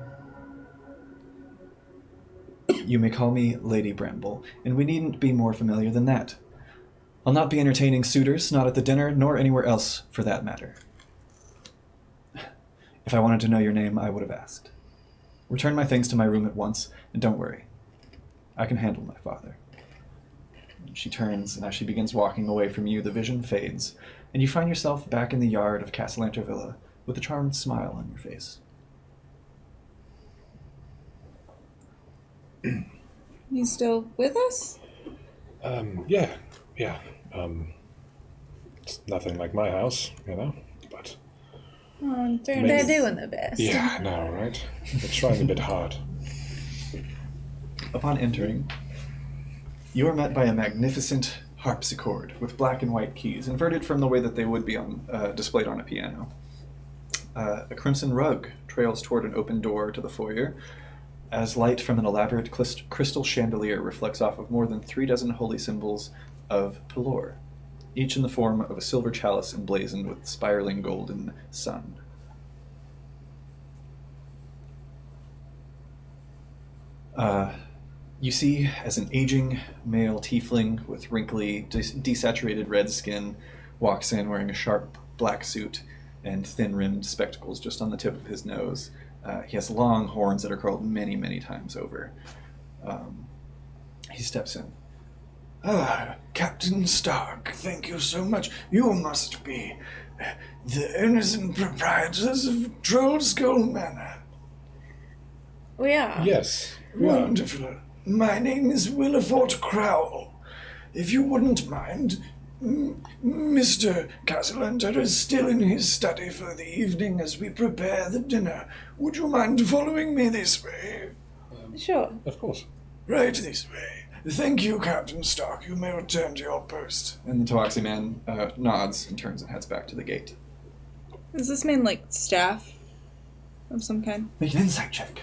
You may call me Lady Bramble, and we needn't be more familiar than that. I'll not be entertaining suitors, not at the dinner, nor anywhere else, for that matter. If I wanted to know your name, I would have asked. Return my things to my room at once, and don't worry. I can handle my father. She turns, and as she begins walking away from you, the vision fades, and you find yourself back in the yard of Castellanter Villa with a charmed smile on your face. You still with us? Yeah. It's nothing like my house, but... They're doing their best. Yeah, I know, right? They're trying a bit hard. Upon entering, you are met by a magnificent harpsichord with black and white keys, inverted from the way that they would be displayed on a piano. A crimson rug trails toward an open door to the foyer, as light from an elaborate crystal chandelier reflects off of more than 36 holy symbols of Pelor, each in the form of a silver chalice emblazoned with spiraling golden sun. You see, as an aging male tiefling with wrinkly, desaturated red skin walks in wearing a sharp black suit and thin-rimmed spectacles just on the tip of his nose. He has long horns that are curled many, many times over. He steps in. Captain Stark, thank you so much. You must be the owners and proprietors of Troll Skull Manor. We are. Yes. We are. Wonderful. My name is Willifort Crowell. If you wouldn't mind, Mr. Castellanter is still in his study for the evening as we prepare the dinner. Would you mind following me this way? Sure. Of course. Right this way. Thank you, Captain Stark. You may return to your post. And the Tawaxi man nods and turns and heads back to the gate. Is this man like staff of some kind? Make an insight check.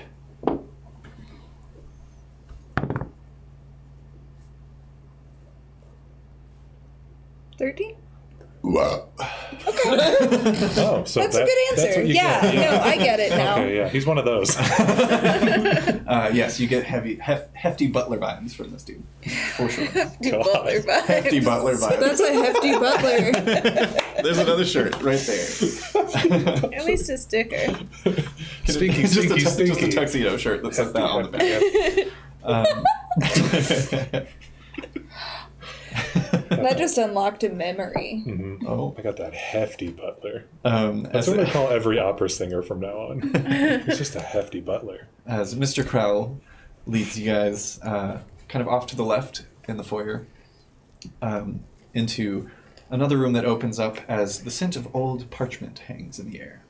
13? Wow. Oh, so That's a good answer. Yeah, no, I get it now. Okay, yeah, he's one of those. Yes, you get hefty butler vibes from this dude, for sure. Hefty butler vibes. Hefty butler vibes. That's a hefty butler. There's another shirt right there. At least a sticker. Stinky, It's stinky, just stinky. a tuxedo shirt that says that on the back. That just unlocked a memory. Mm-hmm. Oh. I got that hefty butler. As That's what I call every opera singer from now on. He's just a hefty butler. As Mr. Crowell leads you guys kind of off to the left in the foyer into another room that opens up as the scent of old parchment hangs in the air.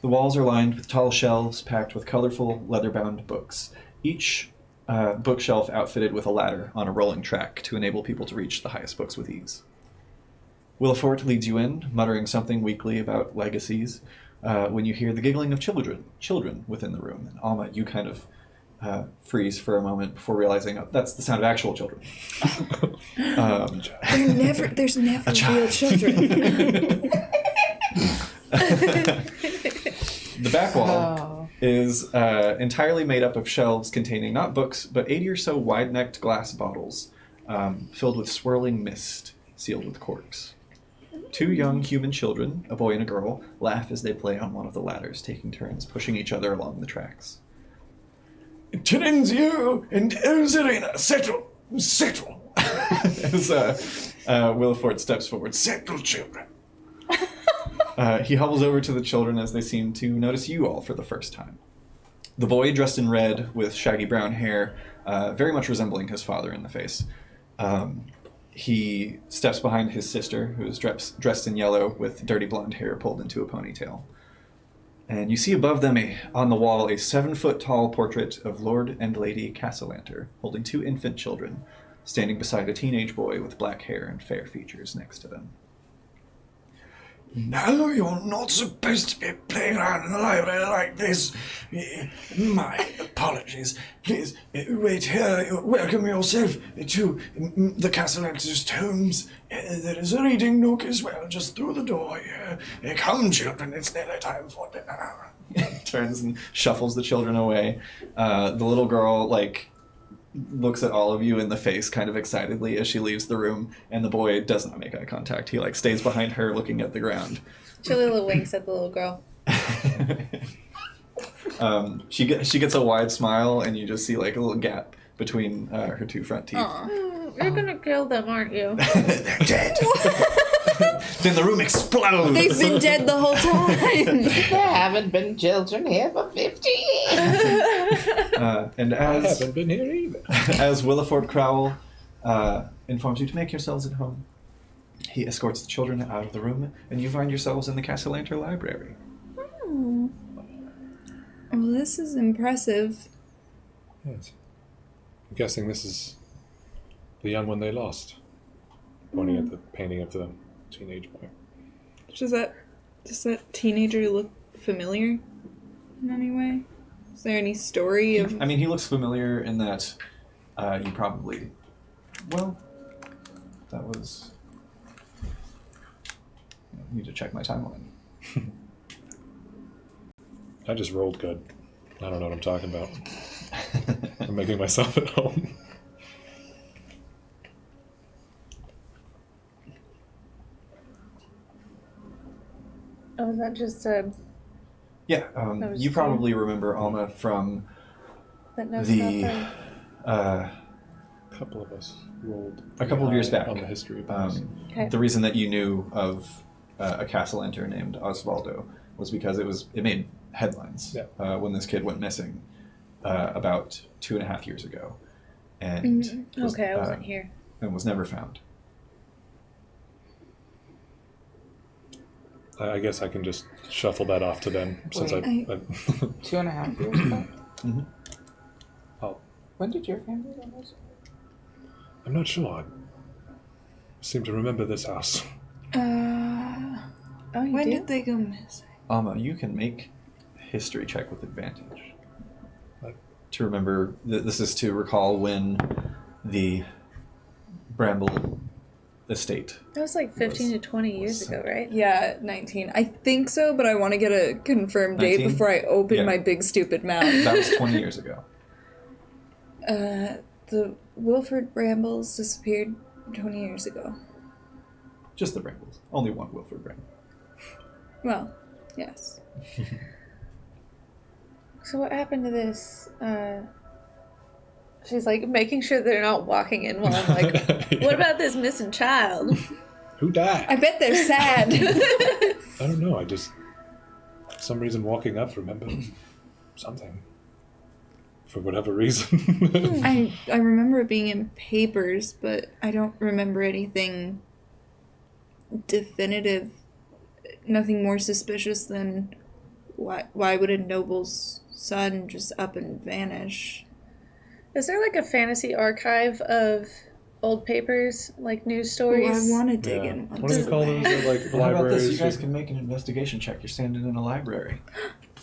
The walls are lined with tall shelves packed with colorful leather-bound books, each bookshelf outfitted with a ladder on a rolling track to enable people to reach the highest books with ease. Willifort leads you in, muttering something weakly about legacies, when you hear the giggling of children within the room. And Alma, you kind of freeze for a moment before realizing, oh, that's the sound of actual children. There's never real children. The back wall is entirely made up of shelves containing not books, but 80 or so wide-necked glass bottles filled with swirling mist, sealed with corks. Two young human children, a boy and a girl, laugh as they play on one of the ladders, taking turns pushing each other along the tracks. Terenzio and Elzerina, settle! Settle! As Willifort steps forward, Settle, children. he hobbles over to the children as they seem to notice you all for the first time. The boy, dressed in red with shaggy brown hair, very much resembling his father in the face. He steps behind his sister, who is dressed in yellow with dirty blonde hair pulled into a ponytail. And you see above them on the wall a 7-foot-tall portrait of Lord and Lady Castellanter, holding 2 infant children, standing beside a teenage boy with black hair and fair features next to them. No, you're not supposed to be playing around in the library like this. My apologies. Please, wait here. Welcome yourself to the Castellanter's tomes. There is a reading nook as well, just through the door here. Come, children, it's nearly time for dinner. Turns and shuffles the children away. The little girl, looks at all of you in the face kind of excitedly as she leaves the room, and the boy does not make eye contact. He stays behind her looking at the ground. Cholula winks at the little girl. She gets a wide smile, and you just see a little gap between her 2 front teeth. You're gonna kill them, aren't you? They're dead. Then the room explodes. They've been dead the whole time. There haven't been children here for 50 years. And I haven't been here either. as Williford Crowell informs you to make yourselves at home, he escorts the children out of the room, and you find yourselves in the Castellanter library. Well, this is impressive. Yes. I'm guessing this is the young one they lost. Pointing at the painting of the teenage boy. Does that teenager look familiar in any way? Is there any story of... I mean, he looks familiar in that you probably... Well, that was... I need to check my timeline. I just rolled good. I don't know what I'm talking about. I'm making myself at home. Oh, is that just a... Yeah, was you probably remember Alma from that knows the... about A couple of us rolled a couple of years back. on the history of this. Okay. The reason that you knew of a Castellanter named Osvaldo was because it made headlines when this kid went missing about 2.5 years ago, and Okay, I wasn't here. and was never found. I guess I can just shuffle that off to them since I 2.5 years ago? Mm-hmm. Oh, When did your family go missing? I'm not sure. I seem to remember this house. Oh, you When do? did they go missing? Alma, you can make a history check with advantage. What? To remember, this is to recall when the Bramble estate. That was 15 to 20 years ago, right? Yeah, 19. I think so, but I want to get a confirmed date 19? before I open Yeah. my big stupid mouth. That was 20 years ago. The Wilford Brambles disappeared 20 years ago. Just the Brambles. Only one Wilford Bramble. Well, yes. So what happened to this? She's making sure they're not walking in while I'm what about this missing child? Who died? I bet they're sad. I don't know. I just, for some reason, walking up, remember something. For whatever reason. I remember it being in papers, but I don't remember anything definitive. Nothing more suspicious than why would a noble's son just up and vanish? Is there a fantasy archive of old papers, news Oh, stories? I want to dig in. What do they call those? Like Well, how about this? You libraries? guys can make an investigation check. You're standing in a library.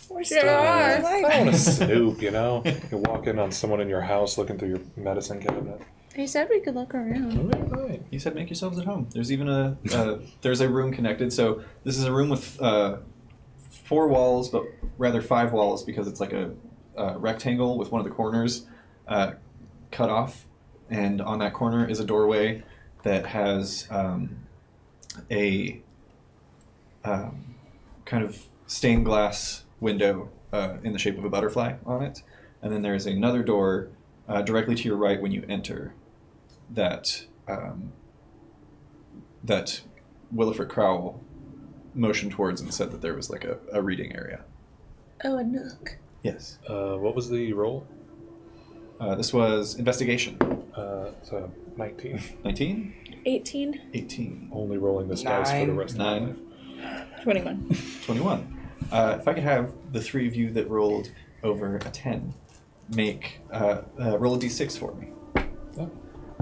We're There are. I don't want to snoop, you know? You can walk in on someone in your house looking through your medicine cabinet. He said we could look around. Right. He said make yourselves at home. There's even there's a room connected. So this is a room with 4 walls, but rather 5 walls because it's a rectangle with one of the corners cut off. And on that corner is a doorway that has a kind of stained glass window in the shape of a butterfly on it. And then there's another door directly to your right when you enter that that Williford Crowell motioned towards and said that there was a reading area. Oh, a nook. Yes. What was the roll? This was investigation. So 19. 19? 18. 18. Only rolling this dice for the Nine. rest of my 9. life. 21. 21. If I could have the three of you that rolled over a 10 make roll a d6 for me. Oh.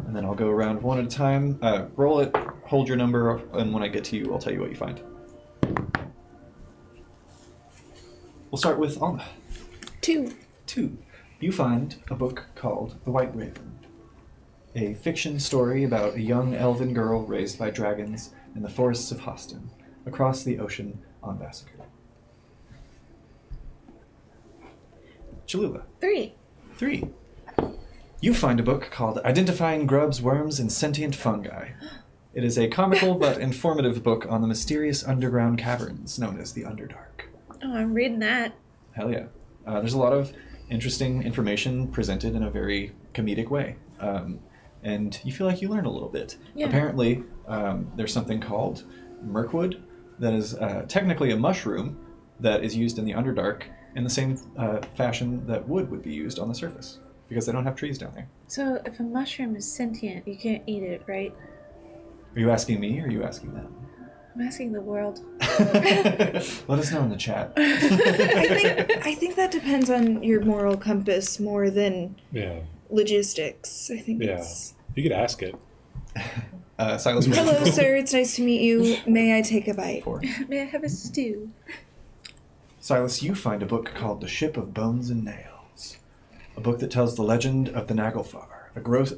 And then I'll go around one at a time. Roll it, hold your number, and when I get to you, I'll tell you what you find. We'll start with Alma. 2. 2. You find a book called The White Raven, a fiction story about a young elven girl raised by dragons in the forests of Hoston, across the ocean on Vassacre. Cholula. 3. 3. You find a book called Identifying Grubs, Worms, and Sentient Fungi. It is a comical but informative book on the mysterious underground caverns known as the Underdark. Oh, I'm reading that. Hell yeah. There's a lot of interesting information presented in a very comedic way. And you feel like you learn a little bit. Yeah. Apparently, there's something called Mirkwood that is technically a mushroom that is used in the Underdark in the same fashion that wood would be used on the surface, because they don't have trees down there. So if a mushroom is sentient, you can't eat it, right? Are you asking me or are you asking them? I'm asking the world. Let us know in the chat. I think that depends on your moral compass more than Yeah. logistics. I think Yeah. it's... You could ask it. Silas. Hello, sir. It's nice to meet you. May I take a bite? 4. May I have a stew? Silas, you find a book called The Ship of Bones and Nails. A book that tells the legend of the Naglfar,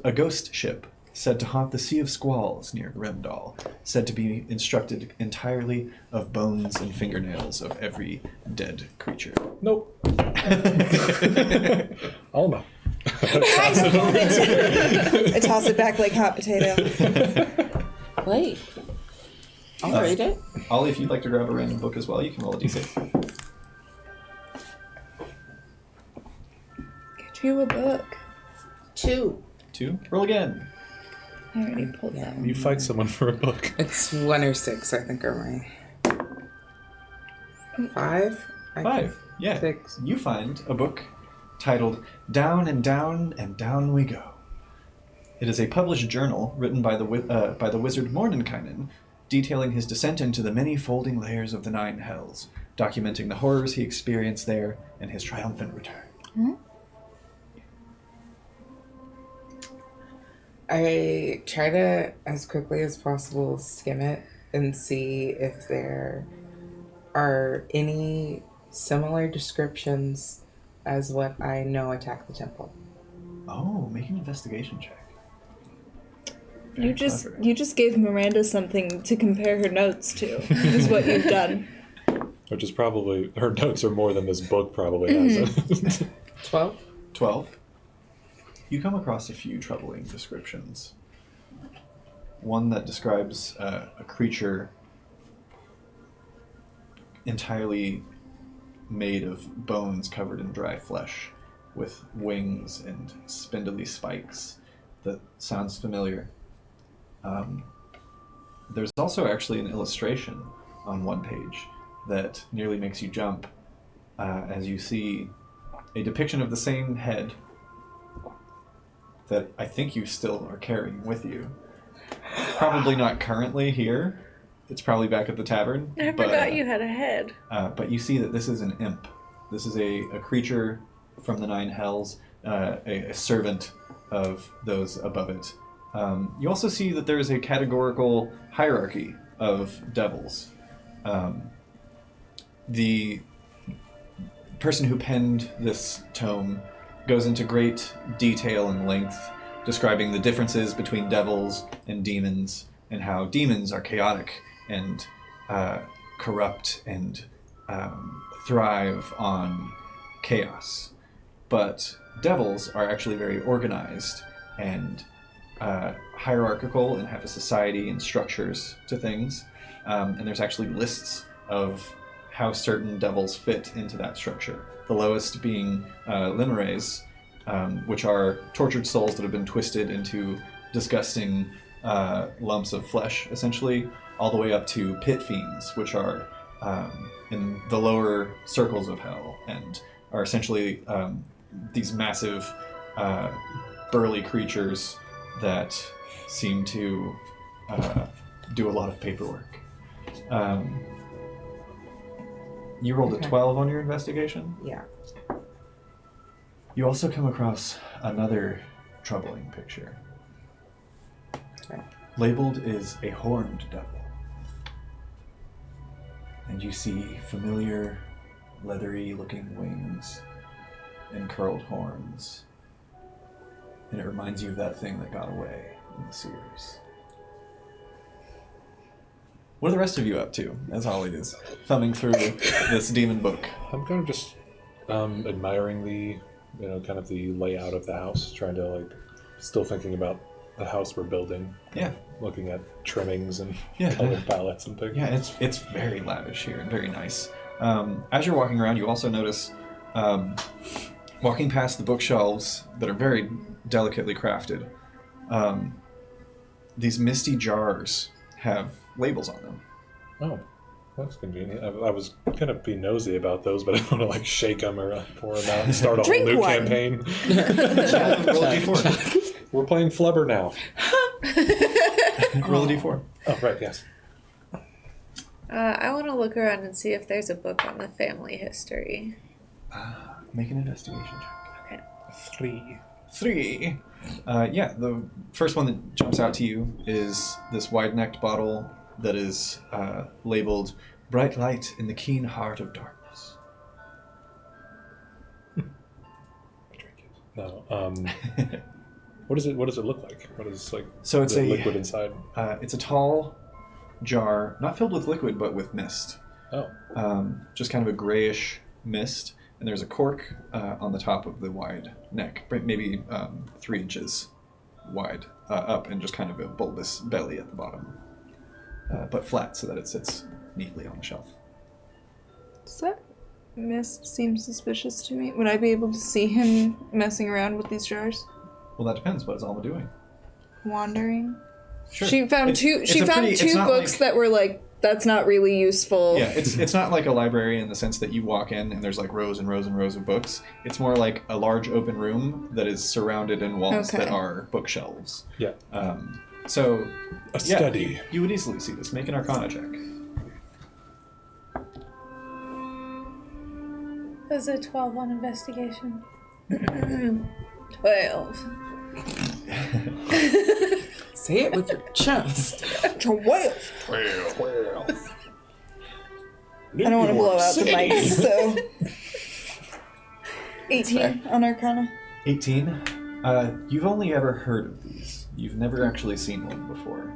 a ghost ship said to haunt the Sea of Squalls near Grimdall, said to be constructed entirely of bones and fingernails of every dead creature. Nope. Alma. I toss it back like hot potato. Wait. I'll read it. Ollie, if you'd like to grab a random book as well, you can roll a d6. Get you a book. 2. 2. Roll again. I already pulled that one. You fight someone for a book. It's 1 or 6, I think, are my 5? 5. Yeah. 6. You find a book titled Down and Down and Down We Go. It is a published journal written by the wizard Mordenkainen, detailing his descent into the many folding layers of the Nine Hells, documenting the horrors he experienced there and his triumphant return. Hmm? I try to, as quickly as possible, skim it and see if there are any similar descriptions as what I know attack the temple. Oh, make an investigation check. You just gave Miranda something to compare her notes to, is what you've done. Which is probably, her notes are more than this book probably has. 12? 12. You come across a few troubling descriptions. One that describes a creature entirely made of bones covered in dry flesh, with wings and spindly spikes. That sounds familiar. There's also actually an illustration on one page that nearly makes you jump as you see a depiction of the same head that I think you still are carrying with you. Probably not currently here. It's probably back at the tavern. I forgot you had a head. But you see that this is an imp. This is a creature from the Nine Hells, a servant of those above it. You also see that there is a categorical hierarchy of devils. The person who penned this tome goes into great detail and length describing the differences between devils and demons, and how demons are chaotic and corrupt and thrive on chaos. But devils are actually very organized and hierarchical and have a society and structures to things. And there's actually lists of how certain devils fit into that structure. The lowest being limares, which are tortured souls that have been twisted into disgusting lumps of flesh, essentially, all the way up to pit fiends, which are in the lower circles of hell and are essentially these massive burly creatures that seem to do a lot of paperwork. You rolled a 12 on your investigation? Yeah. You also come across another troubling picture. Okay. Labeled is a horned devil. And you see familiar, leathery-looking wings and curled horns. And it reminds you of that thing that got away in the sewers. What are the rest of you up to, as Holly is thumbing through this demon book? I'm kind of just admiring the, kind of the layout of the house, trying to still thinking about the house we're building. Yeah. Looking at trimmings and Yeah. color palettes and things. Yeah, it's very lavish here and very nice. As you're walking around, you also notice, walking past the bookshelves that are very delicately crafted, these misty jars have labels on them. Oh, that's convenient. I was going to be nosy about those, but I don't want to shake them or pour them out and start a whole Drink new one. campaign. Roll a d4. We're playing Flubber now. Roll a d4. Oh, right, yes. I want to look around and see if there's a book on the family history. Make an investigation check. Okay. 3. Yeah, the first one that jumps out to you is this wide-necked bottle that is labeled "Bright Light in the Keen Heart of Darkness." Drink it. No. What does it look like? What is So it's the a liquid inside? It's a tall jar, not filled with liquid, but with mist. Oh. Just kind of a grayish mist, and there's a cork on the top of the wide neck, maybe 3 inches wide, up, and just kind of a bulbous belly at the bottom, but flat so that it sits neatly on the shelf. Does that mist seem suspicious to me? Would I be able to see him messing around with these jars? Well, that depends. What is Alma doing? Wandering? Sure. She found It's two a pretty- it's not books like- that were that's not really useful. Yeah, it's not like a library in the sense that you walk in and there's rows and rows and rows of books. It's more like a large open room that is surrounded in walls that are bookshelves. Yeah. So A study. You would easily see this. Make an Arcana check. There's a 12 on investigation. 12. Say it with your chest. 12. 12. I don't want to blow out the mic, so 18 on Arcana. 18. You've only ever heard of these. You've never actually seen one before.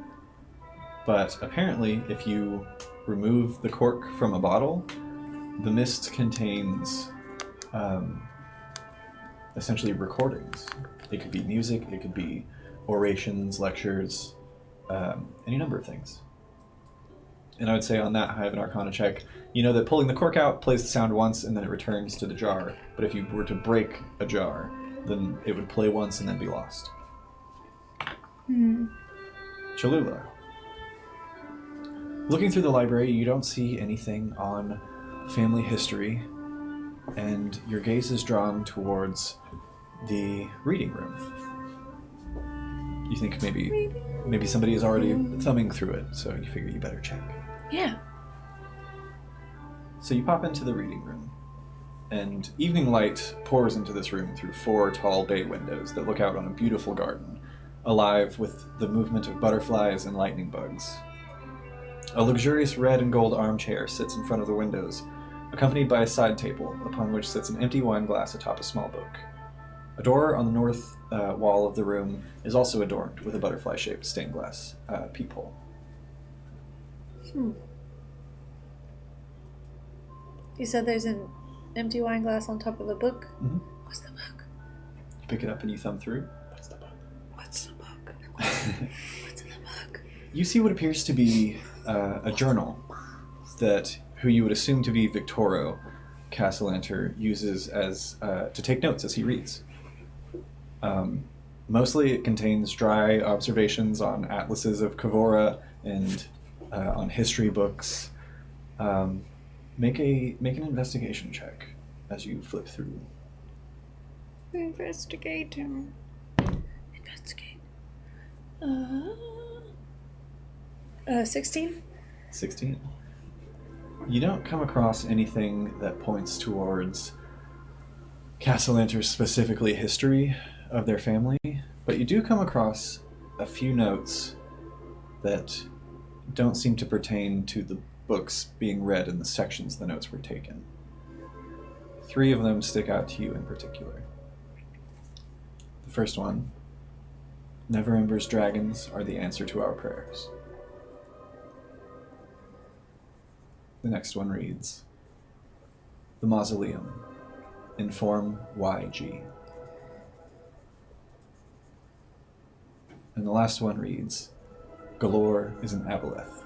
But apparently, if you remove the cork from a bottle, the mist contains essentially recordings. It could be music, it could be orations, lectures, any number of things. And I would say on that high of an Arcana check, you know that pulling the cork out plays the sound once and then it returns to the jar. But if you were to break a jar, then it would play once and then be lost. Cholula. Looking through the library, you don't see anything on family history, and your gaze is drawn towards the reading room. You think maybe somebody is already thumbing through it, so you figure you better check. Yeah. So you pop into the reading room, and evening light pours into this room through 4 tall bay windows that look out on a beautiful garden, alive with the movement of butterflies and lightning bugs. A luxurious red and gold armchair sits in front of the windows, accompanied by a side table, upon which sits an empty wine glass atop a small book. A door on the north wall of the room is also adorned with a butterfly-shaped stained glass peephole. You said there's an empty wine glass on top of a book? Mhm. What's the book? You pick it up and you thumb through. What's the book? What's the book? What's in the book? You see what appears to be a journal that who you would assume to be Victoro Castellanter uses as to take notes as he reads. Mostly it contains dry observations on atlases of Kavora and on history books. Make an investigation check as you flip through. Investigate. Investigate. 16? 16. You don't come across anything that points towards Castellanter's specifically history of their family, but you do come across a few notes that don't seem to pertain to the books being read in the sections the notes were taken. 3 of them stick out to you in particular. The first one, Neverember's dragons are the answer to our prayers. The next one reads, the mausoleum, inform YG. And the last one reads, Galore is an aboleth.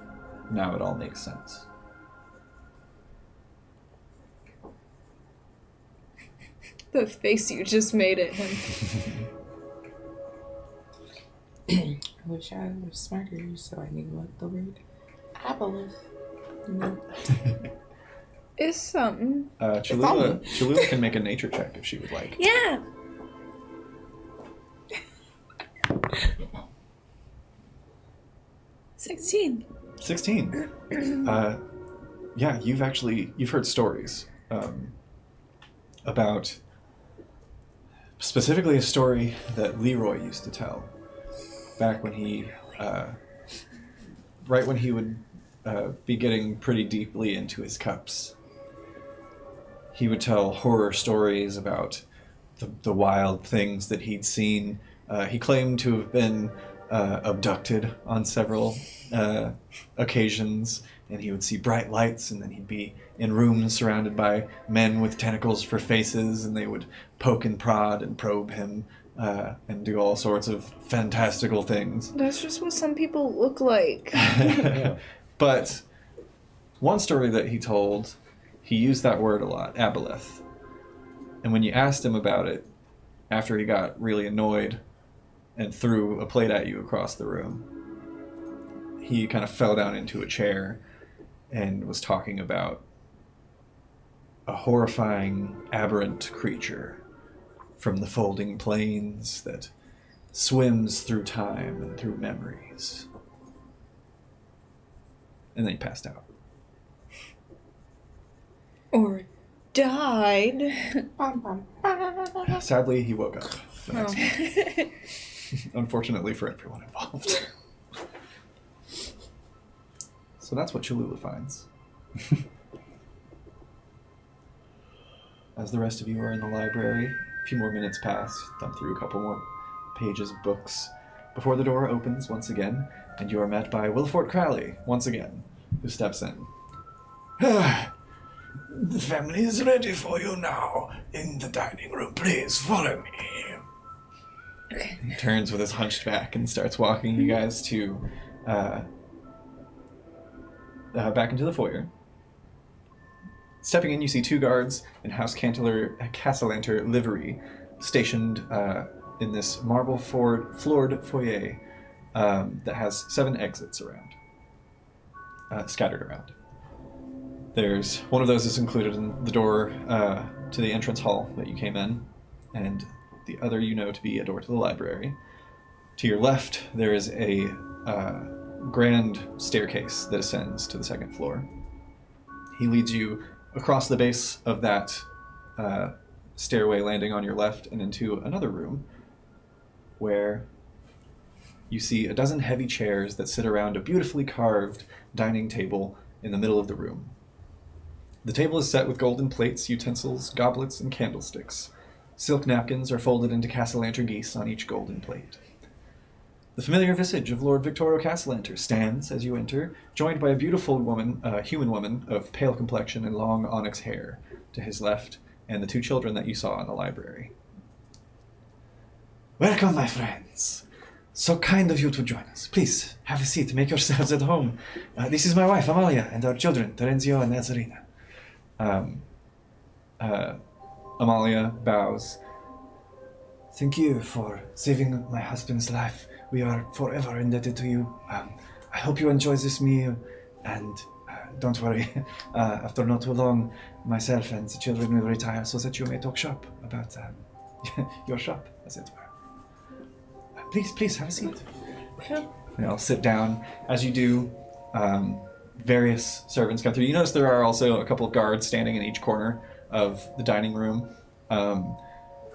Now it all makes sense. The face you just made at him. I wish I was smarter, so I knew what the word aboleth meant. It's something. Cholula can make a nature check if she would like. Yeah. $16. 16. Yeah, you've heard stories about, specifically a story that Leroy used to tell back when he, right when he would be getting pretty deeply into his cups. He would tell horror stories about the wild things that he'd seen. He claimed to have been abducted on several occasions, and he would see bright lights, and then he'd be in rooms surrounded by men with tentacles for faces, and they would poke and prod and probe him and do all sorts of fantastical things. That's just what some people look like. But one story that he told, he used that word a lot, aboleth. And when you asked him about it, after he got really annoyed and threw a plate at you across the room, he kind of fell down into a chair and was talking about a horrifying, aberrant creature from the folding plains that swims through time and through memories. And then he passed out. Or died. Sadly, he woke up the next morning. Unfortunately for everyone involved. So that's what Cholula finds. As the rest of you are in the library, a few more minutes pass, thumb through a couple more pages of books, before the door opens once again, and you are met by Wilfort Crowley, once again, who steps in. The family is ready for you now. In the dining room, please follow me. Okay. He turns with his hunched back and starts walking you guys to back into the foyer. Stepping in, you see 2 guards in House Castellanter livery stationed in this marble floored foyer that has 7 exits around, scattered around. There's one of those is included in the door to the entrance hall that you came in, and the other you know to be a door to the library. To your left, there is a grand staircase that ascends to the 2nd floor. He leads you across the base of that stairway landing on your left and into another room where you see a dozen heavy chairs that sit around a beautifully carved dining table in the middle of the room. The table is set with golden plates, utensils, goblets, and candlesticks. Silk napkins are folded into Castellanter geese on each golden plate. The familiar visage of Lord Victorio Castellanter stands as you enter, joined by a beautiful woman, human woman of pale complexion and long onyx hair to his left, and the 2 children that you saw in the library. Welcome, my friends. So kind of you to join us. Please, have a seat. Make yourselves at home. This is my wife, Amalia, and our children, Terenzio and Nazarena. Amalia bows. Thank you for saving my husband's life. We are forever indebted to you. I hope you enjoy this meal, and don't worry. After not too long, myself and the children will retire so that you may talk shop about your shop, as it were. Please have a seat. And I'll sit down. As you do, various servants come through. You notice there are also a couple of guards standing in each corner of the dining room,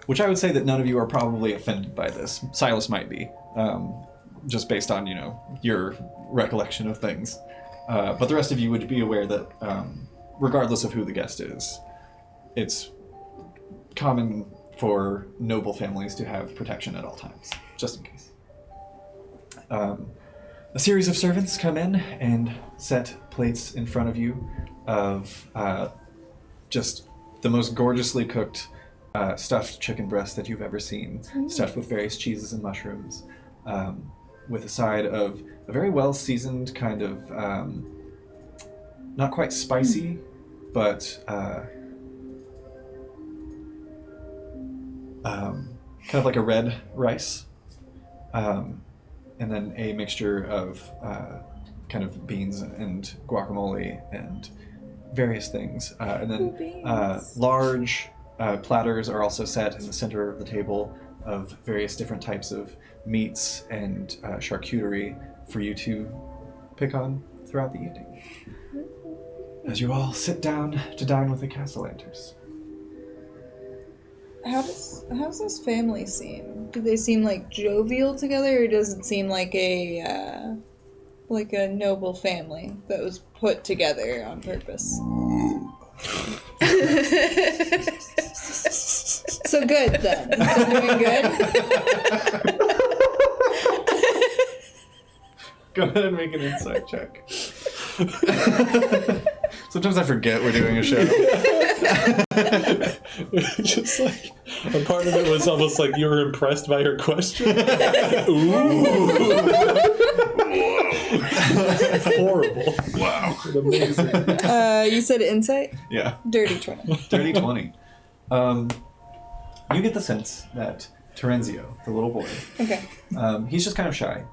which I would say that none of you are probably offended by this. Silas might be, just based on, your recollection of things. But the rest of you would be aware that, regardless of who the guest is, it's common for noble families to have protection at all times, just in case. A series of servants come in and set plates in front of you of just the most gorgeously cooked stuffed chicken breast that you've ever seen, stuffed with various cheeses and mushrooms, with a side of a very well-seasoned kind of, not quite spicy, but kind of like a red rice, and then a mixture of kind of beans and guacamole and various things. And then large platters are also set in the center of the table of various different types of meats and charcuterie for you to pick on throughout the evening. As you all sit down to dine with the Castellanters. How does this family seem? Do they seem like jovial together, or does it seem like a noble family that was put together on purpose? So good then. They're doing good. Go ahead and make an insight check. Sometimes I forget we're doing a show. Just like a part of it was almost like you were impressed by her question. Ooh. Horrible. Wow. Amazing. You said insight? Yeah. Dirty 20. Dirty 20. You get the sense that Terenzio, the little boy, Okay. he's just kind of shy.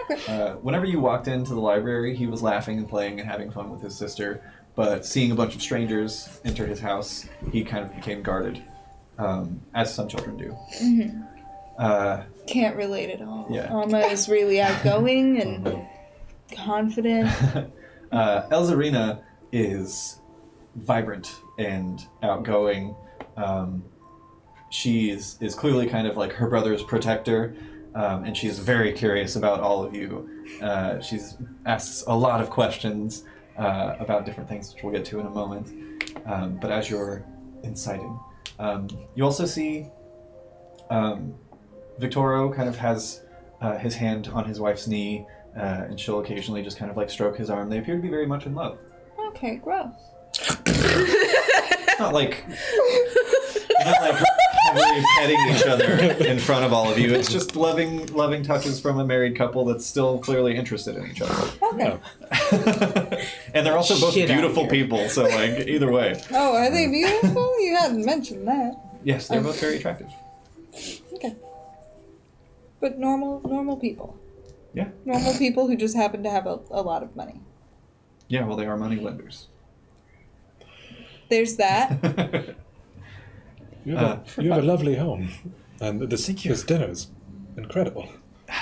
Okay. Whenever you walked into the library, he was laughing and playing and having fun with his sister. But seeing a bunch of strangers enter his house, he kind of became guarded, as some children do. Mm-hmm. Can't relate at all. Yeah. Alma is really outgoing and confident. Elzarina is vibrant and outgoing. She is clearly kind of like her brother's protector, and she's very curious about all of you. She's asks a lot of questions about different things, which we'll get to in a moment. But as you're inciting, you also see Victoro kind of has his hand on his wife's knee, and she'll occasionally just kind of like stroke his arm. They appear to be very much in love. Okay, gross. It's not like heavily petting each other in front of all of you. It's just loving touches from a married couple that's still clearly interested in each other. Okay. And they're also both Shit out beautiful here. people, so like either way. Oh, are they beautiful? You hadn't mentioned that. Yes, they're both very attractive. Okay. But normal people. Yeah. Normal people who just happen to have a lot of money. Yeah, well, they are money lenders. There's that. You have a lovely home, and this dinner's incredible.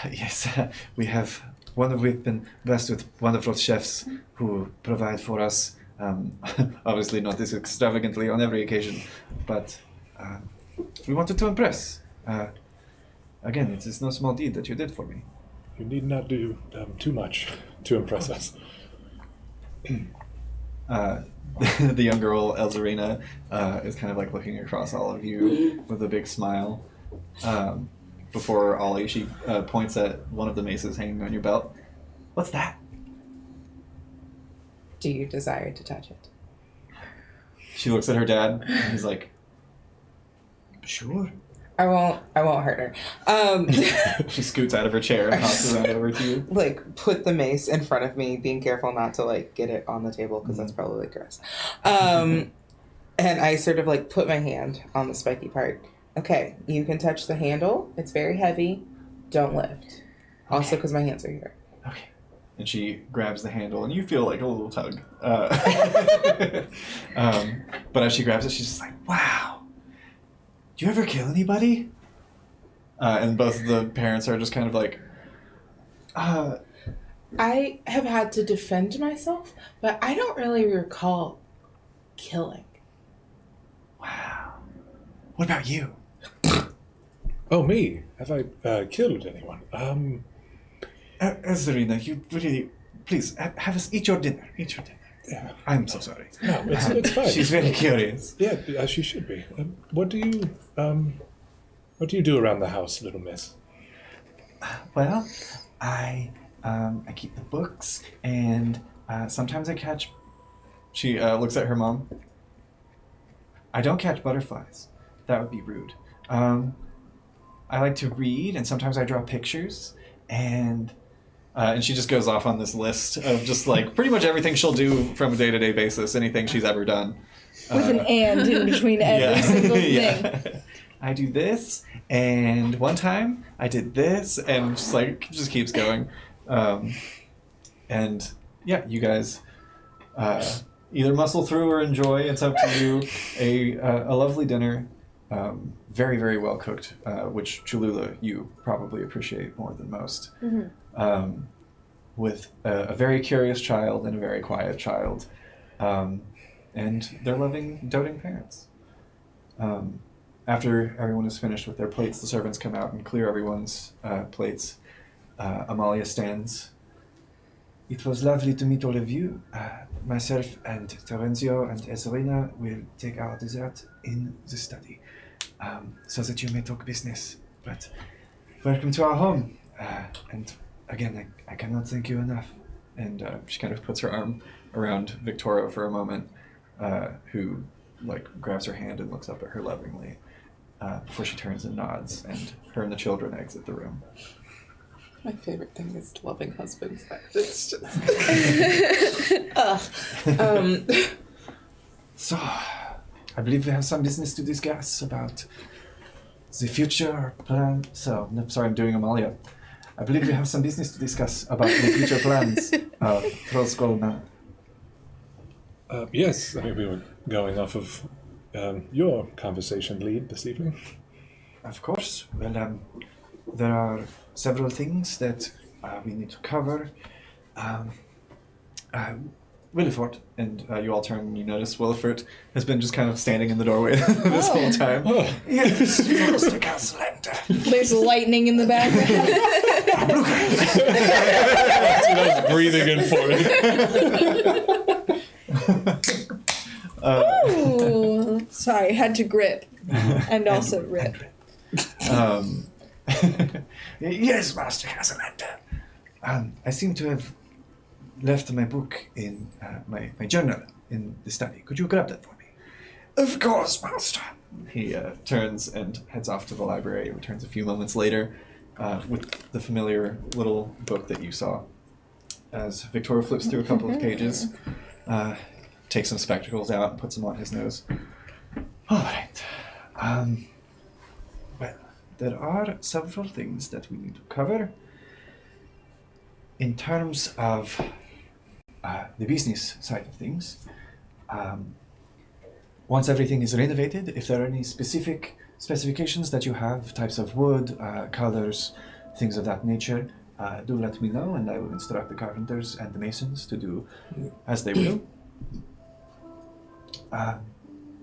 Yes, we have we've been blessed with wonderful chefs who provide for us. Obviously not this extravagantly on every occasion, but we wanted to impress. Again, it is no small deed that you did for me. You need not do too much to impress us. The young girl, Elzarina, is kind of like looking across all of you with a big smile. Before Ollie, she points at one of the maces hanging on your belt. What's that? Do you desire to touch it? She looks at her dad, and he's like, sure. I won't hurt her. She scoots out of her chair and hops around over to you. Like, put the mace in front of me, being careful not to, like, get it on the table, because that's probably gross. And I sort of, like, put my hand on the spiky part. Okay, you can touch the handle. It's very heavy. Don't lift. Also, because my hands are here. Okay. And she grabs the handle, and you feel like a little tug. But as she grabs it, she's just like, wow. Do you ever kill anybody? And both of the parents are just kind of like, I have had to defend myself, but I don't really recall killing. Wow. What about you? Oh, me? Have I killed anyone? Serena, you really... Please, have us eat your dinner. Eat your dinner. Yeah. I'm so sorry. No, it's fine. She's very curious. Yeah, she should be. What do you do around the house, little miss? Well, I keep the books, and sometimes I catch... She looks at her mom. I don't catch butterflies. That would be rude. I like to read, and sometimes I draw pictures, and she just goes off on this list of just like pretty much everything she'll do from a day-to-day basis, anything she's ever done. With an and in between every single thing. I do this, and one time I did this, and just keeps going. And yeah, you guys either muscle through or enjoy. It's up to you. A lovely dinner, very, very well cooked, which Cholula you probably appreciate more than most. Mm-hmm. With a very curious child and a very quiet child, and their loving, doting parents. After everyone is finished with their plates, the servants come out and clear everyone's plates. Amalia stands. It was lovely to meet all of you. Myself and Terenzio and Ezrina will take our dessert in the study, so that you may talk business. But welcome to our home. And again, I cannot thank you enough. And she kind of puts her arm around Victoria for a moment, who grabs her hand and looks up at her lovingly, before she turns and nods, and her and the children exit the room. My favorite thing is loving husbands. It's just... So, I believe we have some business to discuss about the future plan. No, sorry, I'm doing Amalia. I believe we have some business to discuss about the future plans of Trollskull Manor. Yes, I mean, we were going off of your conversation lead this evening. Of course. Well, there are several things that we need to cover. Willifort, and you all turn and you notice Willifort has been just kind of standing in the doorway this whole time. Oh. Yes, Master Castellanta. There's lightning in the background. That's what I was breathing in for. Oh, sorry, had to grip and also rip. Yes, Master Castellanta. I seem to have left my book in my journal in the study. Could you grab that for me? Of course, Master. He turns and heads off to the library. He returns a few moments later with the familiar little book that you saw. As Victoria flips through a couple of pages, takes some spectacles out and puts them on his nose. All right. Well, there are several things that we need to cover. In terms of the business side of things, once everything is renovated, if there are any specific specifications that you have, types of wood, colors, things of that nature, do let me know, and I will instruct the carpenters and the masons to do as they will.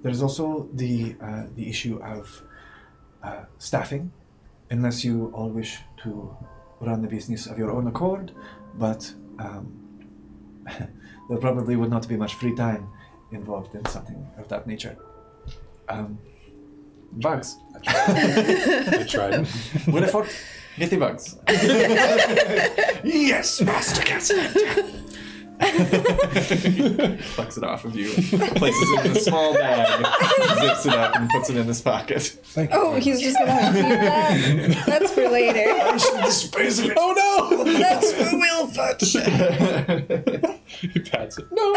There's also the issue of staffing, unless you all wish to run the business of your own accord, but there probably would not be much free time involved in something of that nature. Bugs. I tried. Willifort, get the bugs. Yes, Master Castellanta. Plucks it off of you, places it in a small bag, zips it up, and puts it in his pocket. Thank you. Oh, he's just gonna keep that. That's for later. I should dispose of it. Oh no! That's for Willifort. He pats it. No.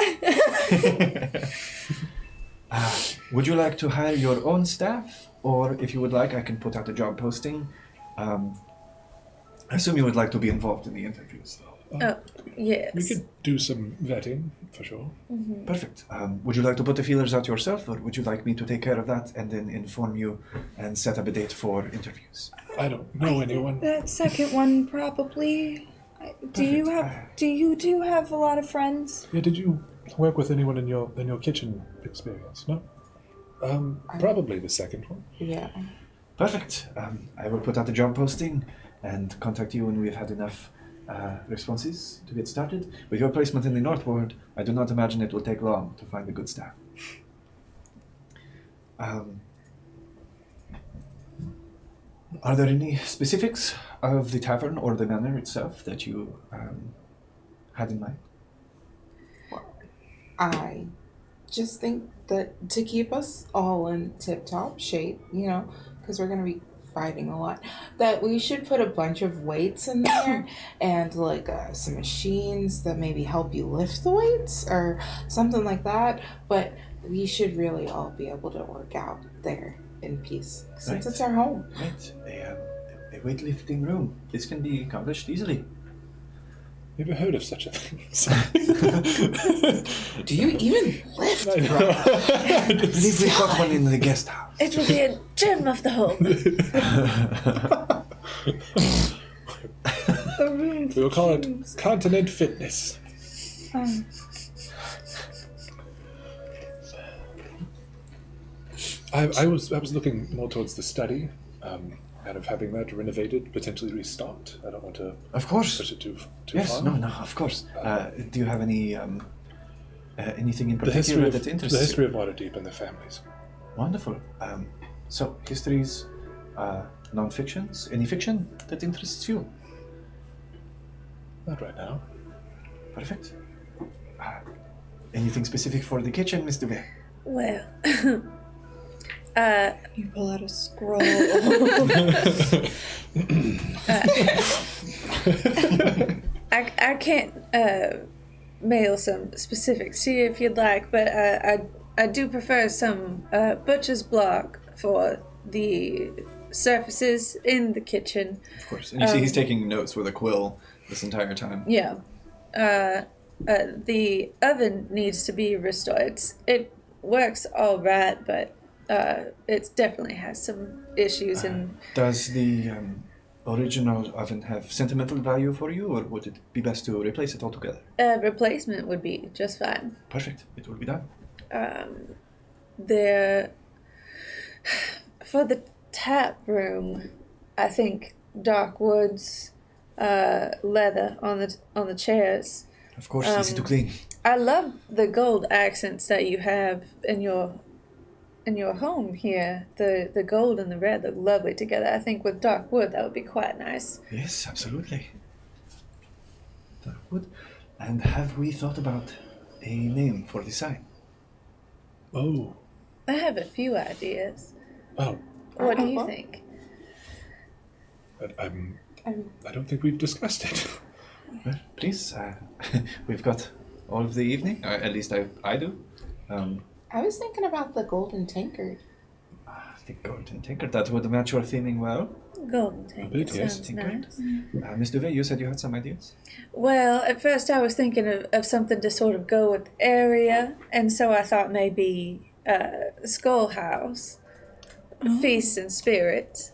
Would you like to hire your own staff? Or if you would like, I can put out a job posting. I assume you would like to be involved in the interviews, though. Yes. We could do some vetting for sure. Perfect. Would you like to put the feelers out yourself, or would you like me to take care of that and then inform you and set up a date for interviews? I don't know anyone. That second one, probably. Do you have a lot of friends? Yeah, did you work with anyone in your kitchen experience? No. Probably the second one. Yeah. Perfect. I will put out the job posting and contact you when we've had enough responses to get started. With your placement in the North Ward, I do not imagine it will take long to find a good staff. Are there any specifics of the tavern or the manor itself that you had in mind? I just think that to keep us all in tip-top shape, because we're going to be fighting a lot, that we should put a bunch of weights in there and like some machines that maybe help you lift the weights or something like that. But we should really all be able to work out there in peace since it's our home. Right. A weightlifting room. This can be accomplished easily. Never heard of such a thing. Do you even lift? I believe we've got one in the guest house. It will be a gem of the home. We'll call it Continent Fitness. I was looking more towards the study, kind of having that renovated, potentially restocked. I don't want to Of course. push it too Yes, far. no, of course. Do you have any anything in The history particular of that interests the history you? of Waterdeep and the families. Wonderful. So, histories, non-fictions, any fiction that interests you? Not right now. Perfect. Anything specific for the kitchen, Mr. Bear? Well, You pull out a scroll. I can't mail some specifics to you if you'd like, but I do prefer some butcher's block for the surfaces in the kitchen. Of course. And you see he's taking notes with a quill this entire time. Yeah. The oven needs to be restored. It works all right, but it definitely has some issues. And Does the original oven have sentimental value for you, or would it be best to replace it altogether? replacement would be just fine. Perfect. It will be done. There, for the tap room, I think dark woods, leather on the chairs. Of course, easy to clean. I love the gold accents that you have in your home here. The gold and the red look lovely together. I think with dark wood that would be quite nice. Yes, absolutely. Dark wood. And have we thought about a name for the sign? Oh. I have a few ideas. Oh. What do you think? I don't think we've discussed it. Well, please. We've got all of the evening. At least I do. I was thinking about the golden tankard. The golden tankard. That would match your theming well. Golden tank. bit, yes. Sounds Tankard. nice. Ms. Duvet, you said you had some ideas? Well, at first I was thinking of something to sort of go with the area, and so I thought maybe Skull House, Feast and Spirits,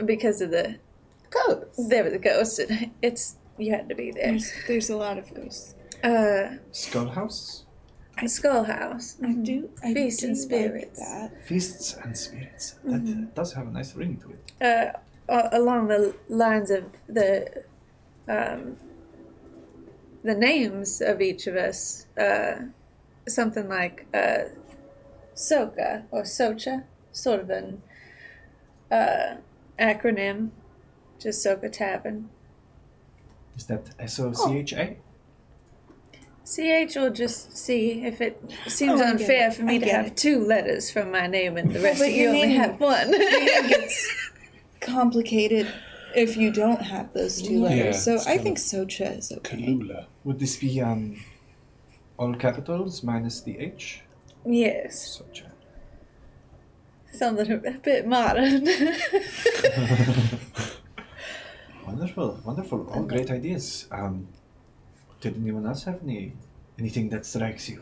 because of the Ghosts. there were the ghosts. It's you had to be there. There's a lot of ghosts. Skull House? Skull House. I do Feast and Spirits. Like that. Feasts and Spirits. That does have a nice ring to it. Along the lines of the names of each of us, something like Soka or Socha, sort of an acronym, just Soka Tavern. Is that SOCHA? CH will just see if it seems I get unfair it. for me I to get have it. 2 letters from my name and the rest but of you your only name- have 1. It gets complicated if you don't have those 2 letters. Yeah, So it's I kind think Socha is okay. Kalula. Would this be all capitals minus the H? Yes. Socha. Something a bit modern. Wonderful, wonderful. All great ideas. Did anyone else have anything that strikes you?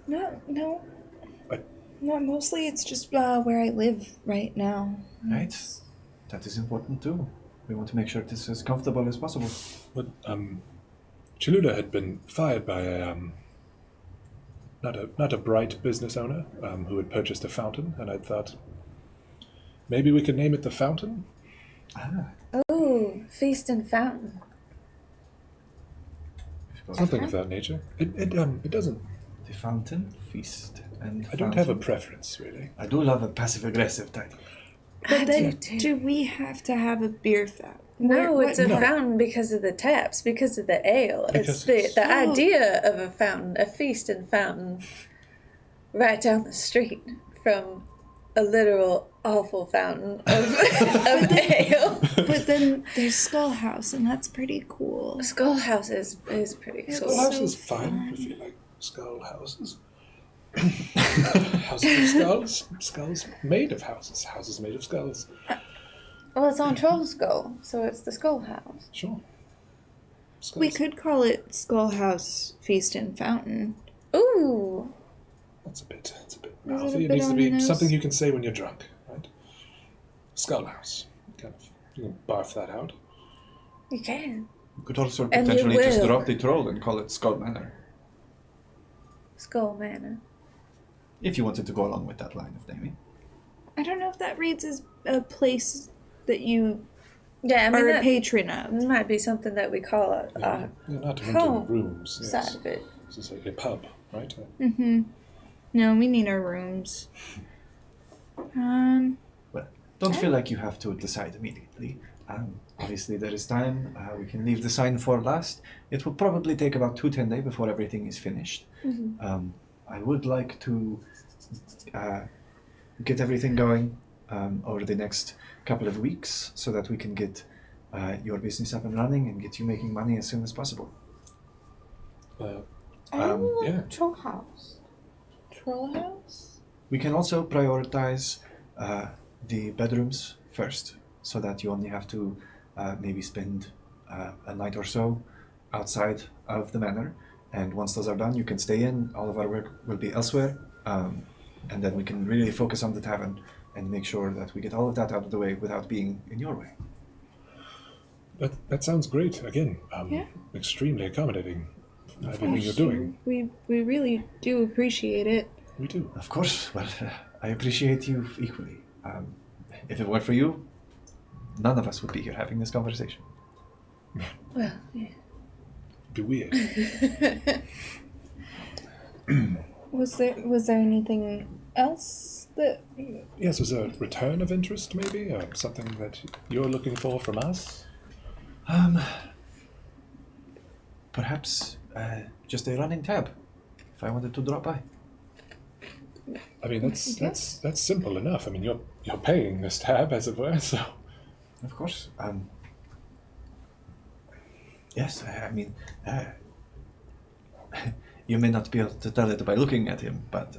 No. What? No, mostly it's just where I live right now. Right. That is important too. We want to make sure it is as comfortable as possible. But Cholula had been fired by a not a bright business owner who had purchased a fountain, and I thought maybe we could name it the Fountain. Oh, feast and fountain. Something of that nature. It doesn't. The fountain, feast, and I don't have a preference really. I do love a passive-aggressive title. But then, too. do we have to have a beer fountain? No, it's a No. fountain because of the taps, because of the ale. Because It's the Oh. idea of a fountain, a feast and fountain, right down the street from a literal awful fountain of ale. But then there's Skull House, and that's pretty cool. Skull House is pretty cool. Skull House is fine if you like skull houses. Houses of skulls. Skulls made of houses. Houses made of skulls. Well, it's on Troll Skull, so it's the Skull House. Sure. Skulls. We could call it Skull House Feast and Fountain. Ooh, That's a bit it a mouthy. It bit needs to on be the nose? something you can say when you're drunk, right? Skull House. You can barf that out. you can. You could also And you potentially just will. drop the troll and call it Skull Manor, Skull Manor. if you wanted to go along with that line of naming. I don't know if that reads as a place that you Yeah, I mean, are a that patron of. might be something that we call a Yeah, not renting home rooms. Yes. side of it. This is a pub, right? Mm-hmm. No, we need our rooms. Well, don't feel like you have to decide immediately. Obviously, there is time. We can leave the sign for last. It will probably take about 2 days before everything is finished. I would like to get everything going over the next couple of weeks so that we can get your business up and running and get you making money as soon as possible. Yeah. Troll House. Troll House? We can also prioritize the bedrooms first, so that you only have to maybe spend a night or so outside of the manor. And once those are done, you can stay in. All of our work will be elsewhere. And then we can really focus on the tavern and make sure that we get all of that out of the way without being in your way. That sounds great. Again, Yeah. extremely accommodating. Everything you're doing. We really do appreciate it. We do. Of course, well, I appreciate you equally. If it weren't for you, none of us would be here having this conversation. Well, yeah. It'd be weird. Was there anything else that? Yes, was there a return of interest, maybe? Something that you're looking for from us? Perhaps just a running tab, if I wanted to drop by. I mean, that's simple enough. I mean, you're paying this tab, as it were, so... Of course. Yes, I mean, you may not be able to tell it by looking at him, but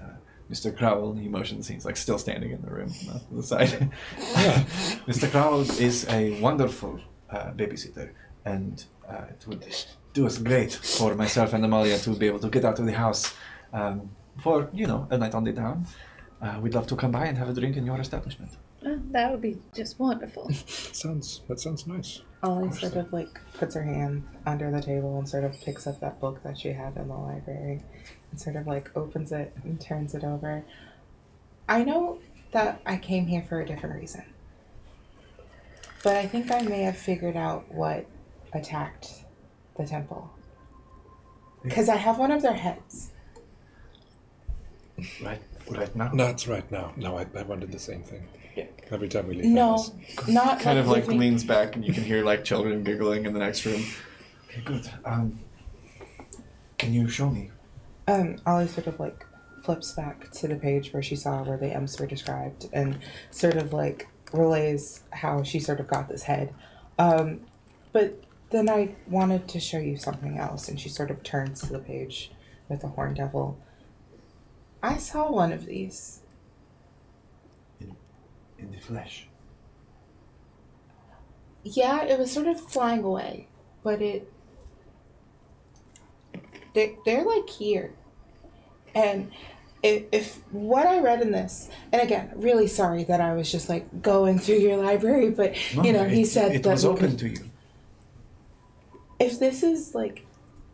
Mr. Crowell, he motions, he's like still standing in the room to the side. Mr. Crowell is a wonderful babysitter, and it would do us great for myself and Amalia to be able to get out of the house for, a night on the town. We'd love to come by and have a drink in your establishment. Oh, that would be just wonderful. That sounds nice. Ollie sort of puts her hand under the table and sort of picks up that book that she had in the library and sort of opens it and turns it over. I know that I came here for a different reason, but I think I may have figured out what attacked the temple. Because I have one of their heads. Right now? That's right now. No, I wondered the same thing. Yeah. Every time we leave the No, house. not Kind of with me. leans back, and you can hear children giggling in the next room. Okay, good. Can you show me? Ollie sort of flips back to the page where she saw where the M's were described and sort of relays how she sort of got this head. But then I wanted to show you something else, and she sort of turns to the page with the horn devil. I saw one of these. In the flesh. Yeah, it was sort of flying away, but it They're like here. And if what I read in this, and again, really sorry that I was just like going through your library, but he said it that was open to you. If this is like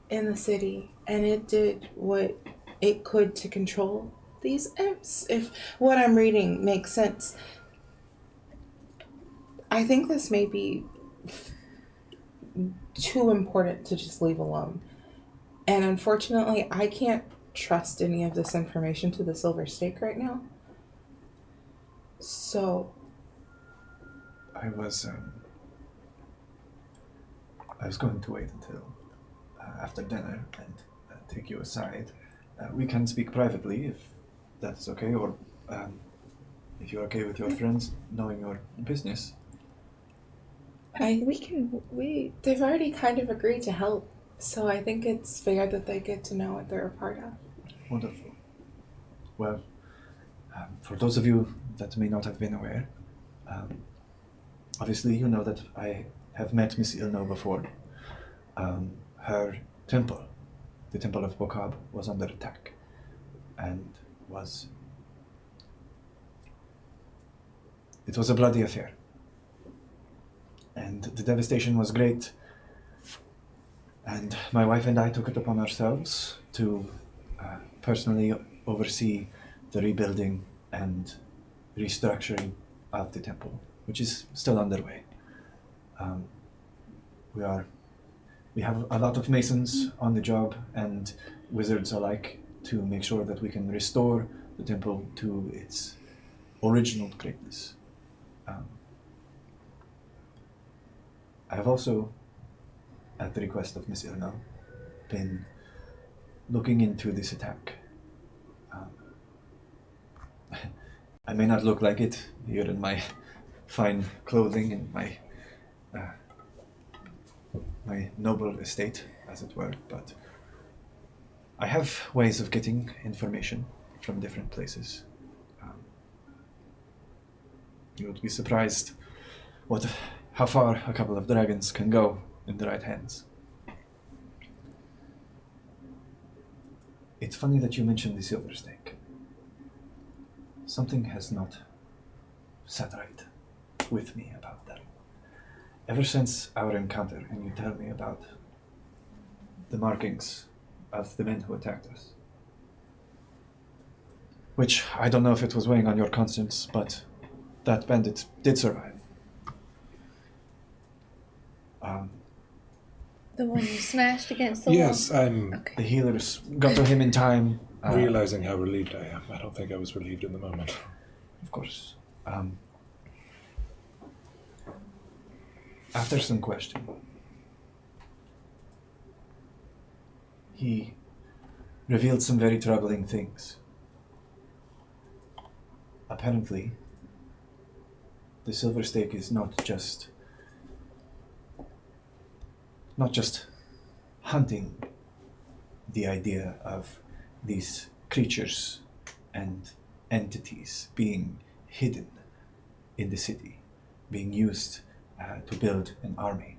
in the city and it did what it could to control these imps, if what I'm reading makes sense, I think this may be too important to just leave alone. And unfortunately, I can't trust any of this information to the Silver Stake right now. So I was going to wait until after dinner and take you aside. We can speak privately if that's okay, or if you're okay with your friends knowing your business. They've already kind of agreed to help, so I think it's fair that they get to know what they're a part of. Wonderful. Well, for those of you that may not have been aware, obviously you know that I have met Miss Ilno before. Her temple, the Temple of Bokab, was under attack, and it was a bloody affair. And the devastation was great, and my wife and I took it upon ourselves to personally oversee the rebuilding and restructuring of the temple, which is still underway. We have a lot of masons on the job and wizards alike to make sure that we can restore the temple to its original greatness. I have also, at the request of Miss Ilno, been looking into this attack. I may not look like it here in my fine clothing and my noble estate, as it were, but I have ways of getting information from different places. You would be surprised how far a couple of dragons can go in the right hands. It's funny that you mentioned the Silver Stake. Something has not sat right with me about that. Ever since our encounter, and you tell me about the markings of the men who attacked us, which I don't know if it was weighing on your conscience, but that bandit did survive. The one you smashed against the wall? Yes, I'm Okay. The healers got to him in time. realizing how relieved I am. I don't think I was relieved in the moment. Of course. After some questioning, he revealed some very troubling things. Apparently, the Silver Stake is not just hunting the idea of these creatures and entities being hidden in the city, being used to build an army.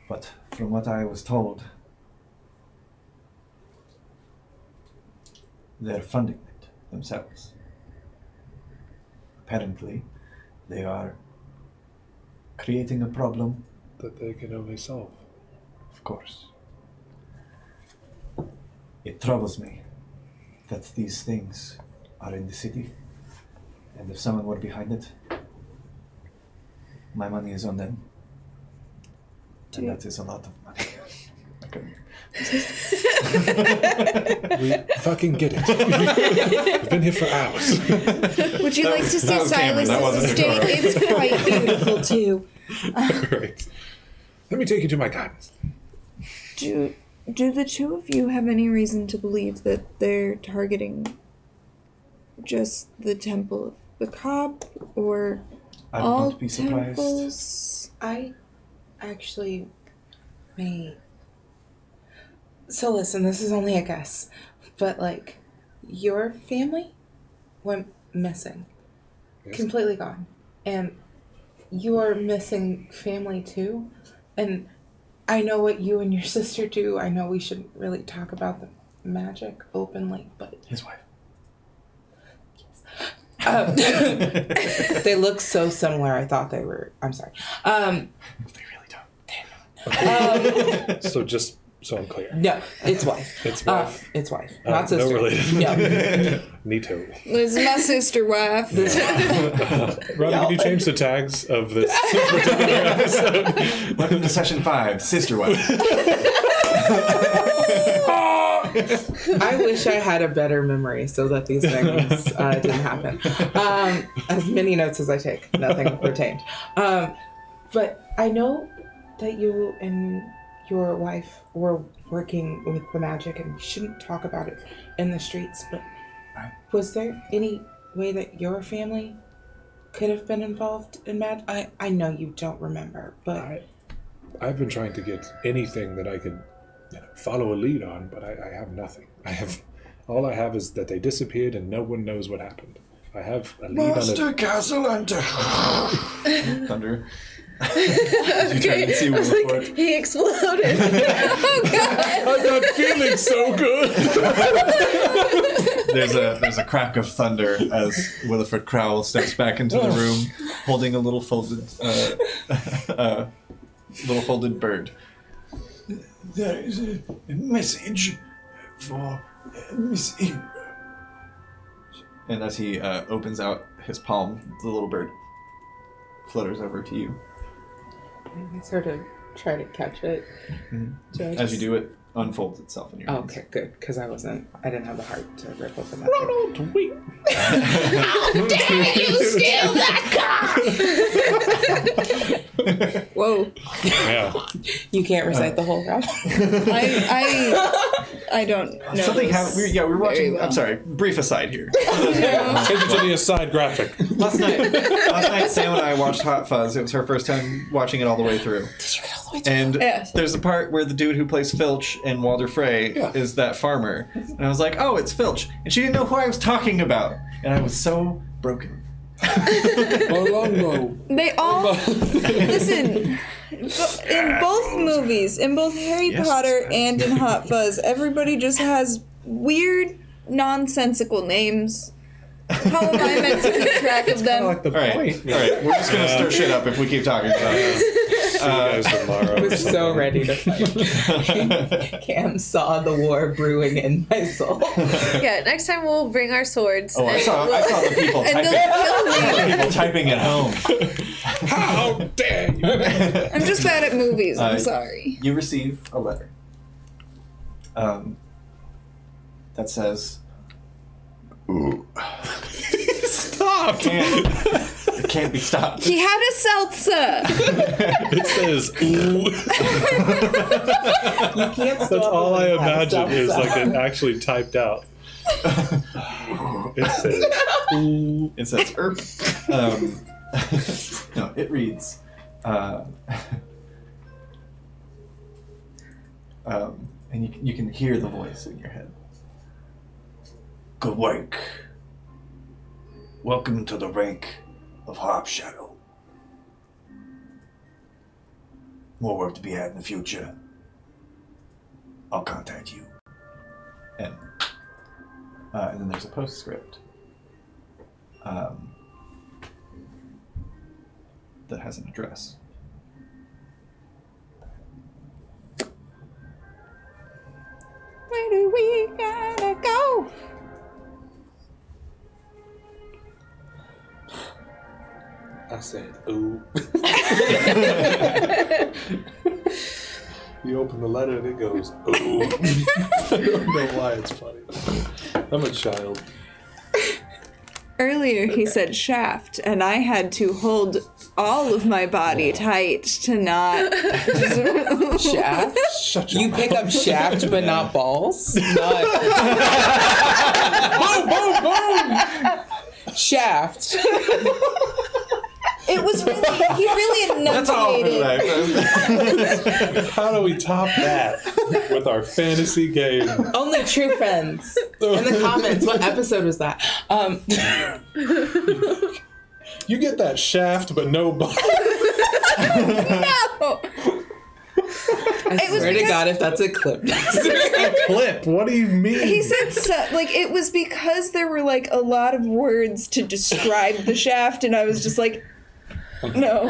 But from what I was told, they're funding it themselves. Apparently, they are creating a problem That they can only solve. Of course. It troubles me that these things are in the city, and if someone were behind it, my money is on them. And that is a lot of money. Okay. We fucking get it. We've been here for hours. Would you like to see that was Cameron, that Silas's wasn't estate? Aurora. It's quite beautiful too. Right. Let me take you to my gardens. Do the two of you have any reason to believe that they're targeting just the Temple of the Cobb, or I would all not be surprised. temples? I actually may. So listen, this is only a guess, but like, your family went missing. Yes. Completely gone. And you are missing family too. And I know what you and your sister do. I know we shouldn't really talk about the magic openly, but His wife. they look so similar. I thought they were. I'm sorry. They really don't. So just so I'm clear. No, it's wife. It's wife. It's wife, not sister. No relation. No. Neato. This is my sister wife. Robbie, can you change the tags of this particular episode? Welcome to session 5, Sister Wife. I wish I had a better memory so that these things didn't happen. As many notes as I take, nothing retained. But I know that you and your wife were working with the magic, and we shouldn't talk about it in the streets, but was there any way that your family could have been involved in magic? I know you don't remember, but... I've been trying to get anything that I could follow a lead on, but I have nothing. All I have is that they disappeared and no one knows what happened. I have a lead Master Castle and Thunder. You try to see Williford. He exploded. Oh god! I'm not feeling so good. There's a crack of thunder as Williford Crowell steps back into the room, holding a little folded bird. There is a message for Miss Ingrid. And as he opens out his palm, the little bird flutters over to you. I sort of try to catch it. Mm-hmm. As you do, it unfolds itself in your hands. Okay, good, because I didn't have the heart to rip open that. Ronald, wait. How dare you steal that car! Whoa. Yeah. You can't recite the whole rap. I don't know. Something happened. We were watching. well. I'm sorry. Brief aside here. Into the aside graphic. Last night, Sam and I watched Hot Fuzz. It was her first time watching it all the way through. Did you get all the way through? And Yes. there's a part where the dude who plays Filch in Walder Frey is that farmer. And I was like, oh, it's Filch. And she didn't know who I was talking about. And I was so broken. They all listen. In both movies, in both Harry Potter and in Hot Fuzz, everybody just has weird, nonsensical names. How am I meant to keep track of them? Like the All right, point. we're just gonna stir shit up if we keep talking about this. See you guys tomorrow. I was so ready to fight. Cam saw the war brewing in my soul. Yeah, next time we'll bring our swords. Oh, I saw the people and typing. People typing at home. How dare you? I'm just bad at movies. I'm sorry. You receive a letter. That says, Stop! It can't be stopped. He had a seltzer. It says, ooh. You can't stop. That's all I it when it's imagine is outside. like it actually typed out. It says, ooh. It says, "Erp." No, it reads, and you can hear the voice in your head. Good work. Welcome to the rank of Harp Shadow. More work to be had in the future. I'll contact you. And then there's a postscript that has an address. Where do we gotta go? I said, ooh. You open the letter and it goes, ooh. I don't know why it's funny. I'm a child. Earlier he said shaft, and I had to hold all of my body tight to not. Shaft? Shut your You pick up shaft but not balls? Not... boom, boom, boom! Shaft. It was really, he really That's all for enunciated. tonight. How do we top that with our fantasy game? Only true friends. In the comments, what episode was that? You get that shaft, but no ball. No. It was Swear to because- God, if that's a clip. Clip. What do you mean? He said like it was because there were like a lot of words to describe the shaft, and I was just like, no,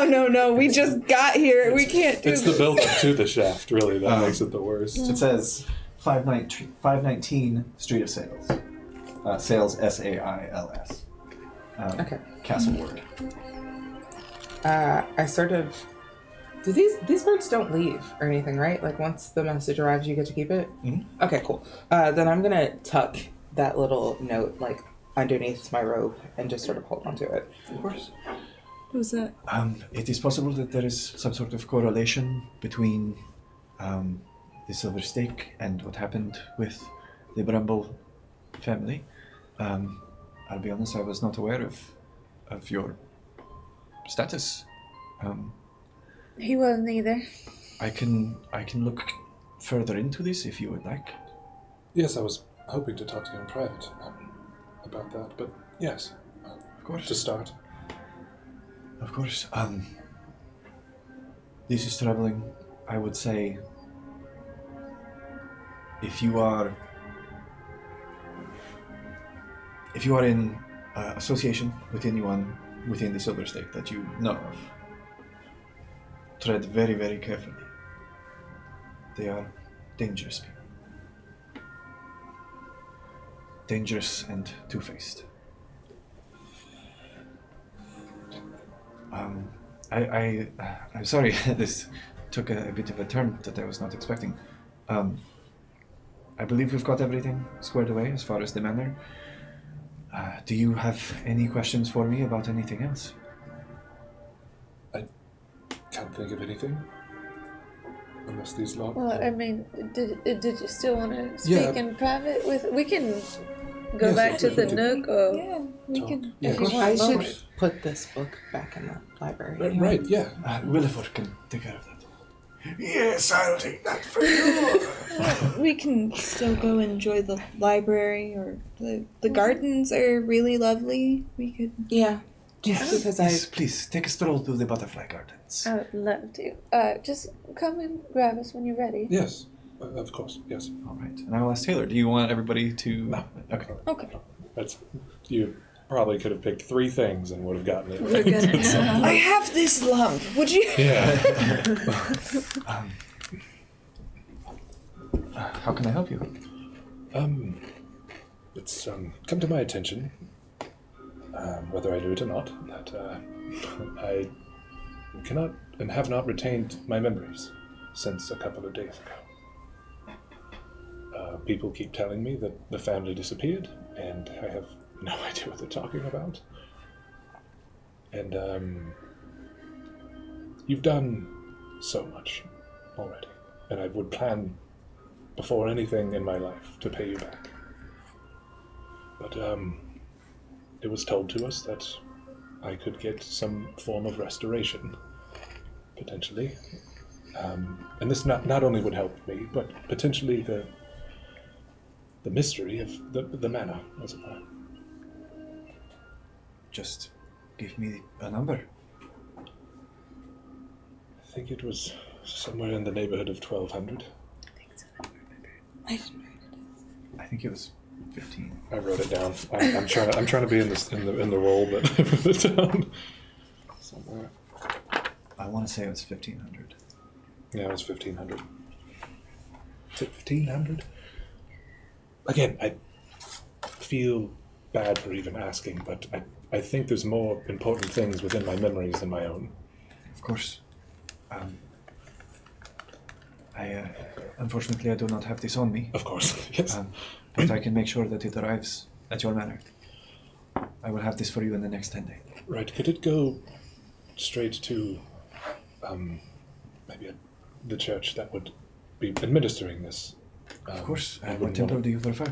no. We just got here. We can't do It's this. the build up to the shaft, really, that makes it the worst. It says 519 Street of Sales. Sales, S-A-I-L-S. Okay. Castle Ward. I sort of. Do these birds don't leave or anything, right? Like once the message arrives, you get to keep it. Mm-hmm. Okay, cool. Then I'm gonna tuck that little note like underneath my robe and just sort of hold onto it. Of course. What was that? It is possible that there is some sort of correlation between the Silver Stake and what happened with the Bramble family. I'll be honest, I was not aware of your status. He wasn't either. I can look further into this if you would like. Yes, I was hoping to talk to you in private about that, but yes, Of course. to start. Of course. This is traveling, I would say, if you are in association with anyone within the Silver Stake that you know of, tread very, very carefully. They are dangerous people. Dangerous and two-faced. I'm sorry, this took a bit of a turn that I was not expecting. I believe we've got everything squared away as far as the manor. Do you have any questions for me about anything else? I can't think of anything. Unless these lot. Well, I mean, did you still want to speak Yeah. in private with? We can go Yes, back to we the can nook, or Yeah, we Talk. can. Yeah, if you of want I more. should put this book back in the library. Right, yeah. Willifer can take care of that. Yes, I'll take that for you. We can still go enjoy the library, or the gardens are really lovely. We could. Yeah, just because Yes, please, take a stroll through the butterfly gardens. I would love to. Just come and grab us when you're ready. Yes, of course, yes. All right. And I will ask Taylor, do you want everybody to... No. Okay. Okay. That's, you probably could have picked 3 things and would have gotten it. We're gonna know. I have this lump. Would you? Yeah. How can I help you? It's come to my attention, whether I do it or not, that I cannot and have not retained my memories since a couple of days ago. People keep telling me that the family disappeared, and I have no idea what they're talking about. And you've done so much already, and I would plan before anything in my life to pay you back. But it was told to us that I could get some form of restoration, potentially. And this not only would help me, but potentially the mystery of the manor as a whole. Just give me a number. I think it was somewhere in the neighborhood of 1,200. I think it was 15. I wrote it down. I'm trying to be in the role, but I wrote it down somewhere. I want to say it was 1,500. Yeah, it was 1,500. Is it 1,500? Again, I feel bad for even asking, but I think there's more important things within my memories than my own. Of course. Unfortunately, I do not have this on me. Of course, yes. But I can make sure that it arrives at your manor. I will have this for you in the next 10 days. Right, could it go straight to maybe the church that would be administering this? Of course. I What wouldn't temple wanna- do you prefer?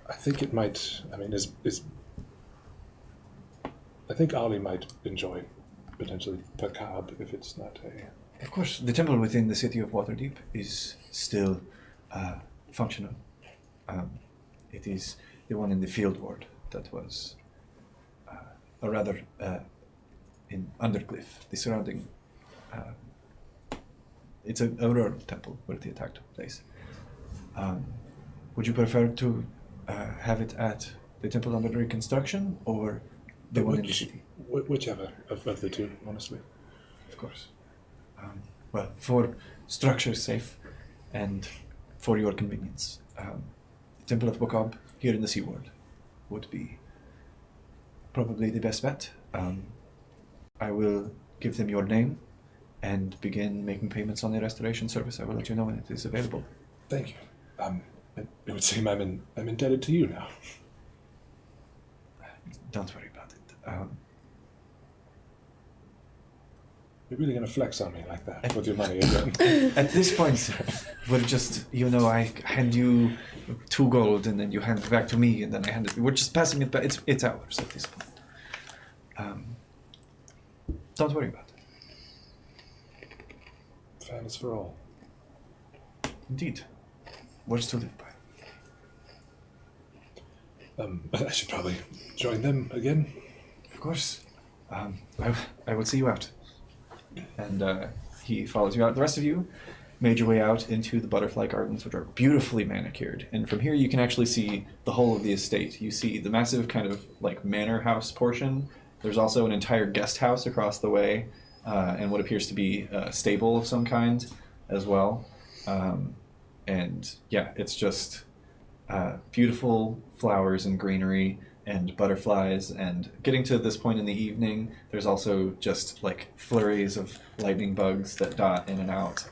I think it might. I mean, I think Ali might enjoy potentially Pakab if it's not a. Of course, the temple within the city of Waterdeep is still functional. It is the one in the field ward that was, or rather, in Undercliff, the surrounding It's a rural temple where the attack took place. Would you prefer to have it at the temple under reconstruction or the one in the city? Whichever of the two, honestly. Of course. Well, for structure's sake and for your convenience, the Temple of Bokob here in the Sea World would be probably the best bet. I will give them your name and begin making payments on the restoration service. I will let you know when it is available. Thank you. It would seem I'm indebted to you now. Don't worry about it. You're really going to flex on me like that with your money again. At this point, we're just, I hand you 2 gold and then you hand it back to me and then I hand it. We're just passing it back. It's ours at this point. Don't worry about it. Fairness for all. Indeed. Words to live by. I should probably join them again. Of course. I will see you out. And he follows you out. The rest of you made your way out into the butterfly gardens, which are beautifully manicured. And from here you can actually see the whole of the estate. You see the massive kind of like manor house portion. There's also an entire guest house across the way, and what appears to be a stable of some kind as well. And yeah, it's just beautiful flowers and greenery and butterflies. And getting to this point in the evening, there's also just like flurries of lightning bugs that dot in and out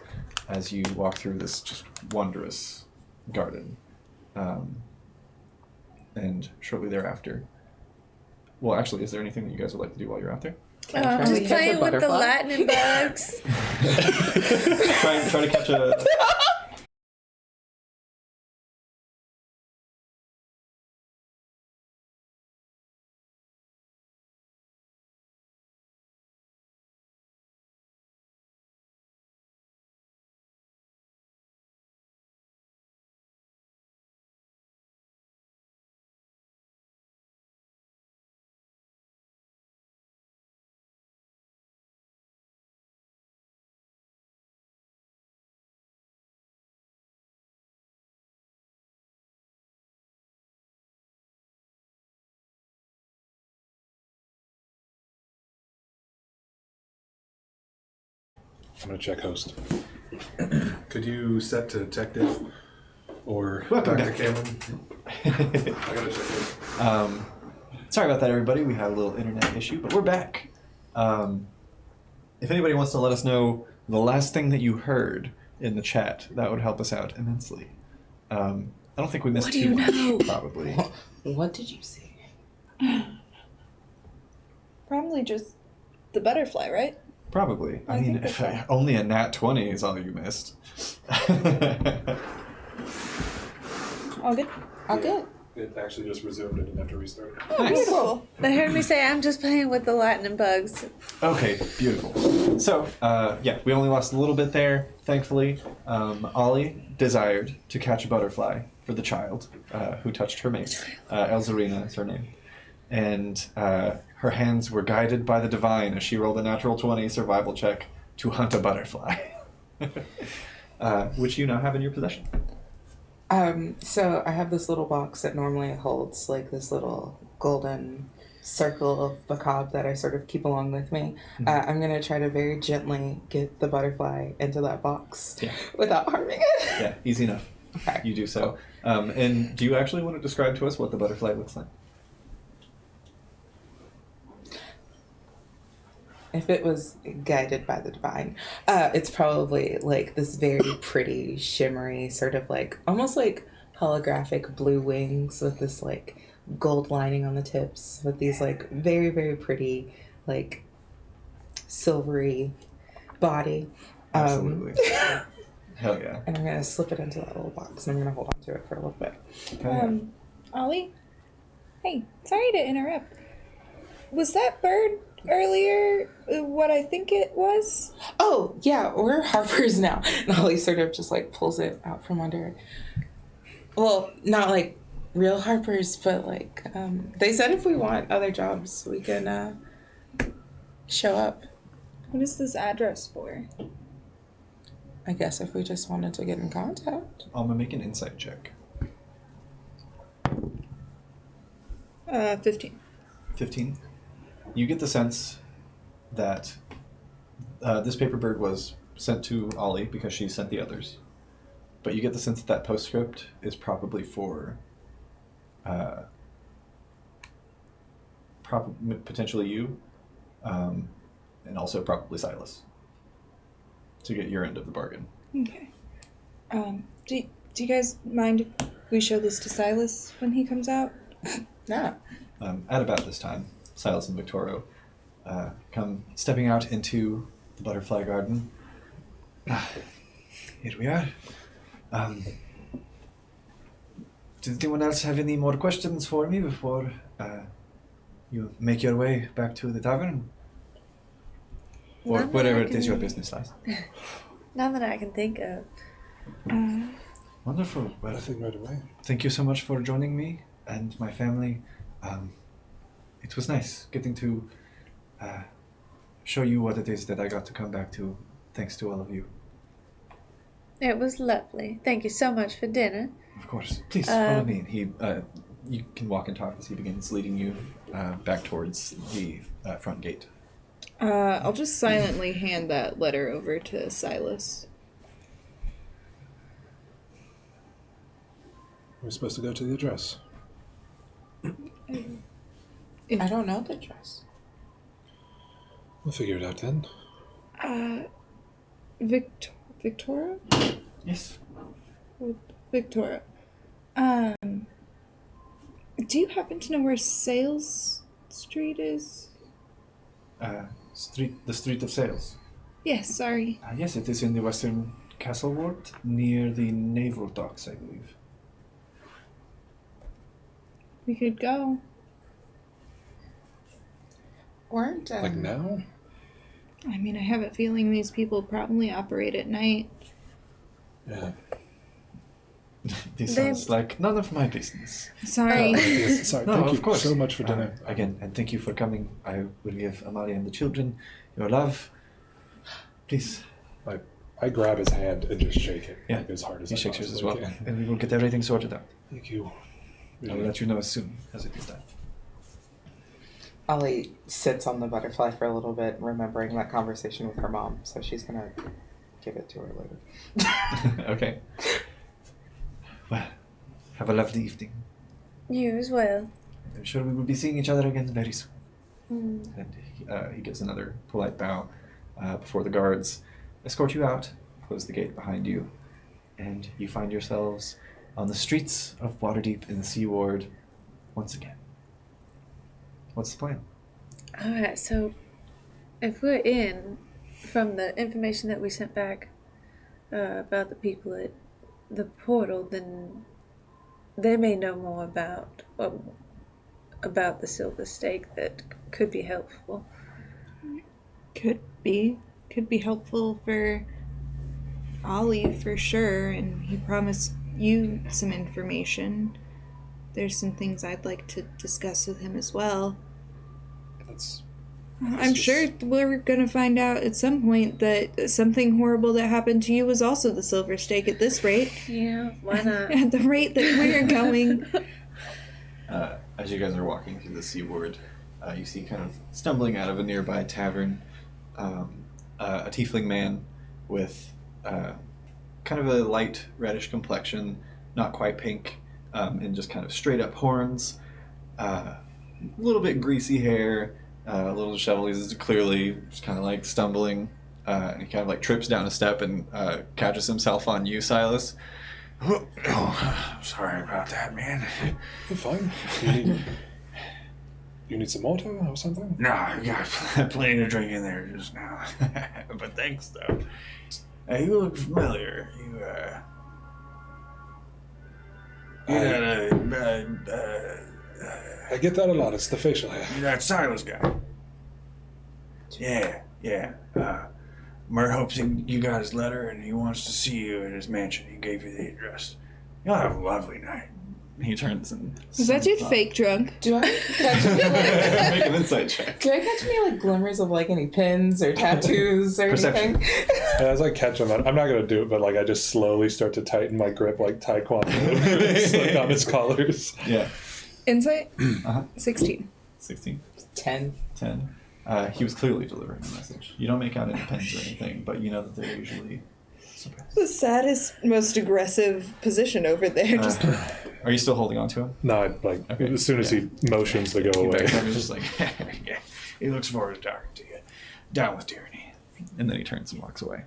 as you walk through this just wondrous garden. And shortly thereafter, well, actually, is there anything that you guys would like to do while you're out there? I'm just playing with the lightning bugs. try to catch a... I'm going to check host. Could you set to tech diff? Or Welcome Dr. back. Cameron? I got to check host. Sorry about that, everybody. We had a little internet issue, but we're back. If anybody wants to let us know the last thing that you heard in the chat, that would help us out immensely. I don't think we missed What do too you much, know? probably. What did you see? Probably just the butterfly, right? Probably. I mean, think if that's only a nat 20 is all you missed. All good. All good. It actually just resumed. I didn't have to restart. Oh, beautiful. They heard me say I'm just playing with the lightning bugs. Okay, beautiful. So, yeah, we only lost a little bit there, thankfully. Ollie desired to catch a butterfly for the child who touched her mate. Elzarina is her name. And her hands were guided by the divine as she rolled a natural 20 survival check to hunt a butterfly. Which you now have in your possession. So I have this little box that normally holds like this little golden circle of macabre that I sort of keep along with me. I'm going to try to very gently get the butterfly into that box without harming it. Yeah, easy enough. Okay. You do so. And do you actually want to describe to us what the butterfly looks like? If it was guided by the divine, it's probably like this very pretty, shimmery, sort of like almost like holographic blue wings with this like gold lining on the tips, with these like very, very pretty, like silvery body. Absolutely. Hell yeah. And I'm gonna slip it into that little box and I'm gonna hold on to it for a little bit. Ollie? Hey, sorry to interrupt. Was that bird earlier what I think it was? Oh, yeah, we're Harpers now. And Ollie sort of just like pulls it out from under it. Well, not like real Harpers, but like, they said if we want other jobs, we can show up. What is this address for? I guess if we just wanted to get in contact. I'm gonna make an insight check. 15. 15. You get the sense that this paper bird was sent to Ollie because she sent the others. But you get the sense that that postscript is probably for potentially you, and also probably Silas, to get your end of the bargain. Okay. Do you guys mind if we show this to Silas when he comes out? No. At about this time, Silas and Victorio come stepping out into the butterfly garden. Here we are. Does anyone else have any more questions for me before you make your way back to the tavern? Or None that wherever I it is your can- business lies. None that I can think of. Wonderful. Well, Nothing right away. thank you so much for joining me and my family. It was nice getting to show you what it is that I got to come back to, thanks to all of you. It was lovely. Thank you so much for dinner. Of course. Please follow me. You can walk and talk as he begins leading you back towards the front gate. I'll just silently hand that letter over to Silas. We're supposed to go to the address. I don't know the dress. We'll figure it out then. Victoria? Yes. Victoria. Do you happen to know where Sales Street is? The Street of Sales. Yes, sorry. Yes, it is in the Western Castle Ward, near the naval docks, I believe. We could go. Weren't Like now? I mean, I have a feeling these people probably operate at night. Yeah. This They- sounds like none of my business. Sorry. Yes, sorry. No, Thank of you course. so much for dinner. Again, and thank you for coming. I will give Amalia and the children your love. Please. I grab his hand and just shake it Yeah. as hard as He I shakes yours as possibly well. can. And we will get everything sorted out. Thank you. I will let you know as soon as it is done. Ollie sits on the butterfly for a little bit, remembering that conversation with her mom, so she's gonna give it to her later. Okay. Well, have a lovely evening. You as well. I'm sure we will be seeing each other again very soon. Mm. And he gives another polite bow before the guards escort you out, close the gate behind you, and you find yourselves on the streets of Waterdeep in the Sea Ward once again. What's the plan? Alright, so if we're in, from the information that we sent back about the people at the portal, then they may know more about the Silver Stake that could be helpful. Could be helpful for Ollie for sure, and he promised you some information. There's some things I'd like to discuss with him as well. I'm sure we're gonna find out at some point that something horrible that happened to you was also the Silver Stake at this rate. Yeah, why not? At the rate that we're going. As you guys are walking through the Sea Ward, you see kind of stumbling out of a nearby tavern a tiefling man with kind of a light reddish complexion, not quite pink, and just kind of straight up horns, a little bit greasy hair, a little disheveled. He's clearly just kind of like stumbling, and he kind of like trips down a step and catches himself on you, Silas. Oh, sorry about that, man. You're fine. You need some water or something? No, I got plenty to drink in there just now. But thanks, though. Hey, you look familiar. You I get that a lot. It's the facial hair. you're that Silas guy. Yeah. Murr hopes you got his letter and he wants to see you at his mansion. He gave you the address. You'll have a lovely night. He turns and... Was that dude fake drunk? Do I catch any, like, Make an insight check. do I catch any like glimmers of like any pins or tattoos or Perception. anything? As I catch him, I'm not gonna do it, but like I just slowly start to tighten my grip like taekwondo like on his collars. Yeah. Insight? Uh-huh. 16. 16. 10. 10. He was clearly delivering a message. You don't make out any pens or anything, but you know that they're usually suppressed. The saddest, most aggressive position over there. Just Are you still holding on to him? No, like Okay. as soon as he motions to go He away. backs up, he's just like, yeah, he looks forward to talking to you. Down with tyranny. And then he turns and walks away.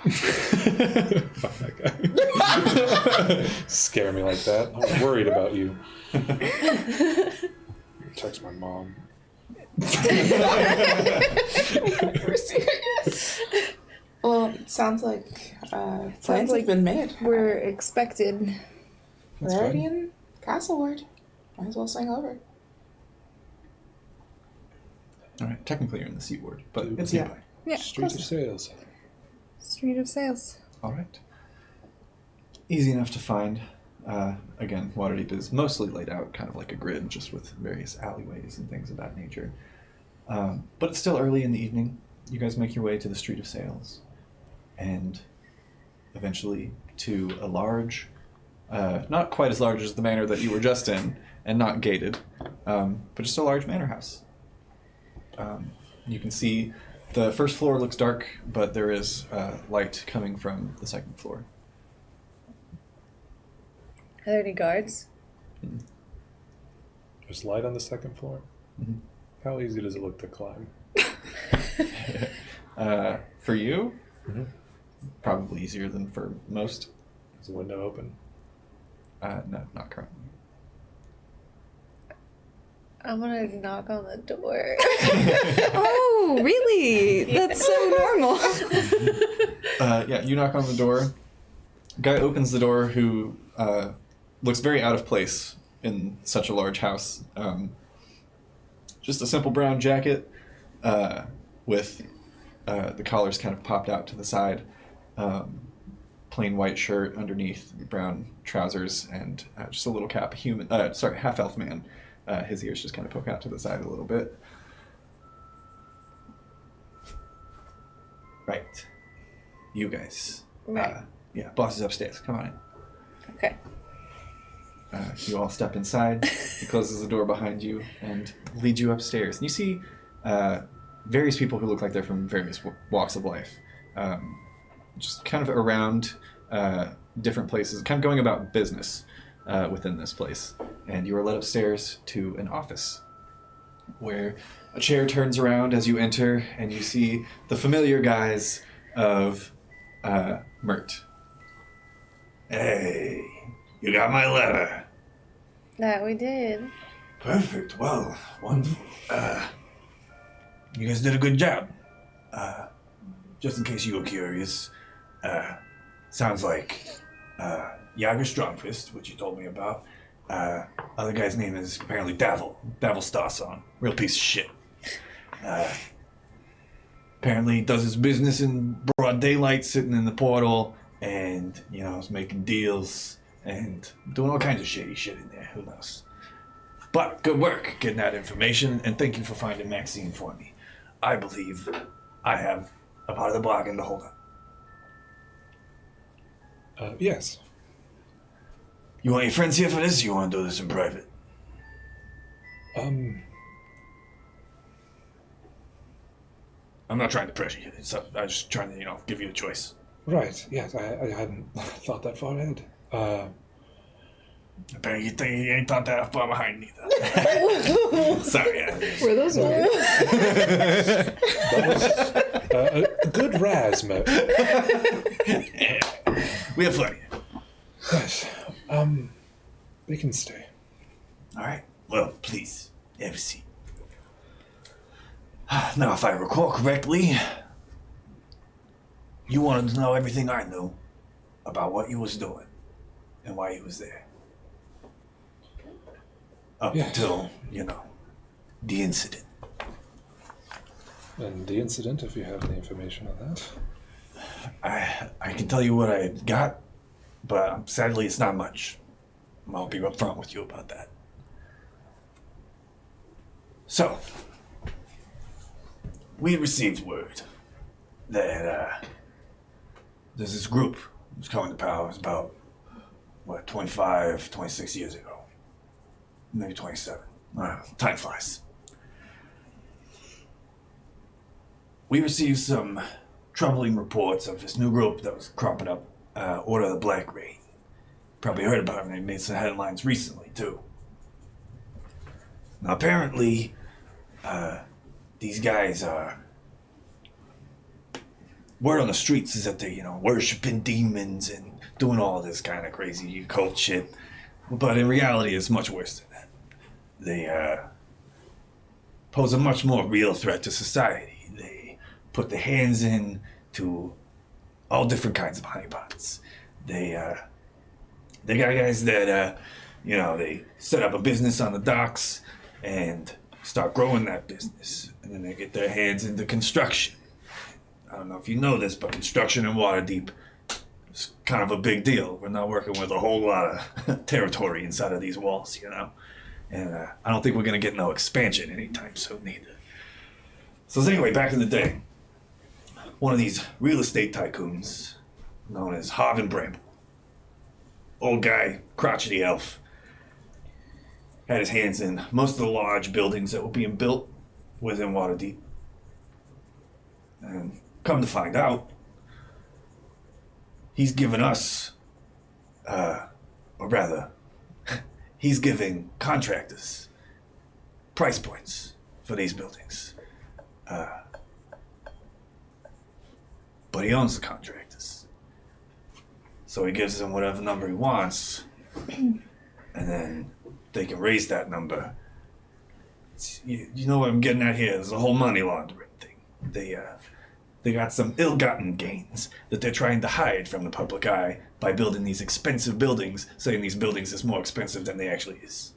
Fuck that guy. Scare me like that. I'm worried about you. Text my mom. We're serious. Well, it sounds like plans like have been made. we're expected. We're already in Castleward. Might as well swing over. All right, technically you're in the C ward, but it's nearby. Yeah, Street of close. Sales. Street of Sales. All right. Easy enough to find. Again, Waterdeep is mostly laid out kind of like a grid, just with various alleyways and things of that nature. But it's still early in the evening. You guys make your way to the Street of Sales, and eventually to a large, not quite as large as the manor that you were just in, and not gated, but just a large manor house. You can see the first floor looks dark, but there is light coming from the second floor. Are there any guards? There's light on the second floor. Mhm. How easy does it look to climb? For you, Mhm. probably easier than for most. Is the window open? No, not currently. I'm gonna knock on the door. Oh, really? That's so normal. Yeah, you knock on the door. Guy opens the door who looks very out of place in such a large house. Just a simple brown jacket with the collars kind of popped out to the side. Plain white shirt underneath, brown trousers, and just a little cap. Half-elf man. His ears just kind of poke out to the side a little bit. Right. You guys. Right. Yeah, boss is upstairs. Come on in. Okay. You all step inside. He closes the door behind you and leads you upstairs. And you see various people who look like they're from various walks of life. Just kind of around different places, kind of going about business within this place. And you are led upstairs to an office where a chair turns around as you enter, and you see the familiar guise of Mert. Hey, you got my letter. That we did. Perfect. Well, wonderful. You guys did a good job. Just in case you were curious, sounds like Yager Strongfist, which you told me about. Other guy's name is apparently Davil Starson. Real piece of shit. Apparently does his business in broad daylight, sitting in the portal, and, is making deals and doing all kinds of shady shit in there. Who knows? But good work getting that information, and thank you for finding Maxine for me. I believe I have a part of the bargain to hold up. Yes. You want your friends here for this, or you want to do this in private? Um, I'm not trying to pressure you. I'm just trying to, give you a choice. right. Yes, I hadn't thought that far ahead. Apparently you ain't thought that far behind either. Sorry. Were those words? A good Razmo. We have plenty. Yes. They can stay. All right. Well, please, have a seat. Now, if I recall correctly, you wanted to know everything I knew about what you was doing and why you was there. Up Yes. until, the incident. And the incident, if you have any information on that. I can tell you what I got, but sadly it's not much. I'll be upfront with you about that. So, we received word that there's this group who's coming to power. It was about, 25, 26 years ago. Maybe 27. Time flies. We received some troubling reports of this new group that was cropping up, Order of the Black Rain. Probably heard about them. They made some headlines recently, too. Now, apparently, these guys are... Word on the streets is that they're, worshiping demons and doing all this kind of crazy occult shit. But in reality, it's much worse than that. They, pose a much more real threat to society. They put their hands in to all different kinds of honeypots. They got guys that, they set up a business on the docks and start growing that business. And then they get their hands into construction. I don't know if you know this, but construction in Waterdeep is kind of a big deal. We're not working with a whole lot of territory inside of these walls, And I don't think we're going to get no expansion anytime soon either. So anyway, back in the day, one of these real estate tycoons, known as Harvin Bramble, old guy, crotchety elf, had his hands in most of the large buildings that were being built within Waterdeep. And come to find out, he's given us, or rather, he's giving contractors price points for these buildings. But he owns the contractors. So he gives them whatever number he wants, and then they can raise that number. You know what I'm getting at here? There's a whole money laundering thing. They got some ill-gotten gains that they're trying to hide from the public eye by building these expensive buildings, saying these buildings is more expensive than they actually is.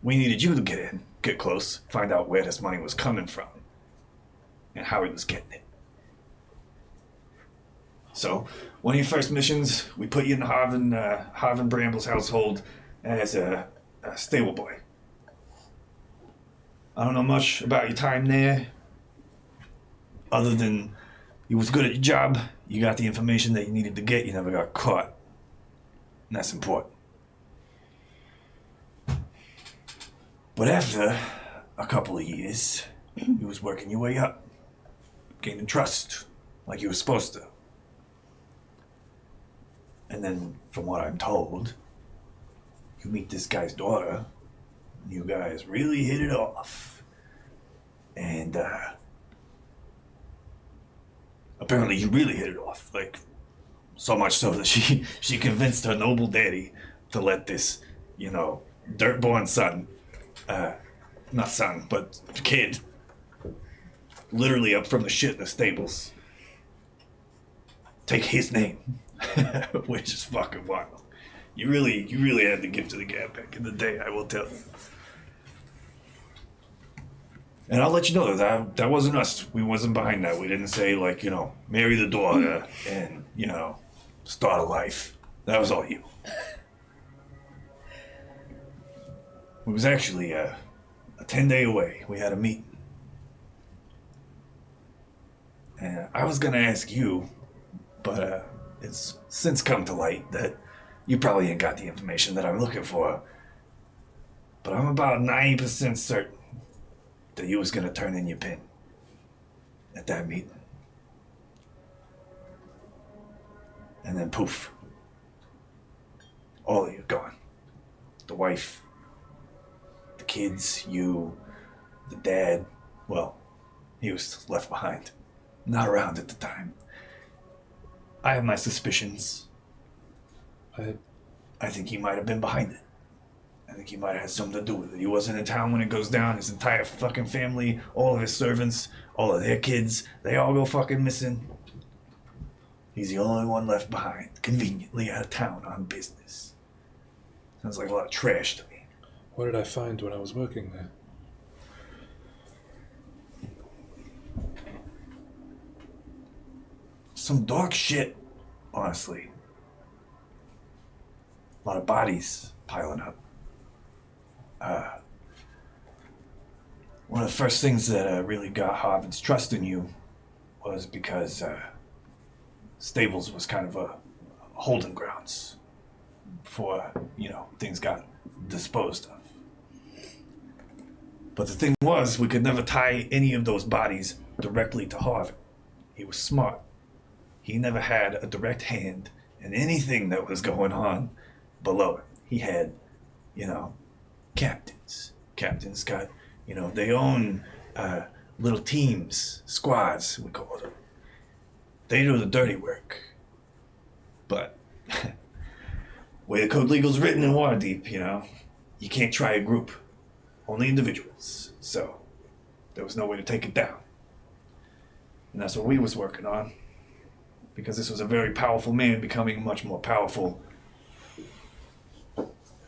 We needed you to get in, get close, find out where this money was coming from, and how he was getting it. So, one of your first missions, we put you in Harvin Bramble's household as a stable boy. I don't know much about your time there, other than you was good at your job, you got the information that you needed to get, you never got caught. And that's important. But after a couple of years, you was working your way up, gaining trust, like you were supposed to. And then, from what I'm told, you meet this guy's daughter, and you guys really hit it off. And, apparently you really hit it off, like, so much so that she convinced her noble daddy to let this, dirt-born son, not son, but kid, literally up from the shit in the stables, take his name, which is fucking wild. You really had the gift of the gab back in the day, I will tell you. And I'll let you know that wasn't us. We wasn't behind that. We didn't say, marry the daughter and, start a life. That was all you. It was actually a 10-day away. We had a meeting. And I was going to ask you, but it's since come to light that you probably ain't got the information that I'm looking for. But I'm about 90% certain that you was going to turn in your pin at that meeting. And then poof. All of you gone. The wife, the kids, you, the dad. Well, he was left behind. Not around at the time. I have my suspicions. I think he might have been behind it. I think he might have had something to do with it. He wasn't in town when it goes down. His entire fucking family, all of his servants, all of their kids, they all go fucking missing. He's the only one left behind, conveniently out of town on business. Sounds like a lot of trash to me. What did I find when I was working there? Some dark shit, honestly. A lot of bodies piling up. One of the first things that really got Harvin's trust in you was because Stables was kind of a holding grounds before, things got disposed of. But the thing was, we could never tie any of those bodies directly to Harvin. He was smart. He never had a direct hand in anything that was going on below him. He had, captains. Captains got, they own little teams, squads, we call them. They do the dirty work. But way the code legal's written in Waterdeep, you can't try a group. Only individuals. So there was no way to take it down. And that's what we was working on. Because this was a very powerful man becoming much more powerful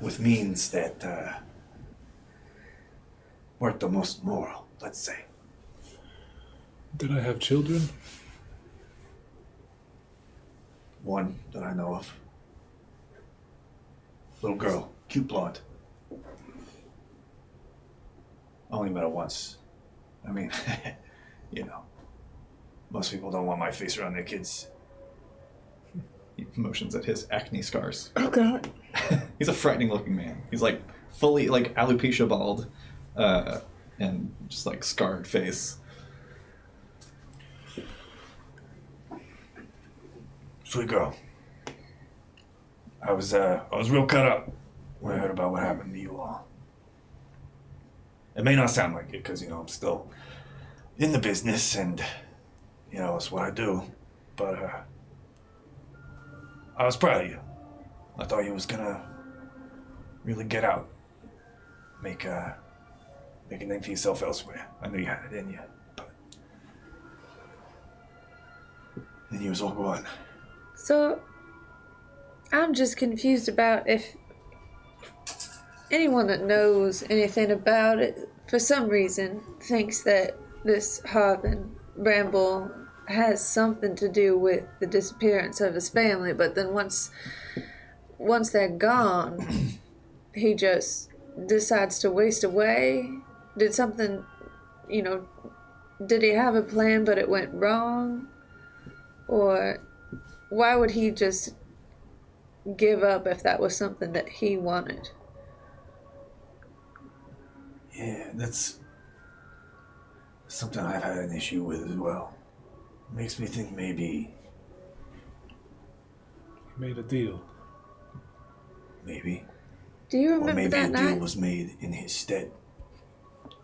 with means that weren't the most moral, let's say. Did I have children? One that I know of. Little girl, cute blonde. Only met her once. I mean, most people don't want my face around their kids. He motions at his acne scars. Oh god. He's a frightening looking man. He's like fully like alopecia bald, and just like scarred face. Sweet girl. I was real cut up when I heard about what happened to you all. It may not sound like it because, I'm still in the business and, it's what I do. But I was proud of you. I thought you was gonna really get out. Make a name for yourself elsewhere. I knew you had it in you. But then you was all gone. So, I'm just confused about if anyone that knows anything about it, for some reason, thinks that this Harvin Bramble has something to do with the disappearance of his family, but then once they're gone, he just decides to waste away. Did something, did he have a plan but it went wrong? Or why would he just give up if that was something that he wanted? Yeah, that's something I've had an issue with as well. Makes me think maybe... He made a deal. Maybe. Do you remember or maybe that a night? deal was made in his stead.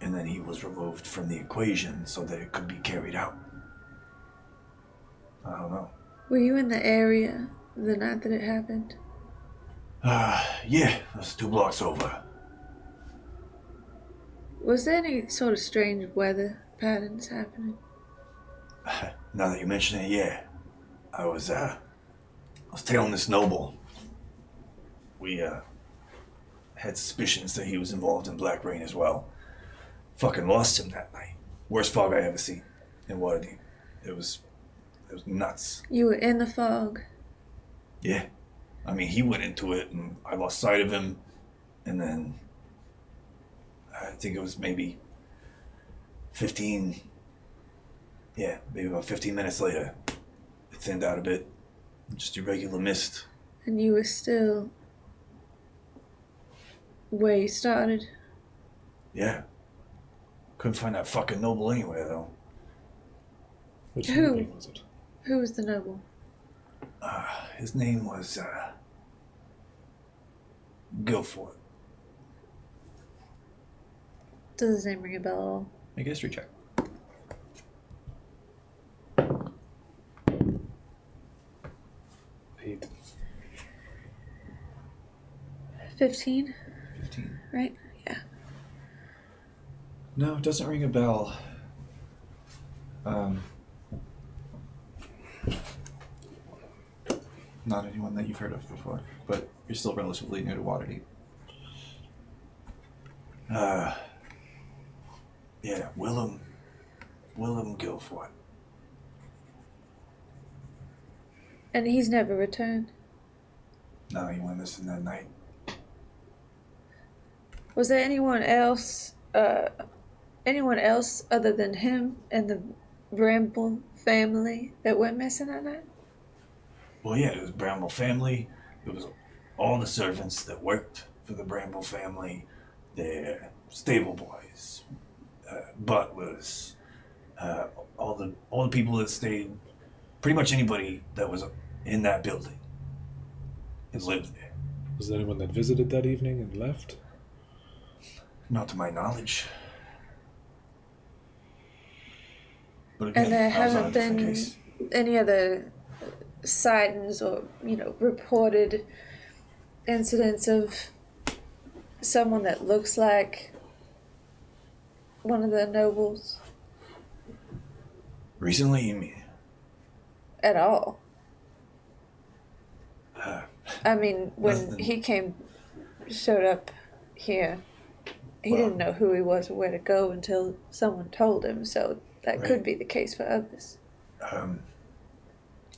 And then he was removed from the equation so that it could be carried out. I don't know. Were you in the area the night that it happened? Yeah, that's 2 blocks over. Was there any sort of strange weather patterns happening? Now that you mention it, yeah. I was tailing this noble. We, had suspicions that he was involved in Black Rain as well. Fucking lost him that night. Worst fog I ever seen in Waterdeep. It was nuts. You were in the fog. Yeah. I mean, he went into it and I lost sight of him. And then I think it was maybe 15, maybe about 15 minutes later, it thinned out a bit. Just irregular mist. And you were still where you started. Yeah. Couldn't find that fucking noble anywhere, though. Which Who? noble was it? Who was the noble? His name was, Guilford. Does his name ring a bell at all? Make a history check. 8. 15, 15. right? Yeah. No, it doesn't ring a bell. Not anyone that you've heard of before, but you're still relatively new to Waterdeep. Yeah, Willem Guilford. And he's never returned. No, you went missing that night. Was there anyone else other than him and the Bramble family that went missing that night? Well, yeah, it was Bramble family. It was all the servants that worked for the Bramble family. Their stable boys, butlers, all the people that stayed. Pretty much anybody that was in that building has lived there. Was there anyone that visited that evening and left? Not to my knowledge. But again, And there I was on a haven't different been case. any other sightings or, reported incidents of someone that looks like one of the nobles Recently, you mean? at all. I mean, when nothing. he showed up here, he Well- didn't know who he was or where to go until someone told him, so that Right. could be the case for others.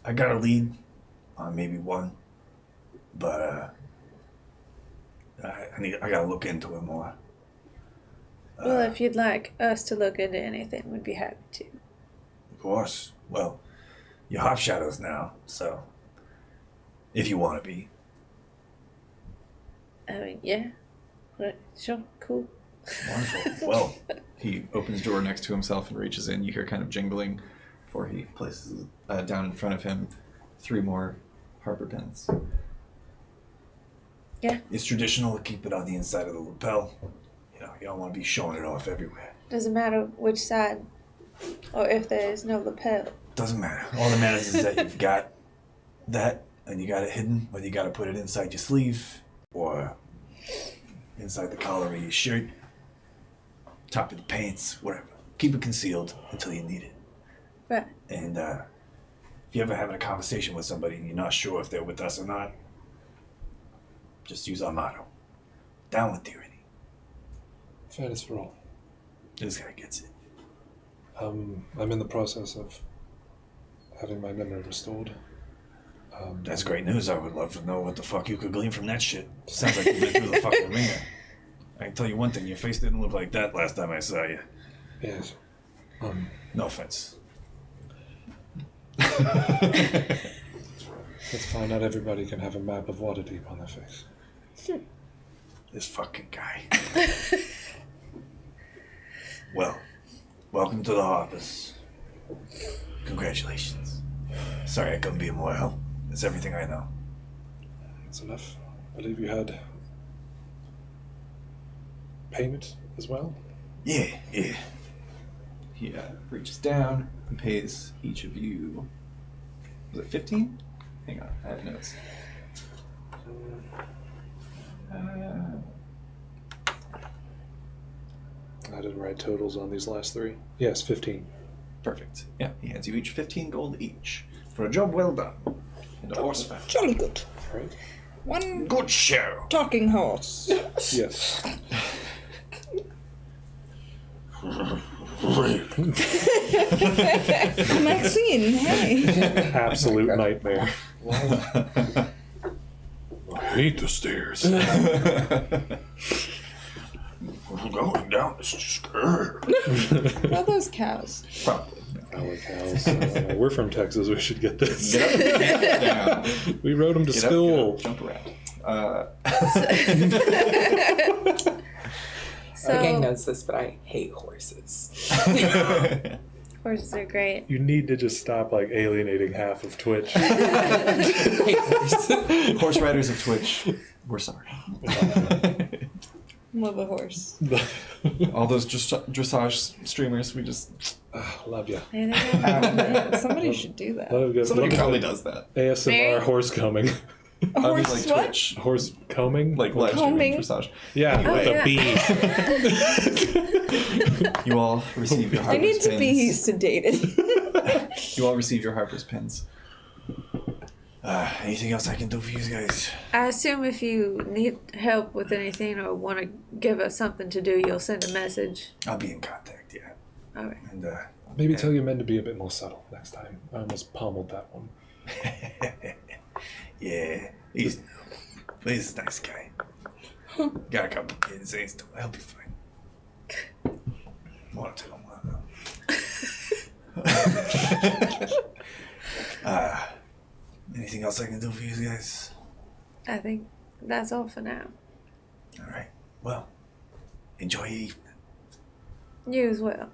I got a lead on maybe one, but I gotta look into it more. Well, if you'd like us to look into anything, we'd be happy to. Of course. Well, you're half shadows now, so if you want to be. I mean, yeah. Right, sure, cool. Wonderful. Well, He opens the door next to himself and reaches in. You hear kind of jingling before he places down in front of him 3 more Harper pens. Yeah. it's traditional to keep it on the inside of the lapel. You don't want to be showing it off everywhere. Doesn't matter which side, or if there is no lapel. Doesn't matter. All that matters is that you've got that and you got it hidden, whether you got to put it inside your sleeve or inside the collar of your shirt, top of the pants, whatever. Keep it concealed until you need it. Right. And if you're ever having a conversation with somebody and you're not sure if they're with us or not, just use our motto. Down with tyranny. Fairness for all. This guy gets it. I'm in the process of having my memory restored. That's great news. I would love to know what the fuck you could glean from that shit. Sounds like you've been through the fucking ringer. I can tell you one thing, your face didn't look like that last time I saw you. Yes. No offense. Let's find out everybody can have a map of Waterdeep on their face. This fucking guy. Well, welcome to the Harpers. Congratulations. Sorry I couldn't be of more help. It's everything I know. That's enough. I believe you had payment as well? Yeah. He reaches down and pays each of you. Was it 15? Hang on, I have notes. I didn't write totals on these last 3. Yes, 15. Perfect. Yeah, he hands you each 15 gold each for a job well done. And a horse fat. Jolly good. Right? One Good show. talking horse. Yes. Maxine, hey. Absolute nightmare. I hate the stairs. We're going down this skirt. What are those cows? Probably. Our cows. We're from Texas. We should get this. Get up, get down. We rode them to Get up, school. jump around. The gang knows this, but I hate horses. Horses are great. You need to just stop alienating half of Twitch. Hate horses. Horse riders of Twitch, we're sorry. Love a horse. All those dressage streamers, we just... Love ya. There they go. Somebody should do that. Somebody probably does that. ASMR Mary? horse combing. A I mean, horse like what? Twitch. Horse combing? Like live streaming Combing? dressage. Yeah, with yeah. a bee. You all receive your I Harper's need to be pins. sedated. You all receive your Harper's pins. Anything else I can do for you guys? I assume if you need help with anything or want to give us something to do, you'll send a message. I'll be in contact, yeah. All right. And Maybe tell your men to be a bit more subtle next time. I almost pummeled that one. yeah, he's But he's a nice guy. Got a couple kids. He'll be fine. Want to tell him what? Anything else I can do for you guys? I think that's all for now. All right. Well, enjoy your evening. You as well.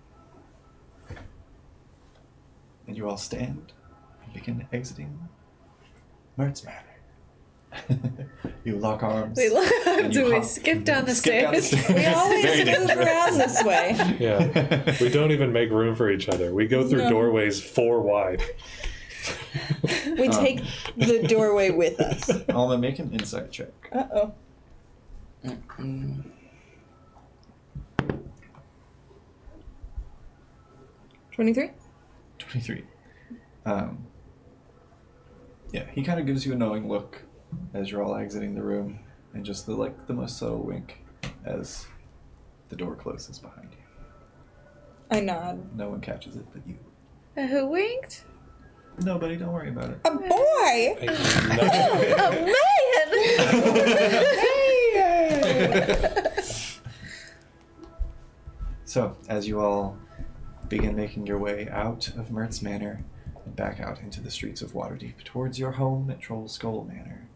And you all stand and begin exiting Mertz Manor. You lock arms. We and you do we hop- skip down the skip down the stairs? stairs. We always Very move dangerous. around this way. Yeah. We don't even make room for each other. We go through No. doorways 4 wide. We take the doorway with us. Alma, make an insight check. Uh-oh. 23? 23. Yeah, he kind of gives you a knowing look as you're all exiting the room, and just the most subtle wink as the door closes behind you. I nod. No one catches it but you. Who winked? Nobody, don't worry about it. A boy! So, as you all begin making your way out of Mertz Manor and back out into the streets of Waterdeep towards your home at Troll Skull Manor,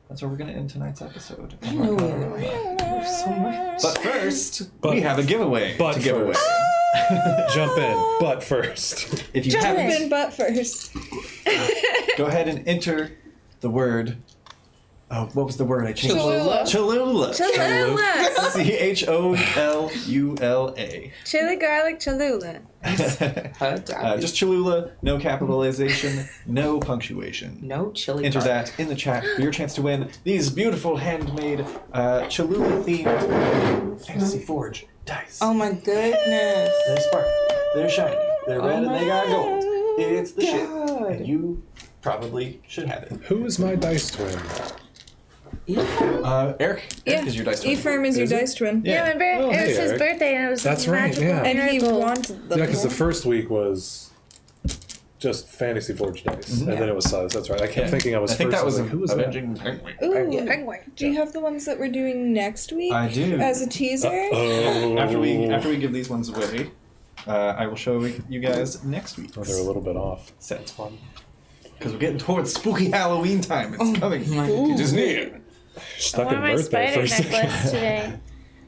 that's where we're going to end tonight's episode. of Arcanarama. But first, we have a giveaway to give away. Jump in, but first. If you Jump haven't, in butt first. go ahead and enter the word. Oh, what was the word I changed? Cholula. Cholula. Cholula. Cholula. Chili garlic Cholula. Just Cholula, no capitalization, no punctuation. No chili. Enter garlic. that in the chat for your chance to win these beautiful handmade Cholula themed Fantasy Forge dice. Oh my goodness. They sparkle, they're shiny, they're red, and they got gold. It's the shit. God. And you probably should have it. Who is my dice twin? Eric is your dice twin. Ephraim is your Is it? dice twin. Yeah, remember? Oh, it hey, was his Eric. birthday and it was That's right, magical yeah. And he miracle. wanted them. Yeah, because the first week was just Fantasy Forge dice, and then it was Size. That's right. I kept thinking I was I think first. that was like, who was Avenging Penguin. Ooh, Penguin. do you have the ones that we're doing next week? I do. As a teaser? that? Oh. After we give these ones away, I will show you guys next week's Oh, they're a little bit off. set. Because we're getting towards spooky Halloween time. It's coming. It is near. Stuck I in wore my birthday spider for a second. necklace today.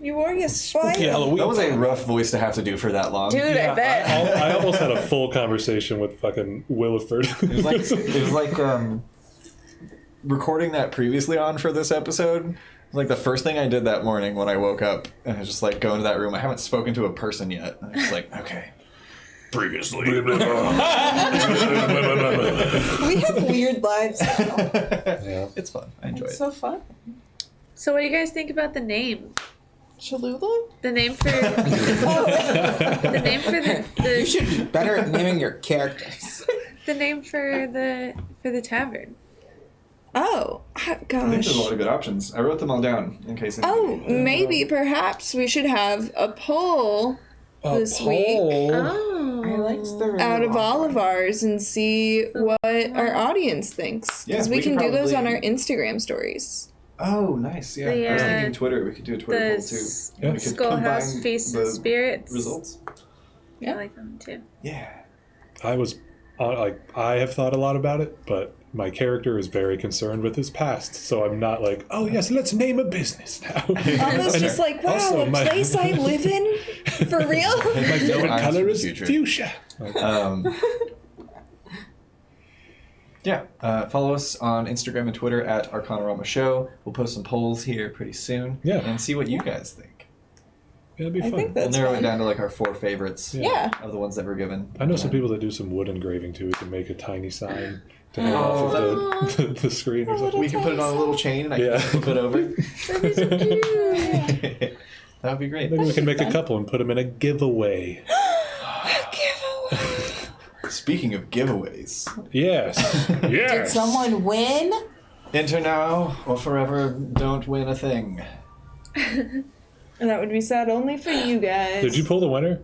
You wore your spider. That was a rough voice to have to do for that long. Dude, I bet. I almost had a full conversation with fucking Williford. It was like recording that previously on for this episode. Like the first thing I did that morning when I woke up, and I was just like go into that room. I haven't spoken to a person yet. And I was like, okay. Previously. We have weird lives now. Yeah. It's fun. I enjoy It's it. so fun. So what do you guys think about the name? Cholula? The name for the name for You the should be better at naming your characters. the name for the tavern. Oh, I think gosh. there's a lot of good options. I wrote them all down in case. Oh, maybe perhaps we should have a poll this week Oh, I liked the out of all of ours and see what our audience thinks. Yeah, Because we we can can do those on probably- our Instagram stories. Oh, nice. Yeah, The, I was thinking Twitter. We could do a Twitter the poll too. Yeah. We could Skullhouse combine Feasts the and Spirits. results. I like them too. Yeah. I was I have thought a lot about it, but my character is very concerned with his past, so I'm not like, oh yes, let's name a business now. Almost just like, wow, also a my- place I live in? For real? My favorite eyes color for the is future. fuchsia. Yeah, follow us on Instagram and Twitter at Arcanarama Show. We'll post some polls here pretty soon. Yeah. And see what you guys think. It'll be I fun. think We'll that's narrow it fun. down to like our 4 favorites Yeah. of the ones that were given. I know some people that do some wood engraving too. We can make a tiny sign to hang off of the screen or something. We can put it on a little chain and I Yeah. can flip it over. That'd be so cute. That would be great. Maybe we can make a couple and put them in a giveaway. Speaking of giveaways, Yes. Did Yes. someone win? enter now or forever don't win a thing. And that would be sad only for you guys. Did you pull the winner?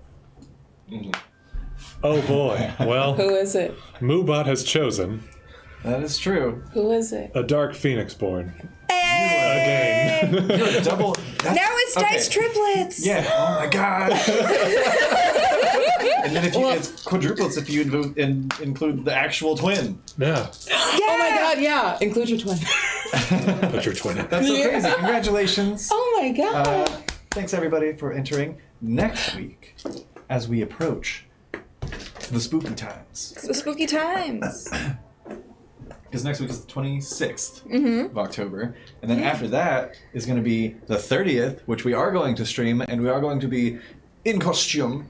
Oh boy. Well, Who is it? Moobot has chosen That is true. Who is it? a Dark Phoenix born. Hey! Again. You're a double. Now it's dice triplets. Yeah. Oh my god. And then it's quadruplets if you include the actual twin. Yeah. Oh my god, yeah. Include your twin. But your twin. That's so crazy. Congratulations. Oh my god. Thanks everybody for entering. Next week, as we approach the spooky times. The spooky times. Because next week is the 26th of October. And then after that is going to be the 30th, which we are going to stream, and we are going to be in costume.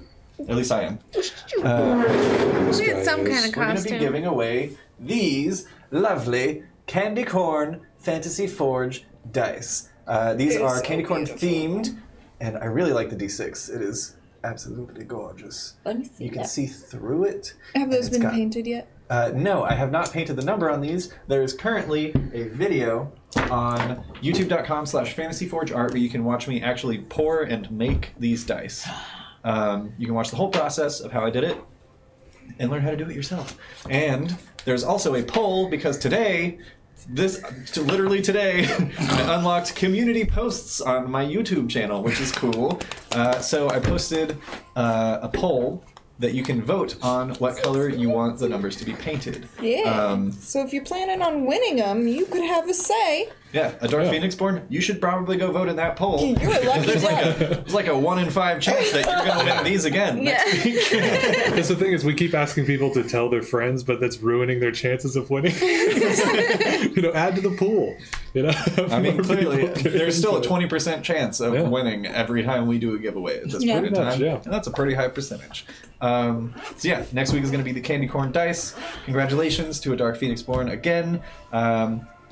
At least I am. We had some kind of We're going to costume. be giving away these lovely Candy Corn Fantasy Forge dice. These It is are so Candy Corn beautiful. themed, and I really like the D6. It is absolutely gorgeous. Let me see. You can see through it. Have those and it's been got- painted yet? No, I have not painted the number on these. There is currently a video on youtube.com/fantasyforgeart where you can watch me actually pour and make these dice. You can watch the whole process of how I did it and learn how to do it yourself. And there's also a poll because literally today, I unlocked community posts on my YouTube channel, which is cool. So I posted a poll that you can vote on what color you want the numbers to be painted. Yeah. So if you're planning on winning them, you could have a say. Yeah, a Dark Phoenix Born, you should probably go vote in that poll. You're a lucky There's like a 1 in 5 chance that you're going to win these again next week. That's the thing is we keep asking people to tell their friends, but that's ruining their chances of winning. Add to the pool. I mean, More clearly, people get there's still a into it. 20% chance of winning every time we do a giveaway at this Yeah. point in Pretty time. much, yeah. And that's a pretty high percentage. So yeah, next week is going to be the Candy Corn Dice. Congratulations to a Dark Phoenix Born again.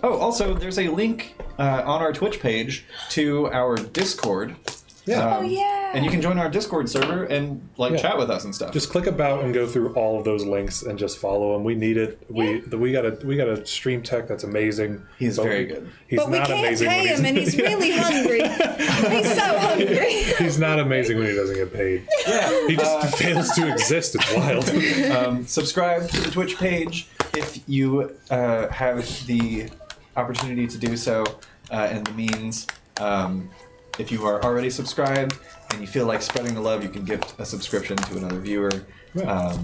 Also, there's a link on our Twitch page to our Discord. Yeah. Oh, yeah. And you can join our Discord server and chat with us and stuff. Just click about and go through all of those links and just follow them. We need it. We got a stream tech that's amazing. He's but very good. He's But we not can't amazing pay when him, and he's really hungry. He's so hungry. He's not amazing when he doesn't get paid. Yeah. He just fails to exist. It's wild. Subscribe to the Twitch page if you have the opportunity to do so and the means. If you are already subscribed and you feel like spreading the love, you can gift a subscription to another viewer. Mert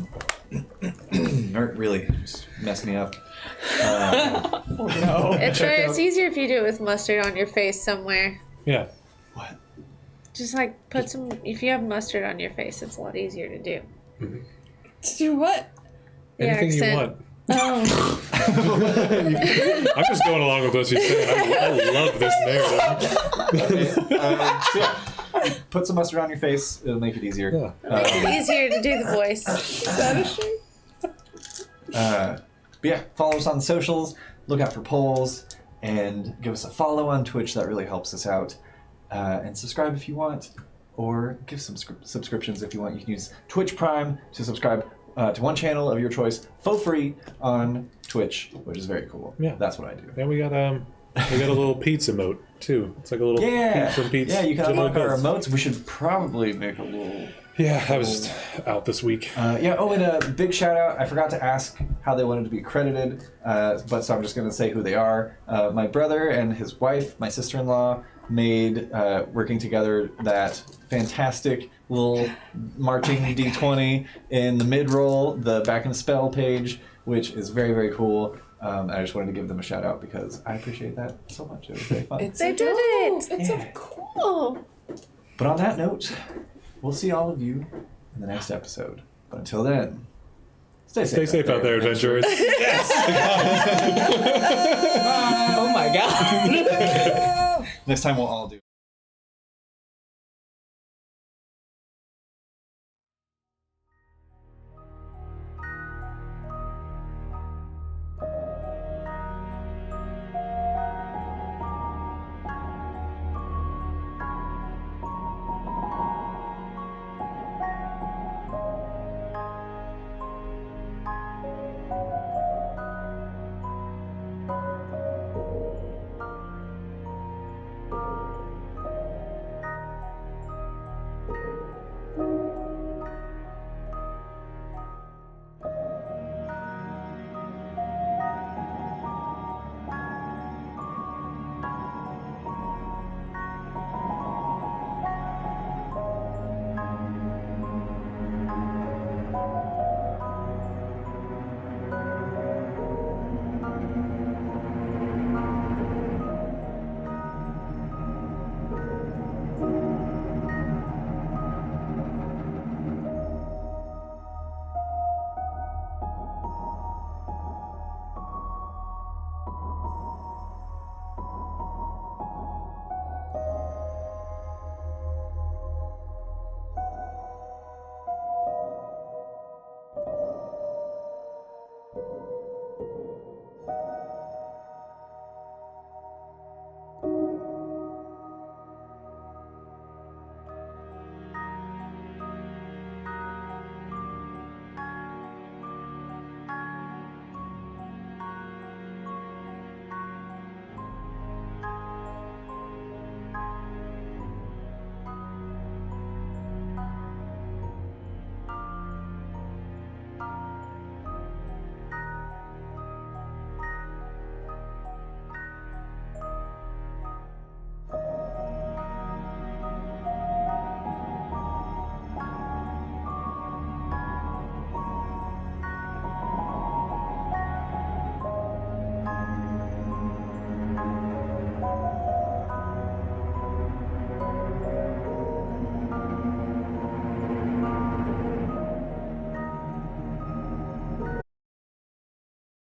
really just messed me up. It's easier if you do it with mustard on your face somewhere. Yeah. What? Just like put some. If you have mustard on your face, it's a lot easier to do. To do what? The Anything accent. you want. Oh. I'm just going along with what she's saying. I love this narrative. So yeah, put some mustard on your face. It'll make it easier. Yeah. Make it easier to do the voice. Is that a shame? But yeah, follow us on socials. Look out for polls and give us a follow on Twitch. That really helps us out. And subscribe if you want, or give some subscriptions if you want. You can use Twitch Prime to subscribe to one channel of your choice for free on Twitch, which is very cool. Yeah. That's what I do. And we got a little pizza emote too. It's like a little Pete from Pete's. Yeah, you can General unlock our Goods. emotes. We should probably make a little. Yeah, I was out this week. And a big shout out. I forgot to ask how they wanted to be credited, but so I'm just going to say who they are. My brother and his wife, my sister-in-law, made, working together, that fantastic little marching D20 in the mid-roll, the back in the spell page, which is very, very cool. I just wanted to give them a shout out because I appreciate that so much. It was very fun. They did it. It's so cool. But on that note, we'll see all of you in the next episode. But until then, stay safe out there, adventurers. Oh my god. Next time we'll all do